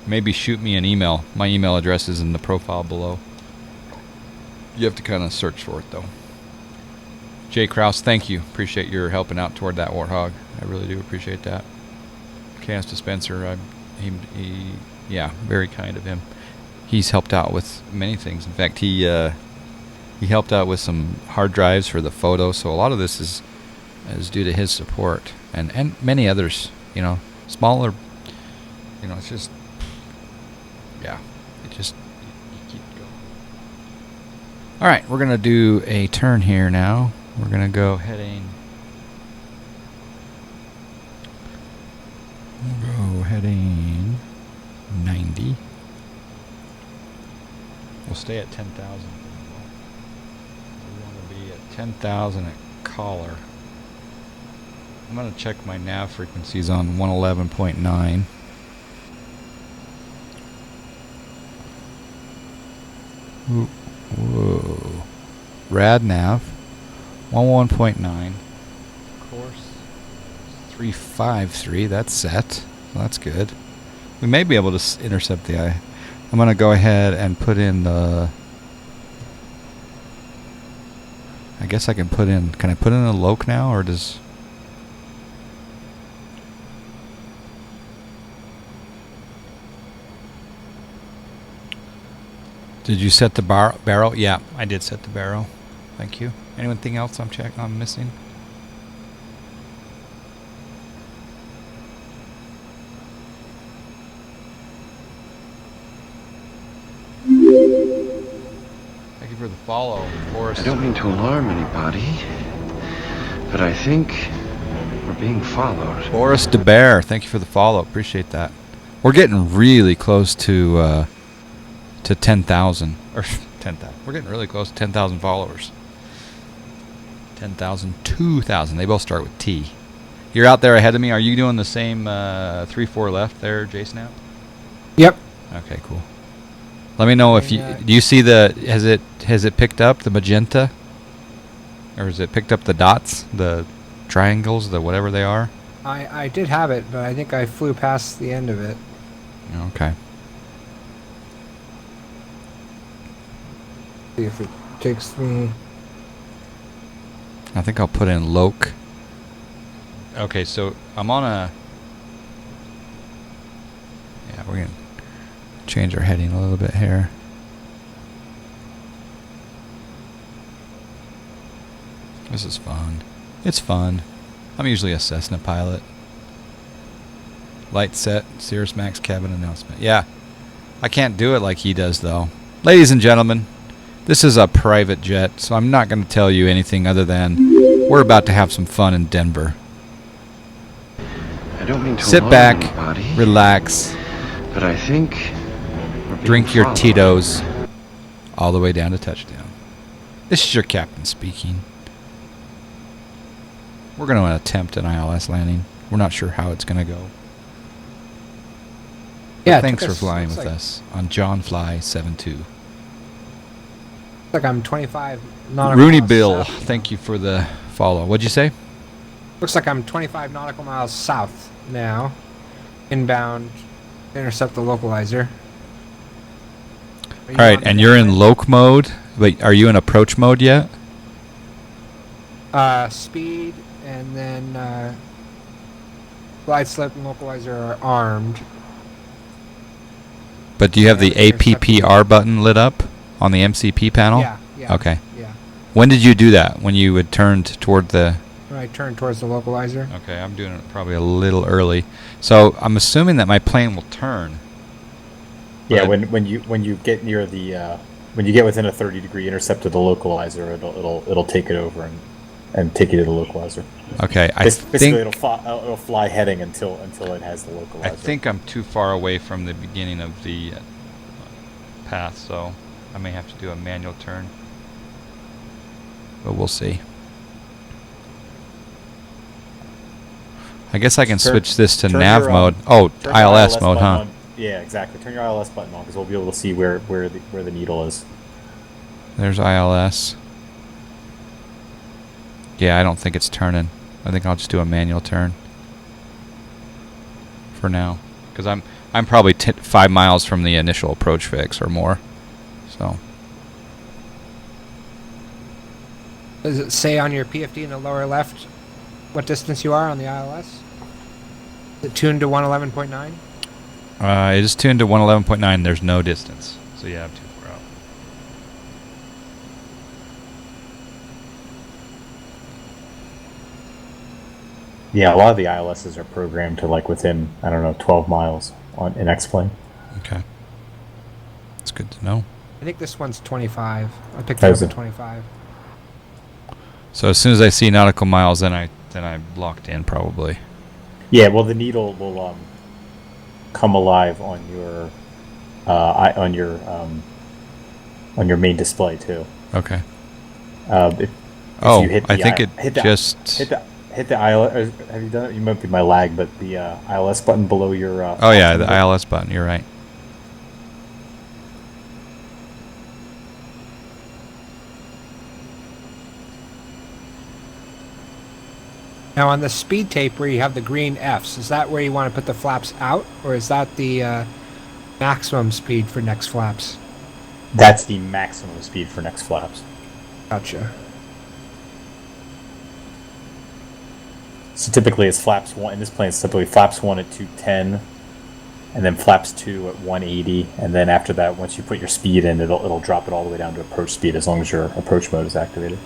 Maybe shoot me an email. My email address is in the profile below. You have to kind of search for it, though. Jay Kraus, thank you. Appreciate your helping out toward that Warthog. I really do appreciate that. Chaos Dispenser, yeah, very kind of him. He's helped out with many things. In fact, he helped out with some hard drives for the photo. So a lot of this is due to his support and many others. You know, smaller. You know, it's just. Yeah, it just you keep going. All right, we're gonna do a turn here now. We're gonna go heading. We'll go heading 90. We'll stay at 10,000. We want to be at 10,000 at collar. I'm gonna check my nav frequencies on 111.9. Whoa. Rad nav 101.9. Course 353, that's set. So that's good. We may be able to intercept the eye. I'm going to go ahead and put in the... I guess I can put in... Can I put in a loc now, or does... Did you set the barrel? Yeah, I did set the barrel. Thank you. Anything else I'm missing? Thank you for the follow, Forrest. I don't mean to alarm anybody, but I think we're being followed. Forrest DeBear, thank you for the follow. Appreciate that. We're getting really close to 10,000 or 10,000. We're getting really close to 10,000 followers. 10,000, 2,000. They both start with T. You're out there ahead of me. Are you doing the same 3-4 left there, J-Snap? Yep. Okay, cool. Let me know if you do you see the has it picked up the magenta, or has it picked up the dots, the triangles, the whatever they are? I did have it, but I think I flew past the end of it. Okay. See if it takes me. I think I'll put in loc. Okay, so I'm on a... Yeah, we're going to change our heading a little bit here. This is fun. It's fun. I'm usually a Cessna pilot. Light set, Cirrus Max cabin announcement. Yeah, I can't do it like he does, though. Ladies and gentlemen, this is a private jet, so I'm not going to tell you anything other than we're about to have some fun in Denver. I don't mean to sit alarm back, anybody, relax, but I think we're being drink your followed. Tito's all the way down to touchdown. This is your captain speaking. We're going to attempt an ILS landing. We're not sure how it's going to go. Yeah, But thanks for flying with us on John Fly 72. Like I'm 25 nautical Rooney miles Bill, south. thank you for the follow. What'd you say? Looks like I'm 25 nautical miles south now, inbound to intercept the localizer. All right, and you're in loc mode, but are you in approach mode yet? Speed and then glide slip and localizer are armed. But do you have the APPR button lit up on the MCP panel? Yeah. Okay. Yeah. When did you do that? When you had turned toward the... When I turn towards the localizer. Okay, I'm doing it probably a little early. So I'm assuming that my plane will turn. Yeah, when you get near the when you get within a 30-degree intercept of the localizer, it'll take it over and take you to the localizer. Okay, I Basically, think it'll fly heading until it has the localizer. I think I'm too far away from the beginning of the path, so I may have to do a manual turn. But we'll see. I guess I can switch this to nav mode. Oh, ILS mode, huh? Yeah, exactly. Turn your ILS button on because we'll be able to see where the needle is. There's ILS. Yeah, I don't think it's turning. I think I'll just do a manual turn for now, because I'm probably 5 miles from the initial approach fix or more. So. Does it say on your PFD in the lower left what distance you are on the ILS? Is it tuned to 111.9? It is tuned to 111.9. There's no distance, so yeah, I'm too far out. Yeah, a lot of the ILSs are programmed to like within 12 miles on an X-plane. Okay, that's good to know. I think this one's 25. I picked it up at 25. So as soon as I see nautical miles, then I'm locked in probably. Yeah, well, the needle will come alive on your on your main display too. Okay. If you hit the I think hit the ILS. Have you done it? You might be my lag, but the ILS button below your. Oh yeah, the ILS button. You're right. Now on the speed tape where you have the green Fs, is that where you want to put the flaps out, or is that the maximum speed for next flaps? That's the maximum speed for next flaps. Gotcha. So typically it's flaps 1, in this plane it's typically flaps 1 at 210, and then flaps 2 at 180, and then after that, once you put your speed in, it'll drop it all the way down to approach speed as long as your approach mode is activated.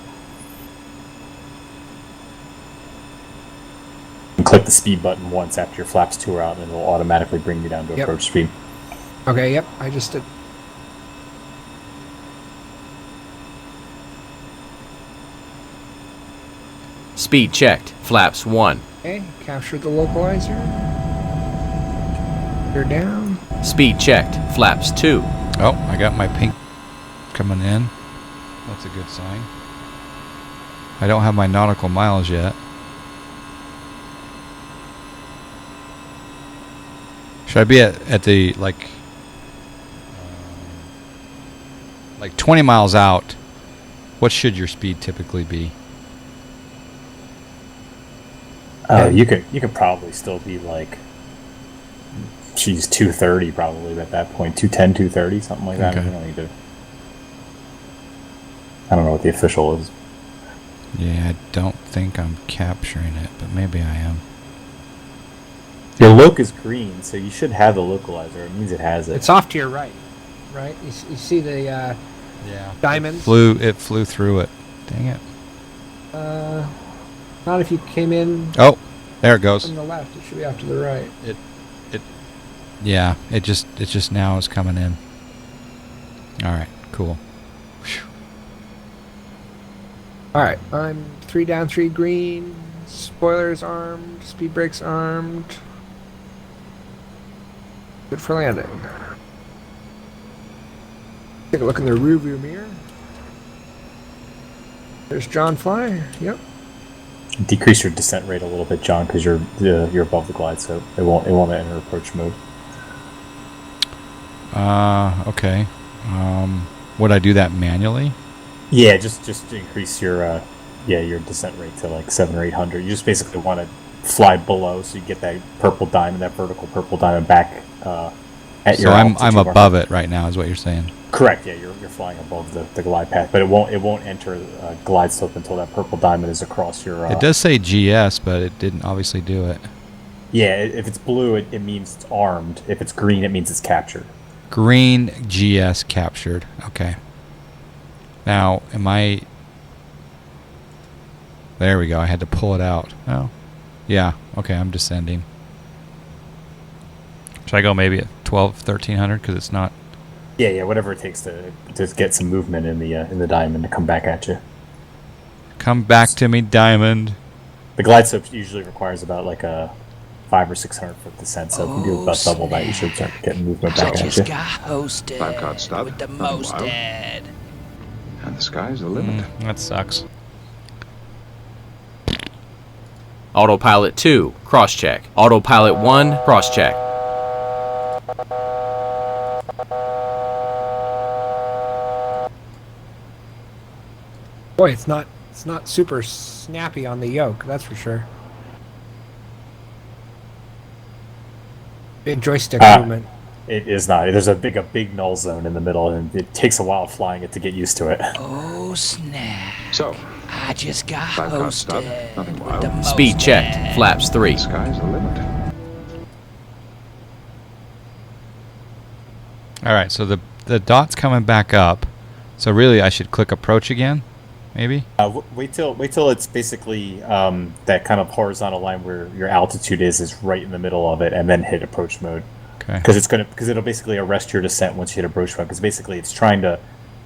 And click the speed button once after your flaps 2 are out, and it'll automatically bring you down to approach speed. Okay, yep, I just did. Speed checked. Flaps 1. Okay, capture the localizer. You're down. Speed checked. Flaps 2. Oh, I got my pink coming in. That's a good sign. I don't have my nautical miles yet. Should I be at the like 20 miles out? What should your speed typically be? You could probably still be like, 230 probably at that point, 210, 230, something like that. Okay. You don't need to. I don't know what the official is. Yeah, I don't think I'm capturing it, but maybe I am. Your loc is green, so you should have the localizer. It means it has it. It's off to your right, right? You see the diamonds? It flew through it. Dang it. Not if you came in. Oh, there it goes. From the left, it should be off to the right. Yeah, it just now is coming in. All right, cool. Whew. All right, I'm 3 down, 3 green. Spoilers armed. Speed brakes armed. Good for landing. Take a look in the rearview mirror. There's John Fly. Yep. Decrease your descent rate a little bit, John, because you're above the glide, so it won't enter approach mode. Okay. Would I do that manually? Yeah, just increase your descent rate to like 700 or 800. You just basically want to fly below, so you get that purple diamond, that vertical purple diamond back at your. So I'm above it right now, is what you're saying. Correct. Yeah, you're flying above the glide path, but it won't enter glide slope until that purple diamond is across your. It does say GS, but it didn't obviously do it. Yeah, if it's blue, it means it's armed. If it's green, it means it's captured. Green GS captured. Okay. Now, am I... There we go. I had to pull it out. Oh. Yeah. Okay, I'm descending. Should I go maybe at 1300 because it's not... Yeah, whatever it takes to get some movement in the diamond to come back at you. Come back to me, diamond. The glide slope usually requires about like a 500 or 600 foot descent, so if you do about double that, you should start getting movement back at you. Got hosted 5-card stub, with the nothing most wild. dead. And the sky's the limit. That sucks. Autopilot 2. Cross-check. Autopilot 1. Cross-check. Boy, it's not super snappy on the yoke, that's for sure. Big joystick movement. It is not. There's a big null zone in the middle, and it takes a while flying it to get used to it. Oh snap! So, I just got 5-card stub, hosted. nothing with wild. the most Speed checked. dead. Flaps 3. Sky's the limit. All right, so the dot's coming back up. So really, I should click approach again, maybe. Wait till it's basically that kind of horizontal line where your altitude is right in the middle of it, and then hit approach mode. Okay. Because it'll basically arrest your descent once you hit approach mode. Because basically, it's trying to.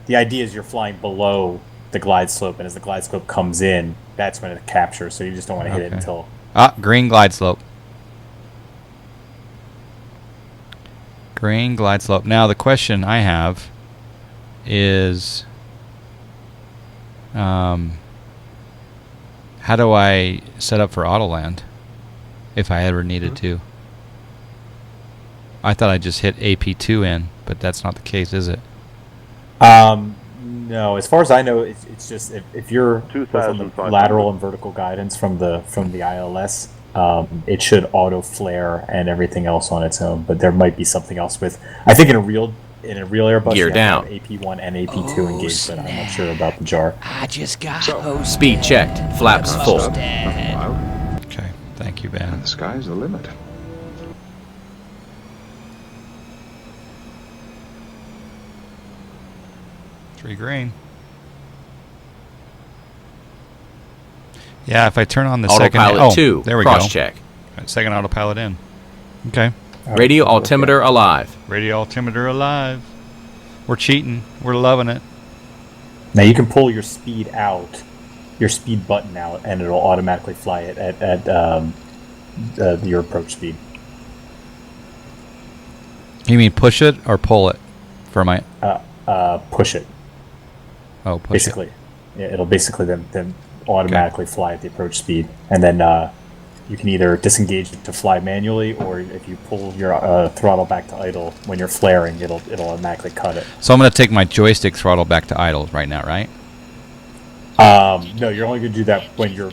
The idea is you're flying below the glide slope, and as the glide slope comes in, that's when it captures. So you just don't want to hit it until. Green glide slope. Green glide slope. Now the question I have is, how do I set up for auto land if I ever needed to? I thought I just hit AP2 in, but that's not the case, is it? No, as far as I know, it's just if you're both on the 2,500. lateral and vertical guidance from the ILS, it should auto flare and everything else on its own. But there might be something else with. I think in a real Airbus, Gear you down. have AP1 and AP2 engaged, but I'm not sure about the jar. I just got Speed checked. Flaps full. Nothing wild. Okay, thank you, Ben. And the sky's the limit. Three green. Yeah, if I turn on the second... Autopilot 2. There we cross go. check. Second autopilot in. Okay. Radio altimeter alive. Radio altimeter alive. We're cheating. We're loving it. Now you can pull your speed out, your speed button out, and it'll automatically fly it at your approach speed. You mean push it or pull it? For my... Push it. Oh, push basically. Yeah, it'll basically then automatically fly at the approach speed, and then you can either disengage it to fly manually, or if you pull your throttle back to idle when you're flaring, it'll automatically cut it. So I'm going to take my joystick throttle back to idle right now, right? No, you're only going to do that when you're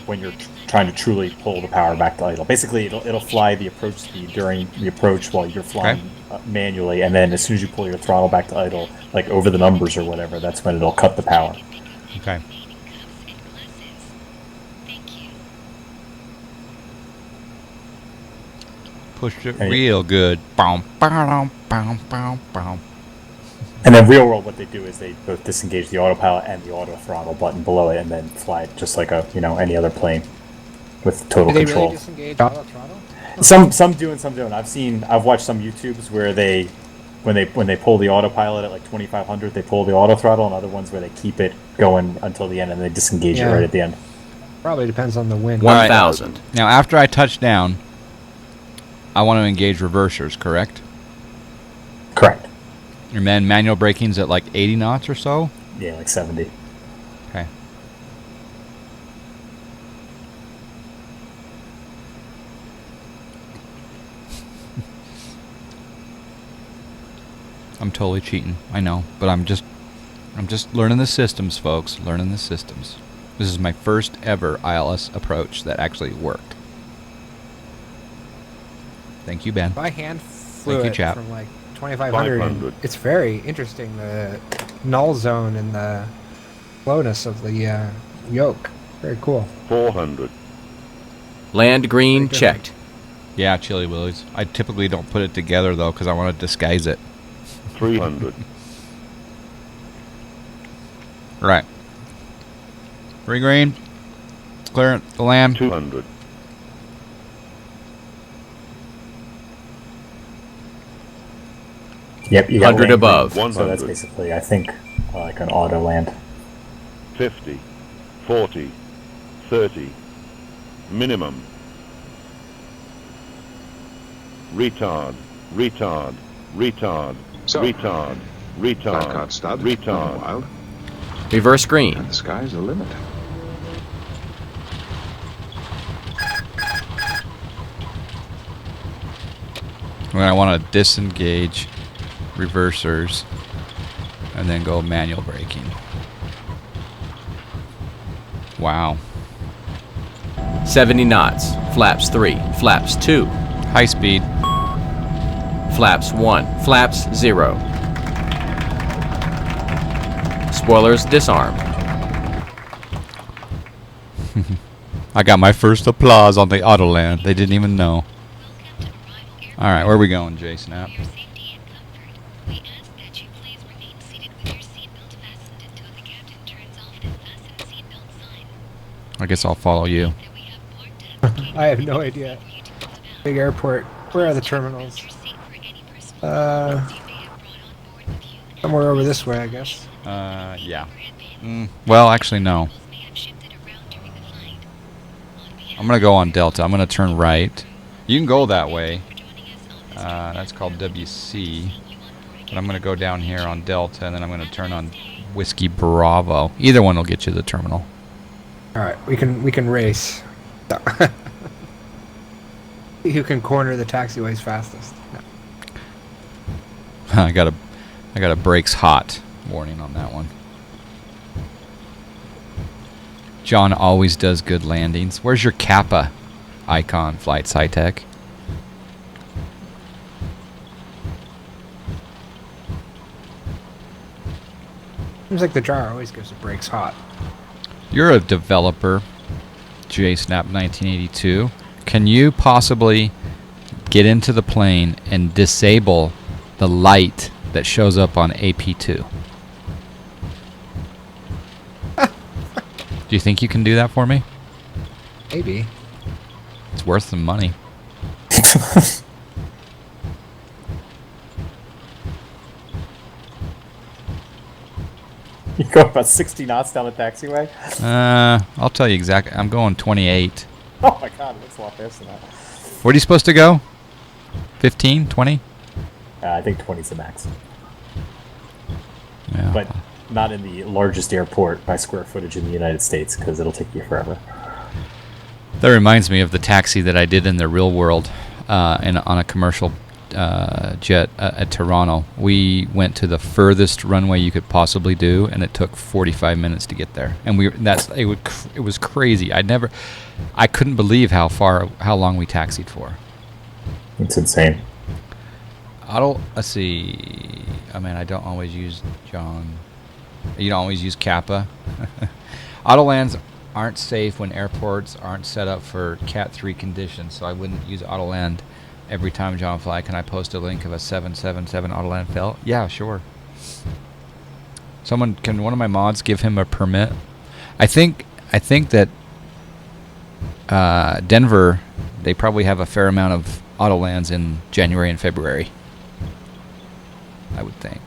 trying to truly pull the power back to idle. Basically, it'll fly the approach speed during the approach while you're flying manually, and then as soon as you pull your throttle back to idle, like over the numbers or whatever, that's when it'll cut the power. Okay. Pushed it real good. Boom, boom, boom, boom, boom. And then real world, what they do is they both disengage the autopilot and the auto throttle button below it, and then fly it just like any other plane with total Do they control. really disengage auto throttle? Some do and some don't. I've watched some YouTubes where they when they pull the autopilot at like 2500, they pull the auto throttle, and other ones where they keep it going until the end and they disengage it right at the end. Probably depends on the wind. 1,000. Now, after I touch down, I want to engage reversers, correct? Correct. And then manual braking's at like 80 knots or so? Yeah, like 70. Okay. I'm totally cheating. I know, but I'm just learning the systems, folks. Learning the systems. This is my first ever ILS approach that actually worked. Thank you, Ben. If I hand flew Thank you, it chap. from like 2500, it's very interesting, the null zone and the slowness of the yoke. Very cool. 400. Land green checked. Yeah, Chili Willies. I typically don't put it together, though, because I want to disguise it. 300. Right. Green. Clear the land. 200. Yep, you got 100 land above. green, so that's 100. basically, I think, like an auto land. 50. 40. 30. Minimum. Retard. Retard. Retard. So, retard. Retard. Flat-card stud. Nothing Retard. wild. Reverse green. And the sky's the limit. When I want to disengage reversers and then go manual braking. Wow. 70 knots. Flaps 3. Flaps 2. High speed. Flaps 1. Flaps 0. Spoilers disarmed. I got my first applause on the Autoland. They didn't even know. Alright, where are we going, Jason? App? I guess I'll follow you. I have no idea. Big airport. Where are the terminals? Somewhere over this way, I guess. Yeah. Well, actually, no. I'm going to go on Delta. I'm going to turn right. You can go that way. That's called WC. But I'm going to go down here on Delta, and then I'm going to turn on Whiskey Bravo. Either one will get you to the terminal. All right, we can race. Who can corner the taxiways fastest? No. I got a brakes hot warning on that one. John always does good landings. Where's your Kappa icon, Flights High Tech? Seems like the jar always gives the brakes hot. You're a developer, JSnap 1982. Can you possibly get into the plane and disable the light that shows up on AP2? Do you think you can do that for me? Maybe. It's worth some money. You go about 60 knots down the taxiway? I'll tell you exactly. I'm going 28. Oh my god, it looks a lot faster than that. Where are you supposed to go? 15? 20? I think 20 is the max. Yeah. But not in the largest airport by square footage in the United States, because it'll take you forever. That reminds me of the taxi that I did in the real world on a commercial jet at Toronto. We went to the furthest runway you could possibly do, and it took 45 minutes to get there. And it was crazy. I couldn't believe how long we taxied for. It's insane. Let's see. I mean, I don't always use John. You don't always use Kappa. Autolands aren't safe when airports aren't set up for Cat 3 conditions, so I wouldn't use Autoland every time, John Fly. Can I post a link of a 777 Autoland fail? Yeah, sure. Can one of my mods give him a permit? I think that Denver, they probably have a fair amount of Autolands in January and February, I would think.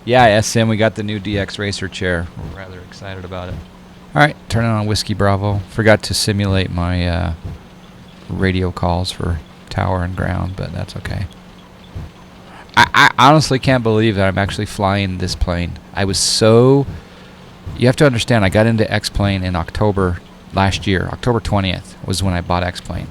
Yeah, SM, we got the new DX Racer chair. We're rather excited about it. All right, turning on Whiskey Bravo. Forgot to simulate my radio calls for tower and ground, but that's okay. I honestly can't believe that I'm actually flying this plane. You have to understand, I got into X-Plane in October last year. October 20th was when I bought X-Plane.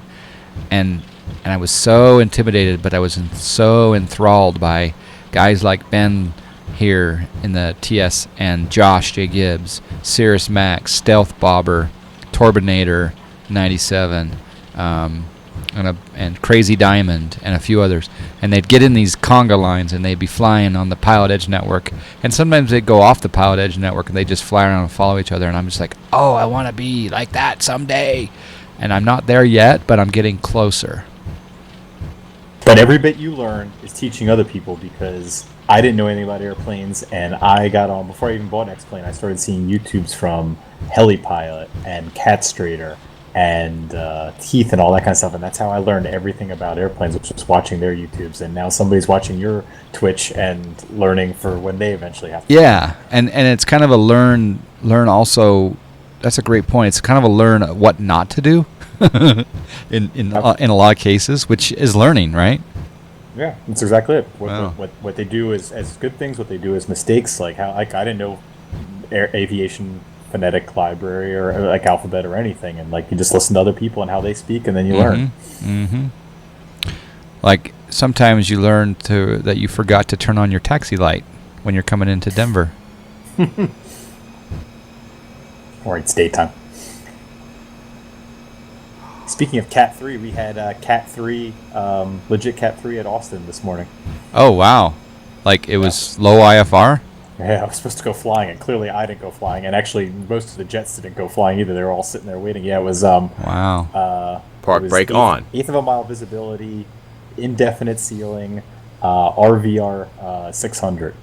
And I was so intimidated, but I was so enthralled by guys like Ben here in the TS and Josh J. Gibbs, Cirrus Max, Stealth Bobber, Torbinator 97, and Crazy Diamond, and a few others. And they'd get in these conga lines, and they'd be flying on the Pilot Edge network. And sometimes they'd go off the Pilot Edge network, and they'd just fly around and follow each other. And I'm just like, oh, I want to be like that someday. And I'm not there yet, but I'm getting closer. But every bit you learn is teaching other people, because I didn't know anything about airplanes, and I got on, before I even bought an X-Plane, I started seeing YouTubes from HeliPilot and Catstrader and Heath and all that kind of stuff, and that's how I learned everything about airplanes, was just watching their YouTubes. And now somebody's watching your Twitch and learning for when they eventually have to. Yeah, and it's kind of a learn also. That's a great point. It's kind of a learn what not to do in a lot of cases, which is learning, right? Yeah, that's exactly it. What they do is as good things. What they do is mistakes. Like I didn't know aviation phonetic library or like alphabet or anything, and like you just listen to other people and how they speak, and then you learn. Mm-hmm. Like sometimes you learn that you forgot to turn on your taxi light when you're coming into Denver. Or it's daytime. Speaking of Cat 3, we had Cat 3, legit Cat 3 at Austin this morning. Oh, wow. Like it was low IFR? Yeah, I was supposed to go flying, and clearly I didn't go flying. And actually, most of the jets didn't go flying either. They were all sitting there waiting. Yeah, it was... wow. Park brake on. Eighth of a mile visibility, indefinite ceiling, RVR 600,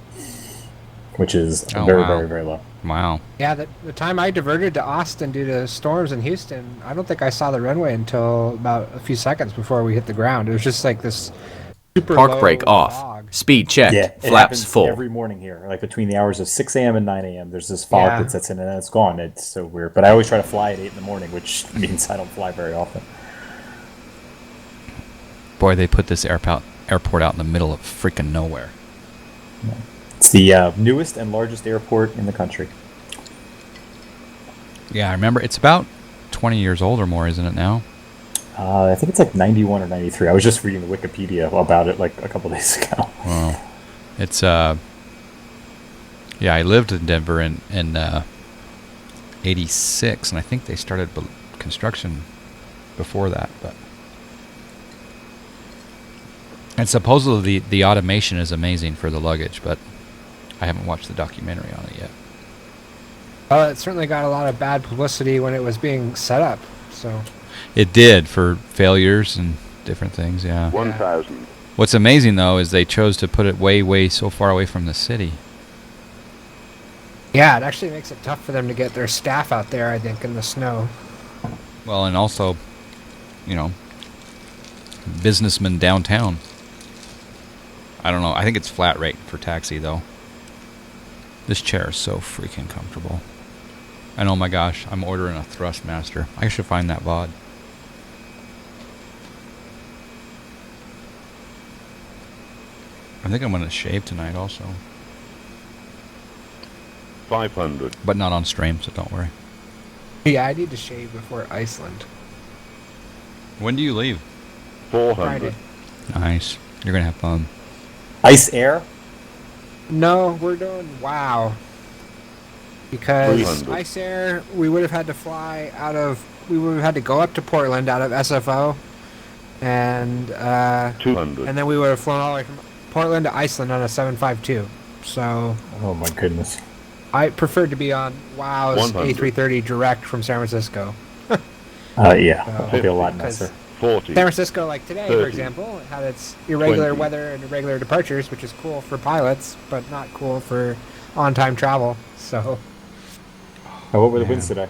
which is very, very low. Wow. Yeah, the time I diverted to Austin due to storms in Houston, I don't think I saw the runway until about a few seconds before we hit the ground. It was just like this super Park low brake off. fog. Speed checked. Yeah, Flaps full. Every morning here, like between the hours of 6 a.m. and 9 a.m. There's this fog that sets in, and then it's gone. It's so weird. But I always try to fly at 8 in the morning, which means I don't fly very often. Boy, they put this airport out in the middle of freaking nowhere. Yeah. It's the newest and largest airport in the country. Yeah, I remember. It's about 20 years old or more, isn't it now? I think it's like 91 or 93. I was just reading the Wikipedia about it like a couple days ago. Wow. It's Yeah, I lived in Denver in '86, and I think they started construction before that. But and supposedly the automation is amazing for the luggage, but I haven't watched the documentary on it yet. Well, it certainly got a lot of bad publicity when it was being set up. So it did, for failures and different things. Yeah. 1,000. What's amazing though is they chose to put it way so far away from the city. yeah, it actually makes it tough for them to get their staff out there, I think, in the snow. Well, and also, you know, businessmen downtown. I don't know. I think it's flat rate for taxi though. This chair is so freaking comfortable. And oh my gosh, I'm ordering a Thrustmaster. I should find that VOD. I think I'm going to shave tonight also. 500. But not on stream, so don't worry. Yeah, I need to shave before Iceland. When do you leave? 400. Friday. Nice. You're going to have fun. Ice Air? No, we're doing WOW. Because 300. Ice Air, we would have had to fly out of... We would have had to go up to Portland out of SFO. And 200. and then we would have flown all the way from Portland to Iceland on a 752. So Oh my goodness. I preferred to be on WOW's 100. A330 direct from San Francisco. Yeah, So, that'll be a lot because nicer. 40. San Francisco, like today, 30. for example, it had its irregular 20. weather and irregular departures, which is cool for pilots, but not cool for on-time travel. So What were the winds today?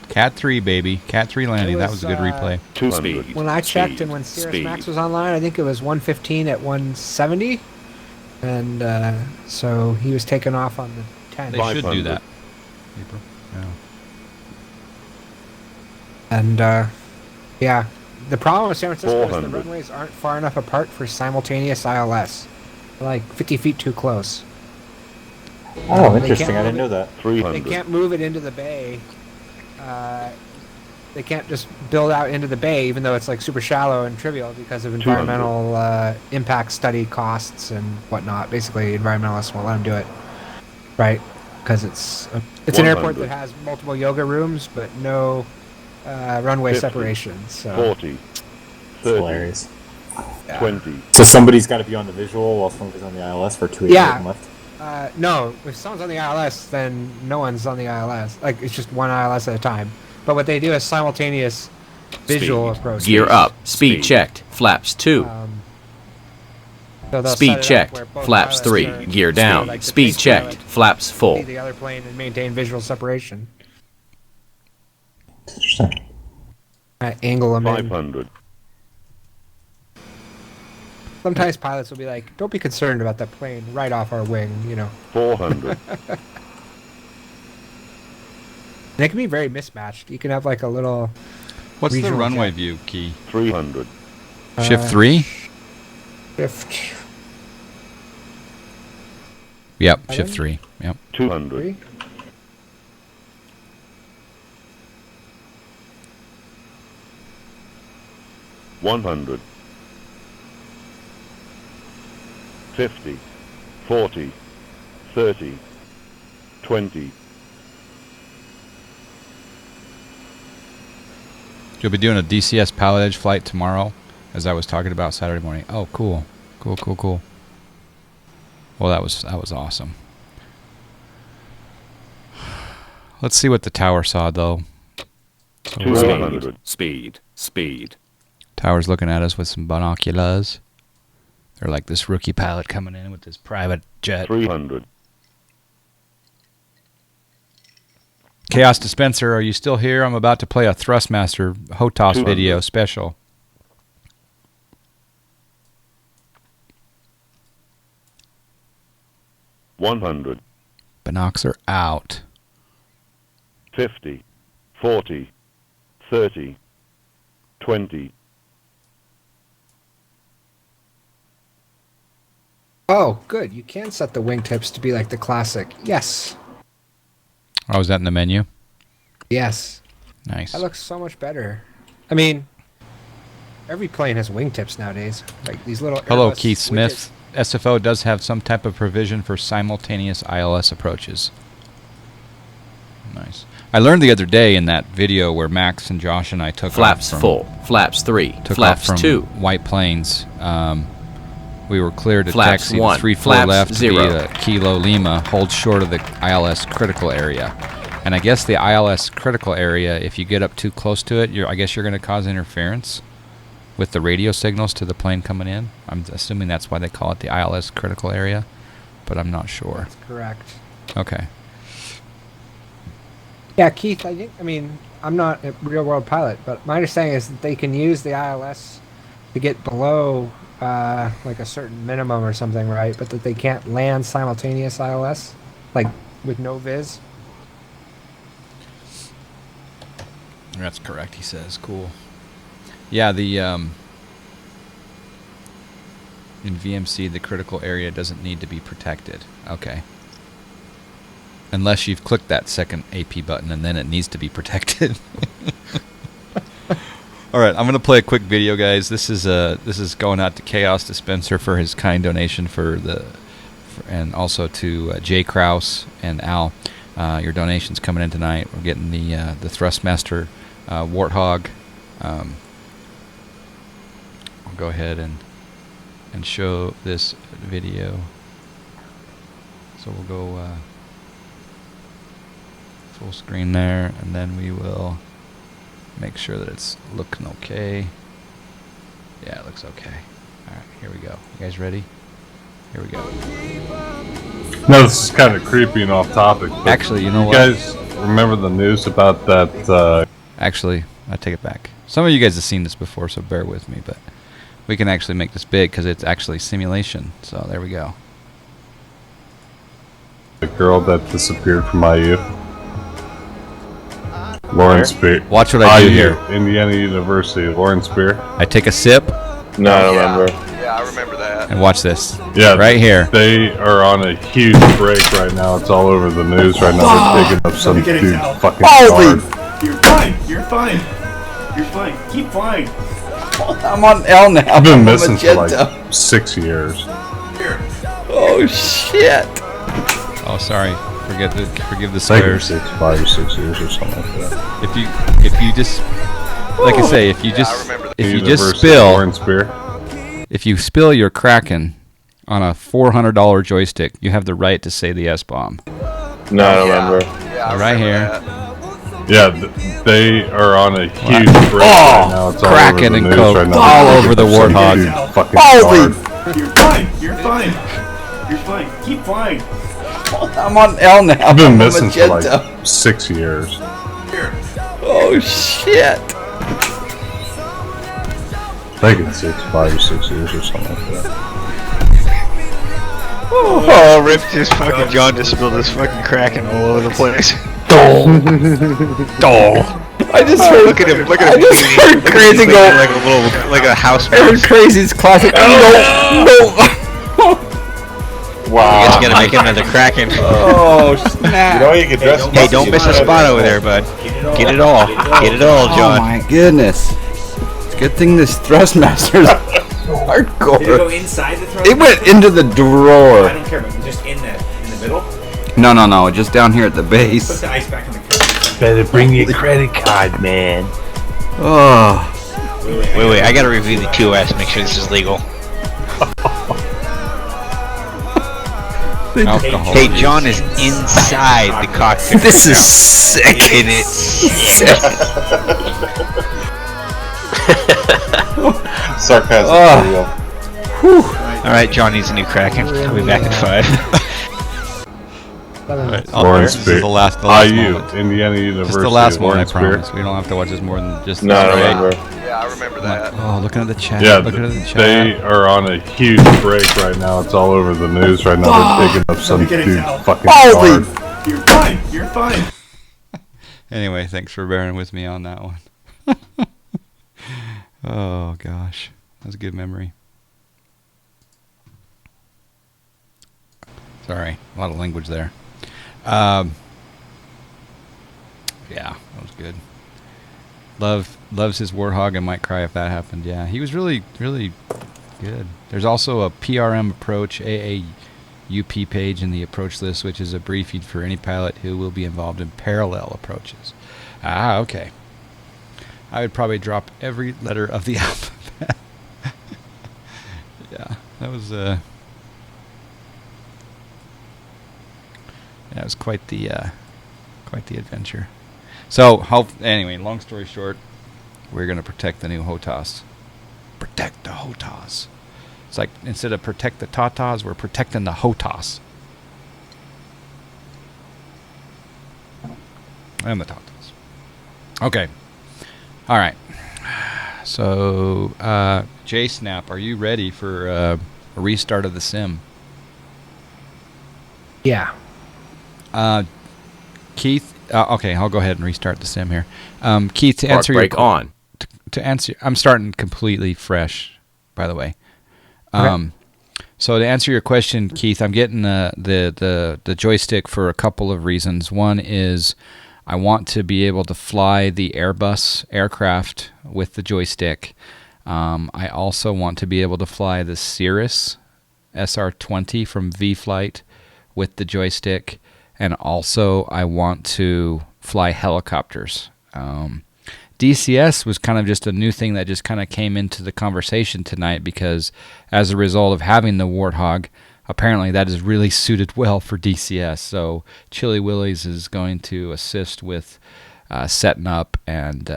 Cat 3, baby. Cat 3 landing. That was a good replay. 200. when I checked and when Cirrus Max was online, I think it was 115 at 170. And so he was taken off on the 10. They should do that. Yeah. And yeah, the problem with San Francisco is the 400. runways aren't far enough apart for simultaneous ILS. They're like 50 feet too close. Oh, They interesting. can't I didn't move know that. They 300. can't move it into the bay. They can't just build out into the bay, even though it's like super shallow and trivial because of 200. environmental impact study costs and whatnot. Basically, environmentalists won't let them do it, right? Because it's an airport 100. that has multiple yoga rooms but no runway 50. separation. So 40. It's 30. hilarious. 20. So somebody's got to be on the visual while somebody's on the ILS for 2 Yeah. left. No, if someone's on the ILS, then no one's on the ILS. Like, it's just one ILS at a time. But what they do is simultaneous visual approach. Gear up. Speed checked. Flaps 2. So they'll set it Speed up checked. where both Flaps pilots 3. are Gear speed, down. like the Speed face checked. pilot Flaps see full. the other plane and maintain visual separation. Interesting. Angle them in. 500. Sometimes pilots will be like, "Don't be concerned about that plane right off our wing," you know. 400. And it can be very mismatched. You can have like a little. What's the regional runway jet. view, Key? 300. Shift 3? Shift. Yep, shift 3. Yep. 200. 100. 50. 40. 30. 20. You'll be doing a DCS Pilot Edge flight tomorrow, as I was talking about Saturday morning. Oh, cool. Cool. Well, that was awesome. Let's see what the tower saw, though. So 200. Speed. Tower's looking at us with some binoculars. They're like this rookie pilot coming in with this private jet. 300. Chaos Dispenser, are you still here? I'm about to play a Thrustmaster HOTOS 200. video special. $100. Binocs are out. 50. 40. 30. 20. Oh, good. You can set the wingtips to be like the classic. Yes. Oh, is that in the menu? Yes. Nice. That looks so much better. I mean, every plane has wingtips nowadays. Like these little. Hello, Airbus Keith Smith. widgets. SFO does have some type of provision for simultaneous ILS approaches. Nice. I learned the other day in that video where Max and Josh and I took Flaps off from, full. Flaps 3. took Flaps off from 2. White Plains. We were cleared to Flaps taxi 1. to 3-4 Flaps left 0. via Kilo Lima, hold short of the ILS critical area. And I guess the ILS critical area, if you get up too close to it, I guess you're going to cause interference with the radio signals to the plane coming in. I'm assuming that's why they call it the ILS critical area, but I'm not sure. That's correct. Okay. Yeah, Keith, I mean, I'm not a real world pilot, but my understanding is that they can use the ILS to get below like a certain minimum or something, right? But that they can't land simultaneous ILS, like with no viz. That's correct, he says. Cool. Yeah, the in VMC, the critical area doesn't need to be protected. Okay. Unless you've clicked that second AP button, and then it needs to be protected. All right, I'm going to play a quick video, guys. This is going out to Chaos Dispenser for his kind donation and also to Jay Kraus and Al. Your donation's coming in tonight. We're getting the Thrustmaster Warthog. I'll go ahead and show this video. So we'll go full screen there, and then we will make sure that it's looking okay. Yeah, it looks okay. Alright, here we go. You guys ready? Here we go. No, this is kind of creepy and off topic. Actually, you know what? You guys remember the news about that? Actually, I take it back. Some of you guys have seen this before, so bear with me, but we can actually make this big because it's actually simulation. So there we go. The girl that disappeared from IU. Lauren Spear. Watch what I do IU, here. Indiana University. Lauren Spear. I take a sip. No, I don't remember. Yeah, I remember that. And watch this. Yeah, right here. They are on a huge break right now. It's all over the news right now. They're digging up some dude fucking hard. You're fine. You're fine. You're fine. Keep flying. I'm on L now. I've been I'm missing for magenta. like 6 years. Oh shit. Oh, sorry. Forgive the swears. 5 or 6 years or something like that. If you just, like I say, if you just spill your Kraken on a $400 joystick, you have the right to say the S-bomb. No, I don't remember. Yeah, right here. Yeah, they are on a huge break right now. It's Kraken all over the and news Coke right now. all They're over the digging up some Warthog. dude fucking Holy! hard. You're fine. You're fine. You're fine. Keep flying. I'm on L now. I've been I'm missing for magenta. like 6 years. Oh shit. I think it's 5 or 6 years or something like that. Oh, Rip just fucking John just spilled this fucking Kraken all over the place. I just heard. Look at him. Look at him. I just heard Crazy go like a house I heard mouse. Crazy's classic. No. Wow. I guess you gotta make another Kraken. Oh snap! You know you can dress. Hey, don't miss a spot over there, bud. Get it all. Get it all, John. Oh my goodness! It's a good thing this Thrustmaster's hardcore. Did it go inside the thrust? It went into the drawer. I don't care, but just in the middle. No, just down here at the base. Put the ice back in the credit. Better bring your credit card, man. Oh. Wait, I gotta review the QS, make sure this is legal. Alcohol. Hey, John is inside the cockpit. This is sick. And it's Sarcasm Oh. for real. Alright, John needs a new Kraken. I'll be back at 5. Right, Lauren this is Spear. the last IU, moment. Indiana University. This is the last one, I Lauren Spear. promise. We don't have to watch this more than just. No, I don't remember. Yeah, I remember that. Oh, looking at the chat. Yeah, looking at the chat. they are on a huge break right now. It's all over the news right now. They're digging up some dude fucking hard. You're fine. You're fine. Anyway, thanks for bearing with me on that one. Oh gosh, that was a good memory. Sorry, a lot of language there. Yeah, that was good. Loves his Warthog and might cry if that happened. Yeah, he was really Good. There's also a PRM approach AAUP page in the approach list, which is a briefing for any pilot who will be involved in parallel approaches. Ah, okay. I would probably drop every letter of the alphabet. Yeah, that was quite the adventure. So, anyway, long story short, we're going to protect the new HOTAS. Protect the HOTAS. It's like, instead of protect the Tatas, we're protecting the HOTAS. And the Tatas. Okay. All right. So, J-Snap, are you ready for a restart of the sim? Yeah. Keith, okay, I'll go ahead and restart the sim here. Keith, to Spark answer break on. To answer, I'm starting completely fresh, by the way. Okay. So to answer your question, Keith, I'm getting the joystick for a couple of reasons. One is I want to be able to fly the Airbus aircraft with the joystick. I also want to be able to fly the Cirrus SR-20 from V-Flight with the joystick. And also I want to fly helicopters. DCS was kind of just a new thing that just kind of came into the conversation tonight because as a result of having the Warthog, apparently that is really suited well for DCS. So Chili Willies is going to assist with setting up and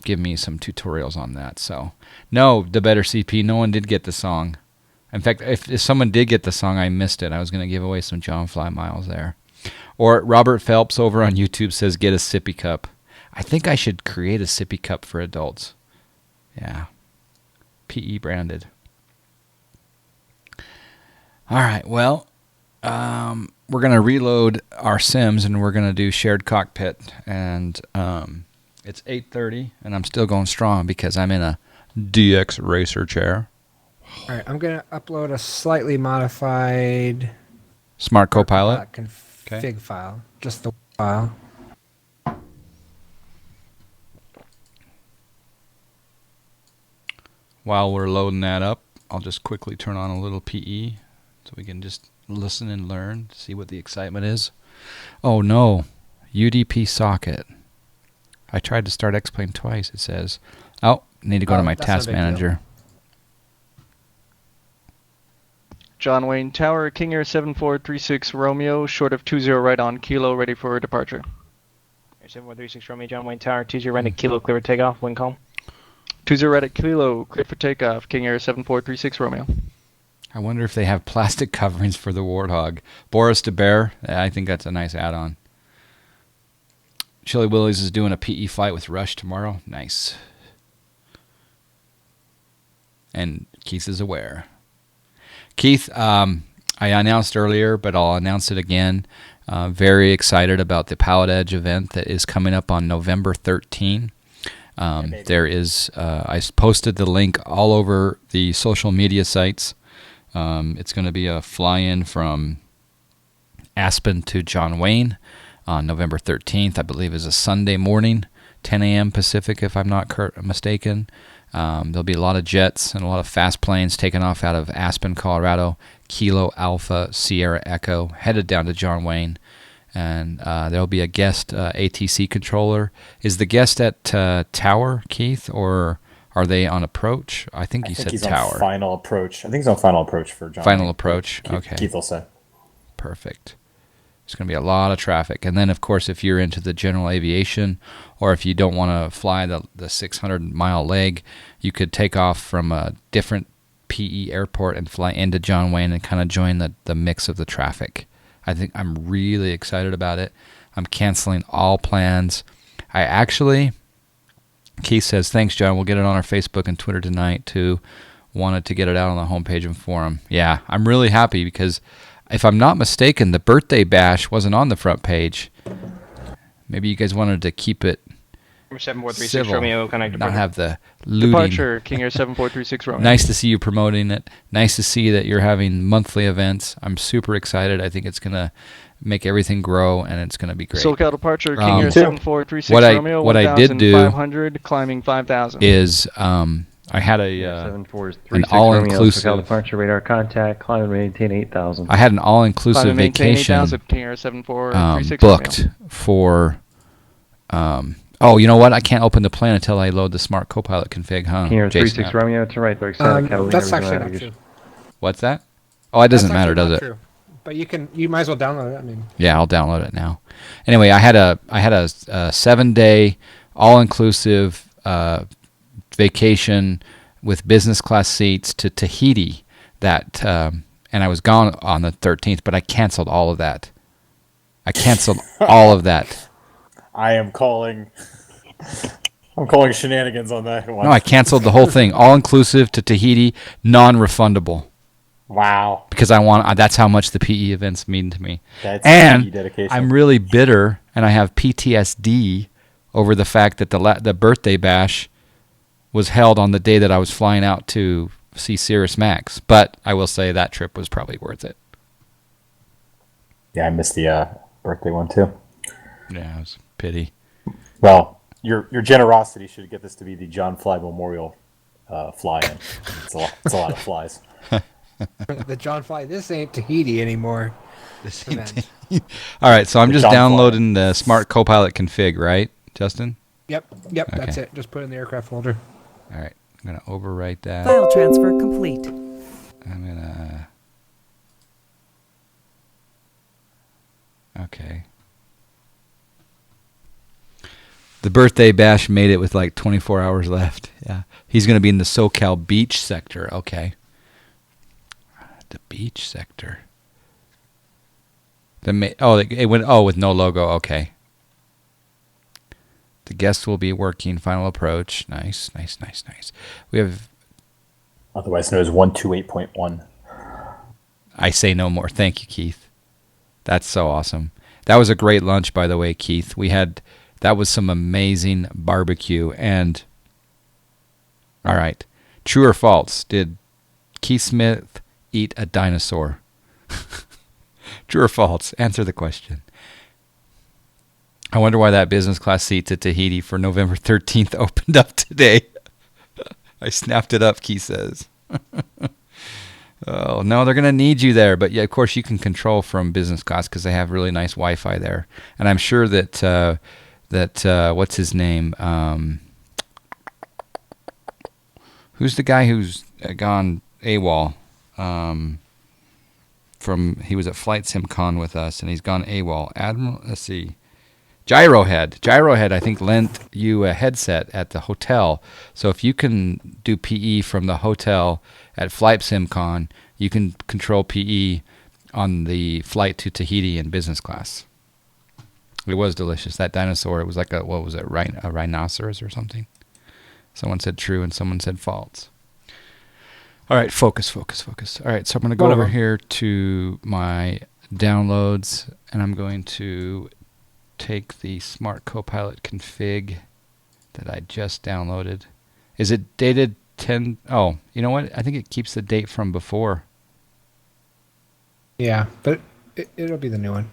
give me some tutorials on that. So no, the better CP, no one did get the song. In fact, if someone did get the song, I missed it. I was going to give away some John Fly miles there. Or Robert Phelps over on YouTube says, get a sippy cup. I think I should create a sippy cup for adults. Yeah. PE branded. All right, well, we're going to reload our sims and we're going to do shared cockpit. And it's 8:30 and I'm still going strong because I'm in a DX racer chair. All right, I'm going to upload a slightly modified Smart Copilot config file, just the file. While we're loading that up, I'll just quickly turn on a little PE so we can just listen and learn, see what the excitement is. Oh no, UDP socket. I tried to start X-Plane twice, it says. Oh, need to go to my task manager. John Wayne Tower, King Air 7436 Romeo, short of 20 right on Kilo, ready for departure. Air 7436 Romeo, John Wayne Tower, 20 right at Kilo, clear for takeoff, wind calm. 20 right at Kilo, clear for takeoff, King Air 7436 Romeo. I wonder if they have plastic coverings for the Warthog. Boris de Bear, I think that's a nice add-on. Chili Willies is doing a PE flight with Rush tomorrow. Nice. And Keith is aware. Keith, I announced earlier, but I'll announce it again. Very excited about the Pilot Edge event that is coming up on November 13. There is, I posted the link all over the social media sites. It's going to be a fly-in from Aspen to John Wayne on November 13th. I believe is a Sunday morning, 10 a.m. Pacific, if I'm not mistaken. There'll be a lot of jets and a lot of fast planes taking off out of Aspen, Colorado, Kilo Alpha Sierra Echo, headed down to John Wayne. And there'll be a guest ATC controller. Is the guest at Tower, Keith, or are they on approach? I think you said he's Tower. On final approach. I think he's on final approach for John. Final approach. Okay. Keith will say. Perfect. There's going to be a lot of traffic. And then, of course, if you're into the general aviation or if you don't want to fly the 600-mile leg, you could take off from a different PE airport and fly into John Wayne and kind of join the mix of the traffic. I think I'm really excited about it. I'm canceling all plans. I actually, Keith says, thanks, John. We'll get it on our Facebook and Twitter tonight, too. Wanted to get it out on the homepage and forum. Yeah, I'm really happy because if I'm not mistaken, the birthday bash wasn't on the front page. Maybe you guys wanted to keep it 7436 civil, Romeo, connect not have the looting. Departure, King Air 7436 Romeo. Nice to see you promoting it. Nice to see that you're having monthly events. I'm super excited. I think it's going to make everything grow, and it's going to be great. SoCal departure, King Air 7436 Romeo, what I did do 1,500, climbing 5,000. is I had a 7436 an all Romeo, inclusive. SoCal departure radar contact. Climb and maintain 8,000. I had an all inclusive Climb and maintain vacation 8,000, King Air 7436 Romeo. booked for. Oh, you know what? I can't open the plan until I load the smart copilot config, huh? King Air Jason? 36 Romeo to right, Berg Santa Catalina. That's resume actually not navigation. true. What's that? Oh, it doesn't That's matter, actually does not it? True. But you might as well download it. I mean. Yeah, I'll download it now. Anyway, I had a 7-day all-inclusive vacation with business class seats to Tahiti. And I was gone on the 13th, but I canceled all of that. I canceled all of that. I'm calling shenanigans on that one. No, I canceled the whole thing. All-inclusive to Tahiti, non-refundable. Wow. Because that's how much the PE events mean to me. That's and PE dedication. I'm really bitter, and I have PTSD over the fact that the birthday bash was held on the day that I was flying out to see Cirrus Max. But I will say that trip was probably worth it. Yeah, I missed the birthday one too. Yeah, it was a pity. Well, your generosity should get this to be the John Fly Memorial fly-in. It's a lot of flies. The John Fly. This ain't Tahiti anymore. All right, so I'm just John downloading the Smart Copilot config, right, Justin? Yep, Okay. that's it. Just put it in the aircraft folder. All right, I'm going to overwrite that. File transfer complete. I'm going to... Okay. The birthday bash made it with like 24 hours left. Yeah. He's going to be in the SoCal beach sector. Okay. The beach sector. It went with no logo. Okay. The guest will be working final approach. Nice. We have Otherwise known as 128.1. I say no more. Thank you, Keith. That's so awesome. That was a great lunch, by the way, Keith. That was some amazing barbecue. And all right, true or false? Did Keith Smith eat a dinosaur? True or false? Answer the question. I wonder why that business class seat to Tahiti for November 13th opened up today. I snapped it up, Keith says. Oh, no, they're going to need you there. But, yeah, of course, you can control from business class because they have really nice Wi-Fi there. And I'm sure that, what's his name? Who's the guy who's gone AWOL? He was at Flight SimCon with us, and he's gone AWOL. Admiral, let's see. Gyrohead, I think, lent you a headset at the hotel. So if you can do PE from the hotel at Flight SimCon, you can control PE on the flight to Tahiti in business class. It was delicious. That dinosaur, it was like a rhinoceros or something. Someone said true and someone said false. All right, focus. All right, so I'm going to go over here to my downloads, and I'm going to take the Smart Copilot config that I just downloaded. Is it dated 10? Oh, you know what? I think it keeps the date from before. Yeah, but it'll be the new one.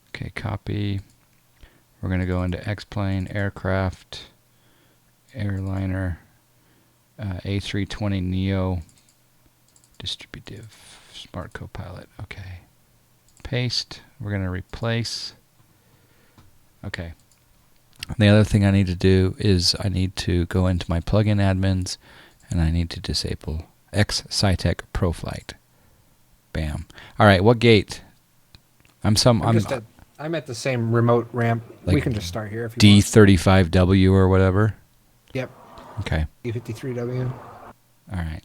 Okay, copy. We're going to go into X-plane, aircraft, airliner, A320 Neo, distributive, Smart Copilot. Okay. Paste. We're going to replace. Okay. The other thing I need to do is I need to go into my plugin admins and I need to disable X-Cytec ProFlight. Bam. All right, what gate? I'm at the same remote ramp. Like we can just start here if you want. D35W or whatever. Yep. Okay. D53W. All right.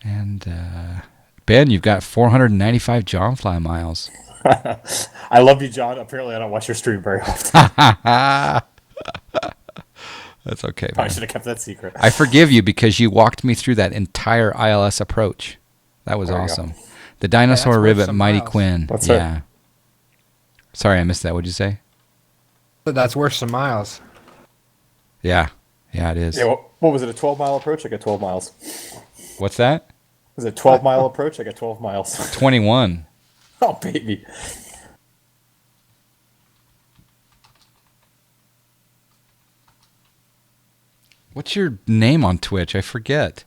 And Ben, you've got 495 John Fly miles. I love you, John. Apparently, I don't watch your stream very often. That's okay, man. Probably should have kept that secret. I forgive you because you walked me through that entire ILS approach. That was awesome. The dinosaur rivet, Mighty Quinn. That's it. Sorry, I missed that. What'd you say? But that's worth some miles. Yeah. Yeah, it is. Yeah, what was it, a 12-mile approach? I got 12 miles. What's that? Was it a 12-mile approach? I got 12 miles. 21. Oh, baby. What's your name on Twitch? I forget.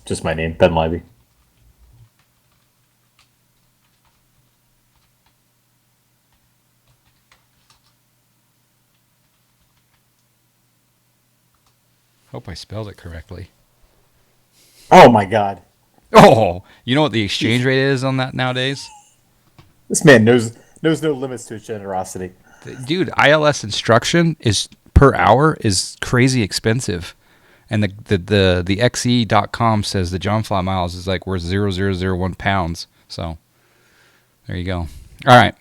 Just my name, Ben Libby. Hope I spelled it correctly. Oh my God. Oh, you know what the exchange rate is on that nowadays? This man knows no limits to his generosity. Dude, ILS instruction is per hour is crazy expensive. And the XE.com says the John Fly miles is like worth 0.0001 pounds. So there you go. All right.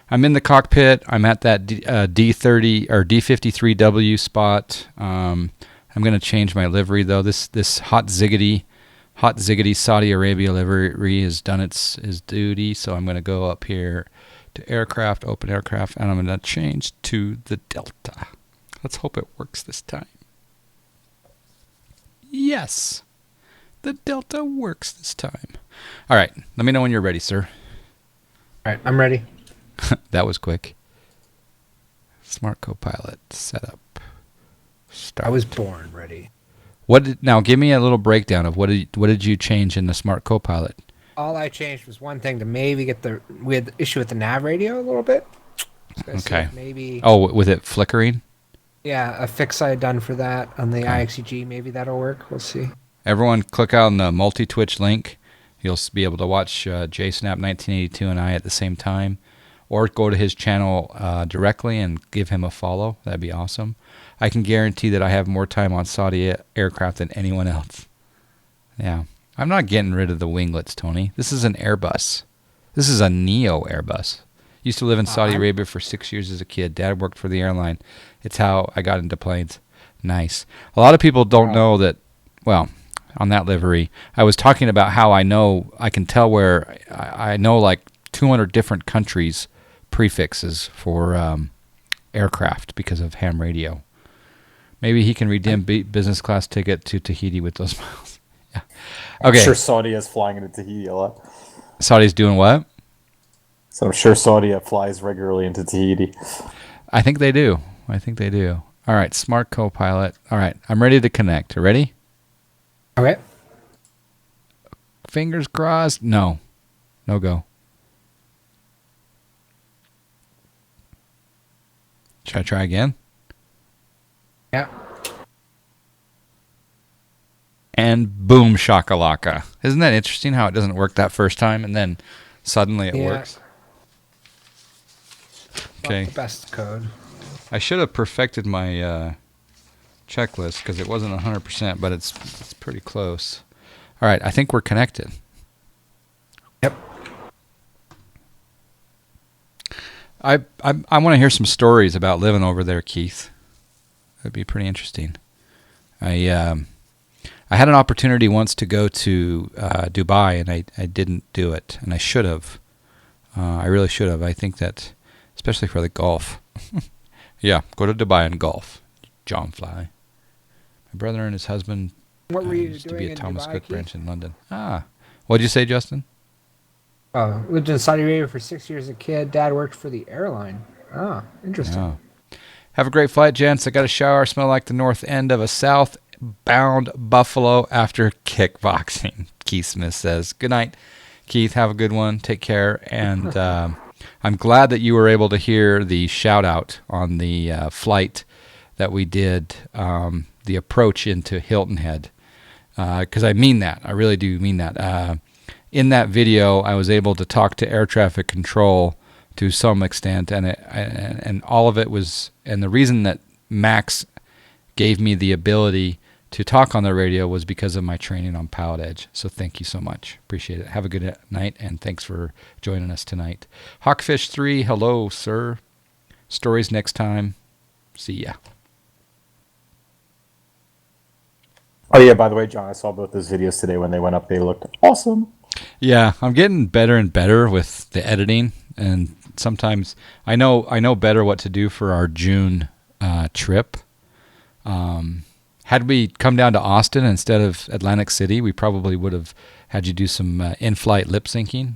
I'm in the cockpit. I'm at that D30 or D53W spot. I'm going to change my livery though. This hot ziggity Saudi Arabia livery has done its duty. So I'm going to go up here to aircraft, open aircraft, and I'm going to change to the Delta. Let's hope it works this time. Yes, the Delta works this time. All right, let me know when you're ready, sir. All right, I'm ready. That was quick. Smart Copilot setup. Start. I was born ready. Now give me a little breakdown of what did you change in the Smart Copilot? All I changed was one thing to maybe get we had the issue with the nav radio a little bit. Okay. Maybe. Oh, with it flickering? Yeah, a fix I had done for that on the IXEG. Maybe that'll work. We'll see. Everyone click on the multi-Twitch link. You'll be able to watch JSnap1982 and I at the same time. Or go to his channel directly and give him a follow. That'd be awesome. I can guarantee that I have more time on Saudi aircraft than anyone else. Yeah. I'm not getting rid of the winglets, Tony. This is an Airbus. This is a Neo Airbus. Used to live in Saudi Arabia for 6 years as a kid. Dad worked for the airline. It's how I got into planes. Nice. A lot of people don't know that, well, on that livery, I was talking about how I can tell where I know like 200 different countries' prefixes for aircraft because of ham radio. Maybe he can redeem business class ticket to Tahiti with those miles. Yeah. Okay. I'm sure Saudi is flying into Tahiti a lot. Saudi's doing what? So I'm sure Saudi flies regularly into Tahiti. I think they do. All right, Smart Copilot. All right, I'm ready to connect. Ready? Okay. Fingers crossed. No go. Should I try again? Yeah. And boom shakalaka. Isn't that interesting how it doesn't work that first time and then suddenly it works? Okay. Not the best code. I should have perfected my checklist because it wasn't 100%, but it's pretty close. All right, I think we're connected. Yep. I want to hear some stories about living over there, Keith. That'd be pretty interesting. I had an opportunity once to go to Dubai, and I didn't do it, and I should have. I really should have. I think that, especially for the golf. Yeah, go to Dubai and golf. John Fly. My brother and his husband What were you used to doing be in at Thomas Dubai, Cook Keith? branch in London. What'd you say, Justin? Lived in Saudi Arabia for 6 years as a kid. Dad worked for the airline. Interesting. Yeah. Have a great flight, gents. I got a shower. Smell like the north end of a southbound buffalo after kickboxing. Keith Smith says. Good night, Keith. Have a good one. Take care. And I'm glad that you were able to hear the shout out on the flight that we did, the approach into Hilton Head. Because I mean that. I really do mean that. In that video, I was able to talk to air traffic control to some extent, and all of it was, and the reason that Max gave me the ability to talk on the radio was because of my training on Pilot Edge. So thank you so much. Appreciate it. Have a good night, and thanks for joining us tonight. Hawkfish 3, hello, sir. Stories next time. See ya. Oh yeah, by the way, John, I saw both those videos today when they went up. They looked awesome. Yeah, I'm getting better and better with the editing, and sometimes I know better what to do for our June trip. Had we come down to Austin instead of Atlantic City, we probably would have had you do some in-flight lip syncing.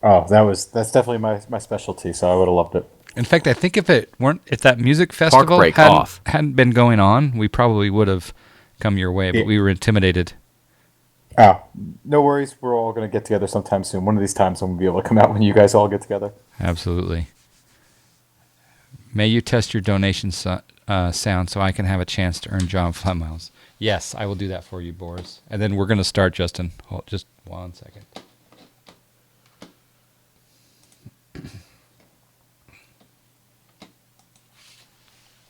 Oh, that's definitely my specialty, so I would have loved it. In fact, I think if that music festival break off. hadn't been going on, we probably would have come your way, but we were intimidated. Oh, no worries. We're all going to get together sometime soon. One of these times I'm going to be able to come out when you guys all get together. Absolutely. May you test your donation sound so I can have a chance to earn John flight miles. Yes, I will do that for you, Boris. And then we're going to start, Justin. Hold just 1 second.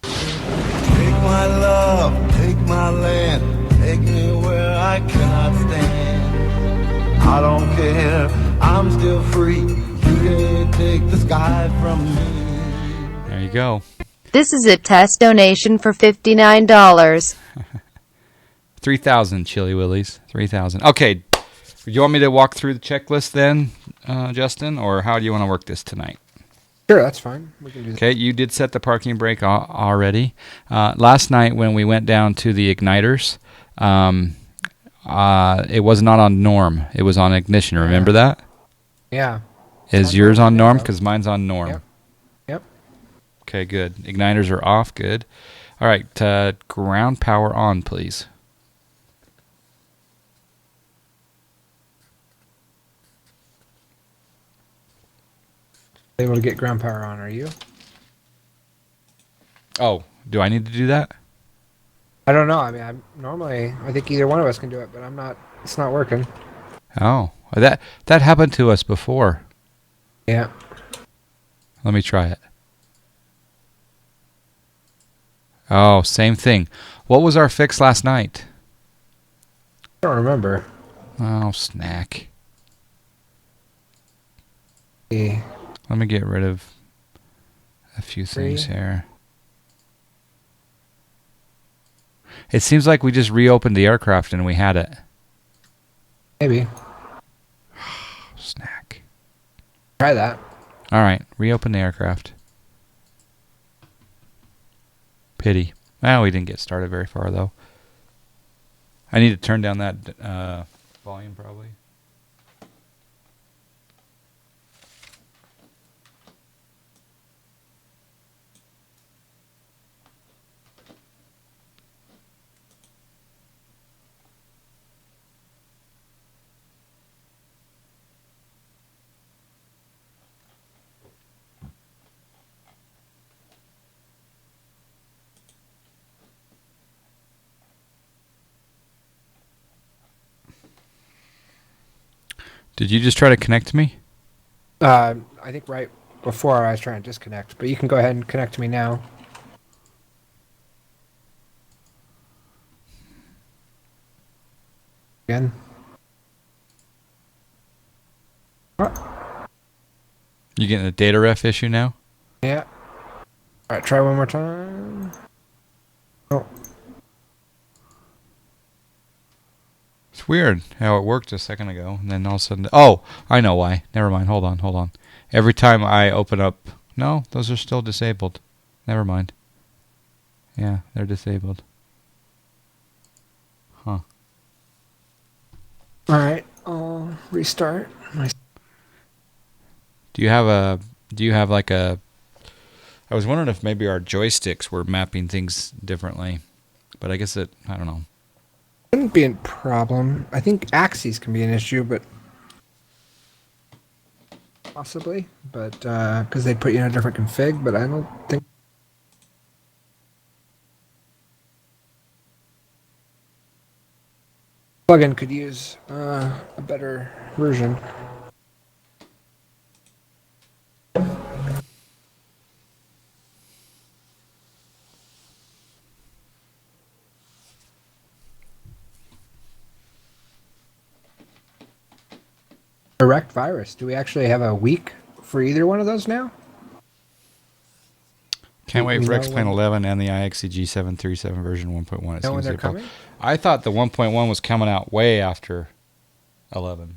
Take my love, take my land, take me where I cannot stand. I don't care, I'm still free. You can take the sky from me. There you go. This is a test donation for $59. 3,000 Chili Willies. 3,000. Okay. You want me to walk through the checklist then, Justin, or how do you want to work this tonight? Sure, that's fine. We can do that. Okay, you did set the parking brake already. Last night when we went down to the igniters, it was not on norm. It was on ignition. Remember that? Yeah. Is yours on norm? Because mine's on norm. Yep. Yep. Okay, good. Igniters are off. Good. All right, ground power on, please. Able to get ground power on, are you? Oh, do I need to do that? I don't know. I mean, I think either one of us can do it, but I'm not. It's not working. Oh, that happened to us before. Yeah. Let me try it. Oh, same thing. What was our fix last night? I don't remember. Oh, snack. Yeah. Let me get rid of a few things here. It seems like we just reopened the aircraft and we had it. Maybe. Snack. Try that. All right, reopen the aircraft. Pity. Well, we didn't get started very far, though. I need to turn down that volume, probably. Did you just try to connect to me? I think right before I was trying to disconnect, but you can go ahead and connect to me now. Again. You getting a data ref issue now? Yeah. All right, try one more time. Oh. It's weird how it worked a second ago, and then all of a sudden... Oh, I know why. Never mind. Hold on. Every time I open up... No, those are still disabled. Never mind. Yeah, they're disabled. Huh. All right, I'll restart. Do you have like a... I was wondering if maybe our joysticks were mapping things differently, but I guess I don't know. Wouldn't be a problem. I think axes can be an issue, but possibly, but because they put you in a different config, but I don't think. Plugin could use a better version. Direct virus. Do we actually have a week for either one of those now? Can't wait for X-Plane 11 and the IXCG 737 version 1.1. Know when they're coming? I thought the 1.1 was coming out way after 11.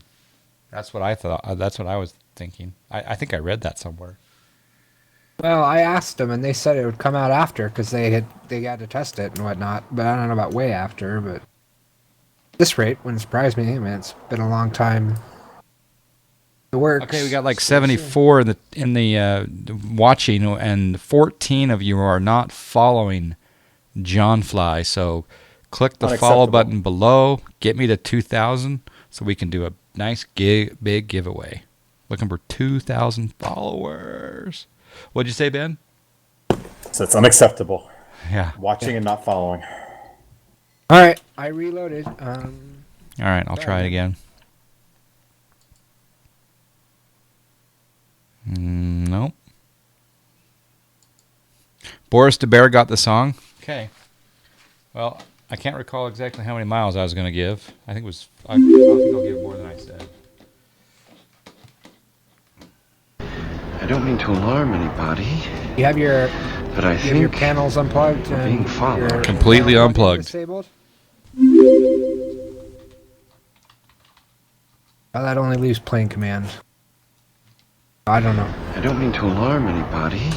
That's what I thought. That's what I was thinking. I think I read that somewhere. Well, I asked them, and they said it would come out after because they had to test it and whatnot. But I don't know about way after. But at this rate wouldn't surprise me. I mean, it's been a long time. The works. Okay, we got like 74 in the watching, and 14 of you are not following John Fly. So click the follow button below. Get me to 2,000 so we can do a nice big giveaway. Looking for 2,000 followers. What'd you say, Ben? So it's unacceptable. Yeah. Watching and not following. All right, I reloaded. All right, I'll try it again. Nope. Boris DeBear got the song. Okay. Well, I can't recall exactly how many miles I was going to give. I think it was. I think I'll give more than I said. I don't mean to alarm anybody. You have your, but I think your panels unplugged and being followed. Completely unplugged. Disabled. Well, that only leaves plane command. I don't know. I don't mean to alarm anybody.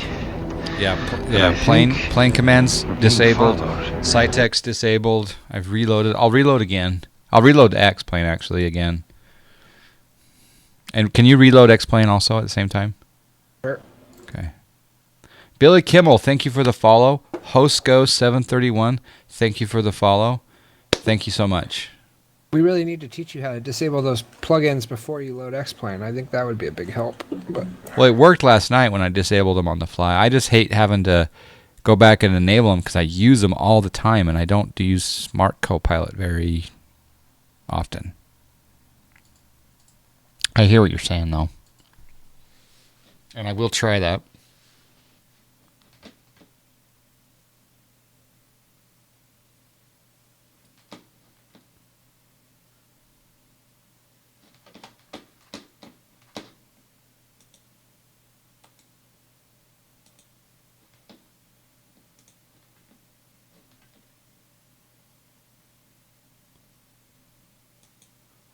Yeah, plane commands disabled. Site text disabled. I've reloaded. I'll reload again. I'll reload X plane actually again. And can you reload X plane also at the same time? Sure. Okay. Billy Kimmel, thank you for the follow. HostGo731, thank you for the follow. Thank you so much. We really need to teach you how to disable those plugins before you load X-Plane. I think that would be a big help. But Well, it worked last night when I disabled them on the fly. I just hate having to go back and enable them because I use them all the time, and I don't use Smart Copilot very often. I hear what you're saying, though. And I will try that.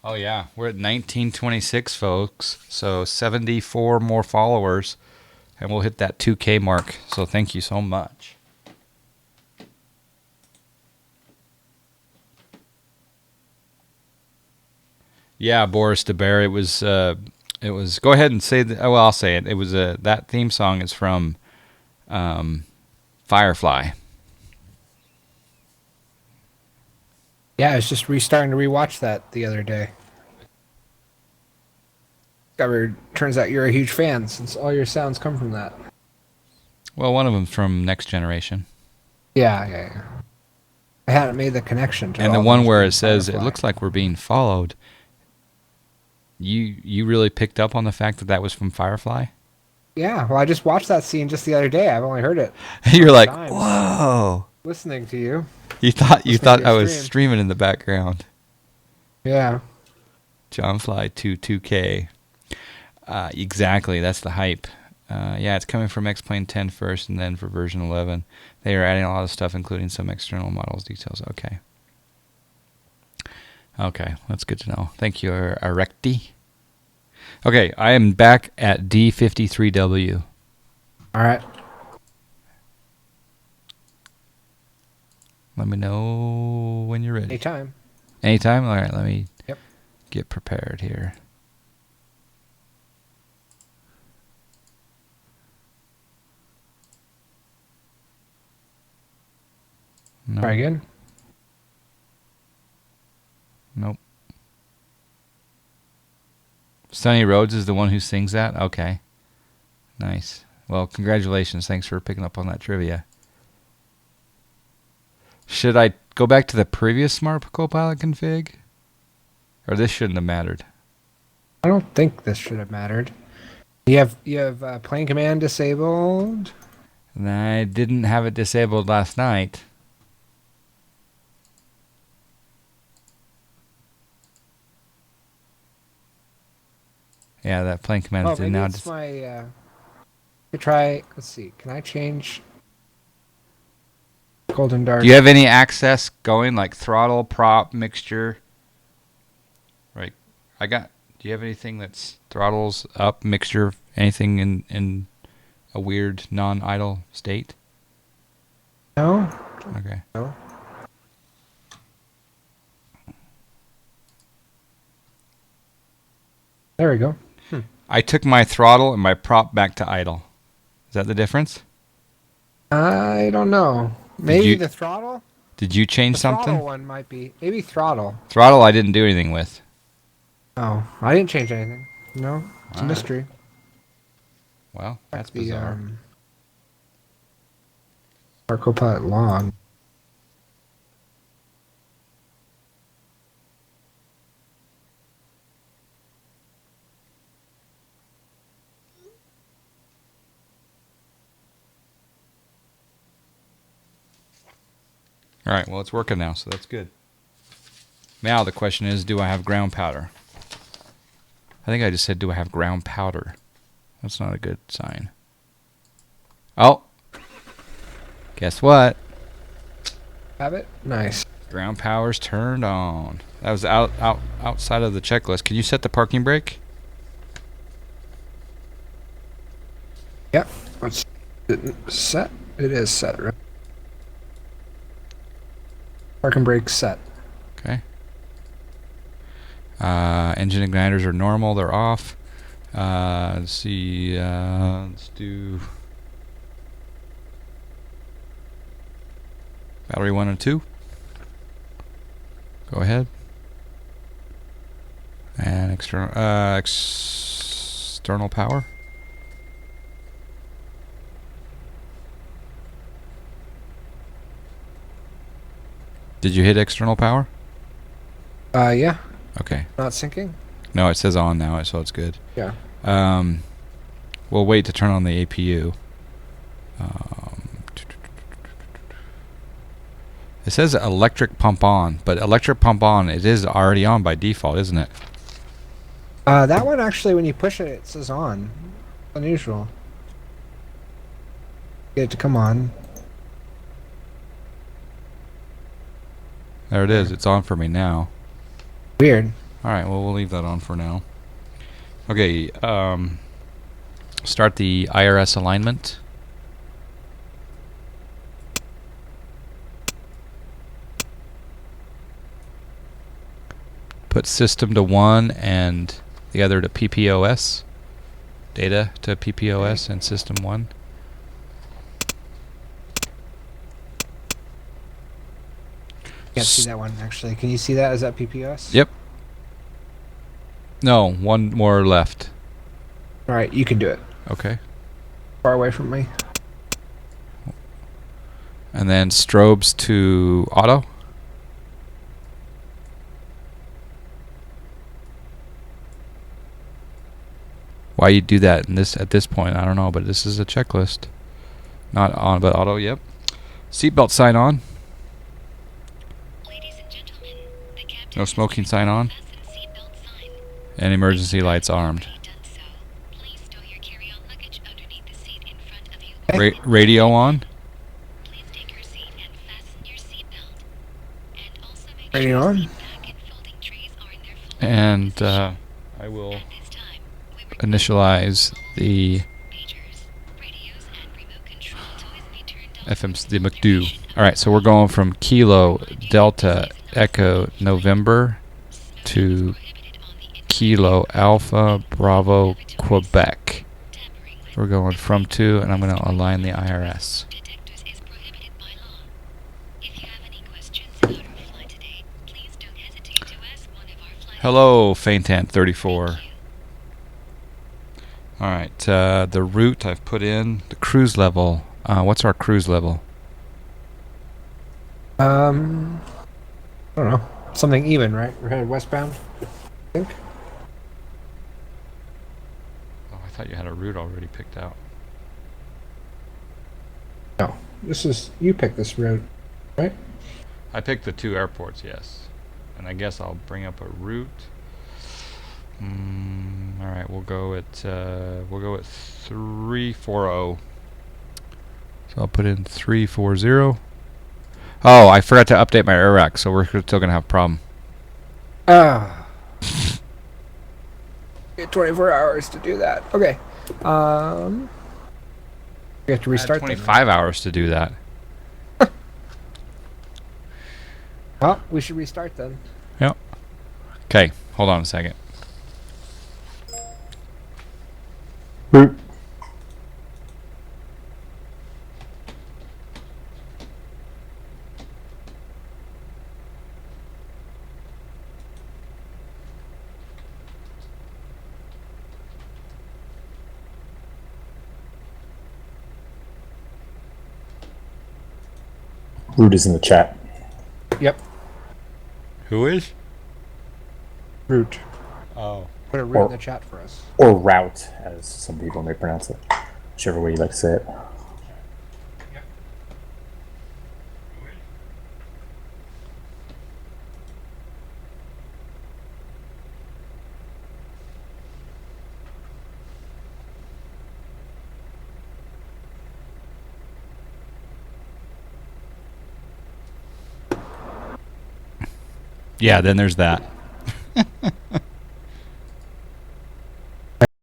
Oh, yeah. We're at 1926, folks. So 74 more followers, and we'll hit that 2K mark. So thank you so much. Yeah, Boris DeBear. It was. Go ahead and say that. Oh, well, I'll say it. It was that theme song is from Firefly. yeah, I was just restarting to rewatch that the other day. Turns out you're a huge fan since all your sounds come from that. Well, one of them's from Next Generation. Yeah. I hadn't made the connection to And the all one those where being it says, Firefly. it looks like we're being followed. You really picked up on the fact that that was from Firefly? Yeah, well, I just watched that scene just the other day. I've only heard it. You're like, times. whoa. Listening to you. You thought Listening to I your was stream. streaming in the background. Yeah. John Fly 2K. Exactly, that's the hype. Yeah, it's coming from X-Plane 10 first, and then for version 11. They are adding a lot of stuff, including some external models details. Okay, that's good to know. Thank you, Erecti. Okay, I am back at D53W. All right. Let me know when you're ready. Anytime. Anytime? All right, let me Yep. get prepared here. No. Try again. Nope. Sonny Rhodes is the one who sings that? Okay. Nice. Well, congratulations. Thanks for picking up on that trivia. Should I go back to the previous Smart Copilot config? Or this shouldn't have mattered? I don't think this should have mattered. You have plane command disabled. And I didn't have it disabled last night. Yeah, that plane command Oh, is maybe now. it's my. Could try. Let's see. Can I change? Golden Dart. Do you have any access going, like throttle, prop, mixture? Right. Do you have anything that's throttles up, mixture, anything in a weird non-idle state? No. Okay. No. There we go. I took my throttle and my prop back to idle. Is that the difference? I don't know. Maybe the throttle? Did you change The something? throttle one might be. Maybe throttle. Throttle I didn't do anything with. Oh, I didn't change anything. No, it's a Alright. mystery. Well, that's The, bizarre. Our Copilot log. All right, well, it's working now, so that's good. Now the question is, do I have ground powder? I think I just said, do I have ground powder? That's not a good sign. Oh! Guess what? Have it? Nice. Ground power's turned on. That was outside of the checklist. Can you set the parking brake? Yep. What's it set? It is set, right? Parking brake set. Okay. Engine igniters are normal. They're off. Let's see. Let's do battery 1 and 2. Go ahead. And external power. Did you hit external power? Yeah. Okay. Not syncing? No, it says on now, so it's good. Yeah. We'll wait to turn on the APU. It says electric pump on, but electric pump on, it is already on by default, isn't it? That one actually, when you push it, it says on. Unusual. Get it to come on. There it is. It's on for me now. Weird. Alright, well, we'll leave that on for now. Okay, start the IRS alignment. Put system to 1 and the other to PPOS. Data to PPOS and system 1. Can't see that one, actually. Can you see that? Is that PPOS? Yep. No, one more left. Alright, you can do it. Okay. Far away from me. And then strobes to auto. Why you do that in this at this point, I don't know, but this is a checklist. Not on, but auto, yep. Seatbelt sign on. No smoking sign on. And emergency lights armed. Radio on. Radio on. And I will initialize the the McDo. Alright, so we're going from Kilo Delta Echo November to Kilo Alpha Bravo Quebec. We're going from to, and I'm going to align the IRS. Hello, Faintant 34. Alright, the route I've put in, the cruise level. What's our cruise level? I don't know. Something even, right? We're headed westbound, I think. Oh, I thought you had a route already picked out. No, this is, you picked this route, right? I picked the 2 airports, yes. And I guess I'll bring up a route. Alright, we'll go at 340. So I'll put in 340. Oh, I forgot to update my air rack, so we're still gonna have a problem. Get 24 hours to do that. Okay. We have to restart. 25 hours to do that. Well, we should restart then. Yep. Okay, hold on a second. Root. Root is in the chat. Yep. Who is? Root. Oh. Put a root in the chat for us. Or route, as some people may pronounce it. Whichever way you like to say it. Yeah, then there's that.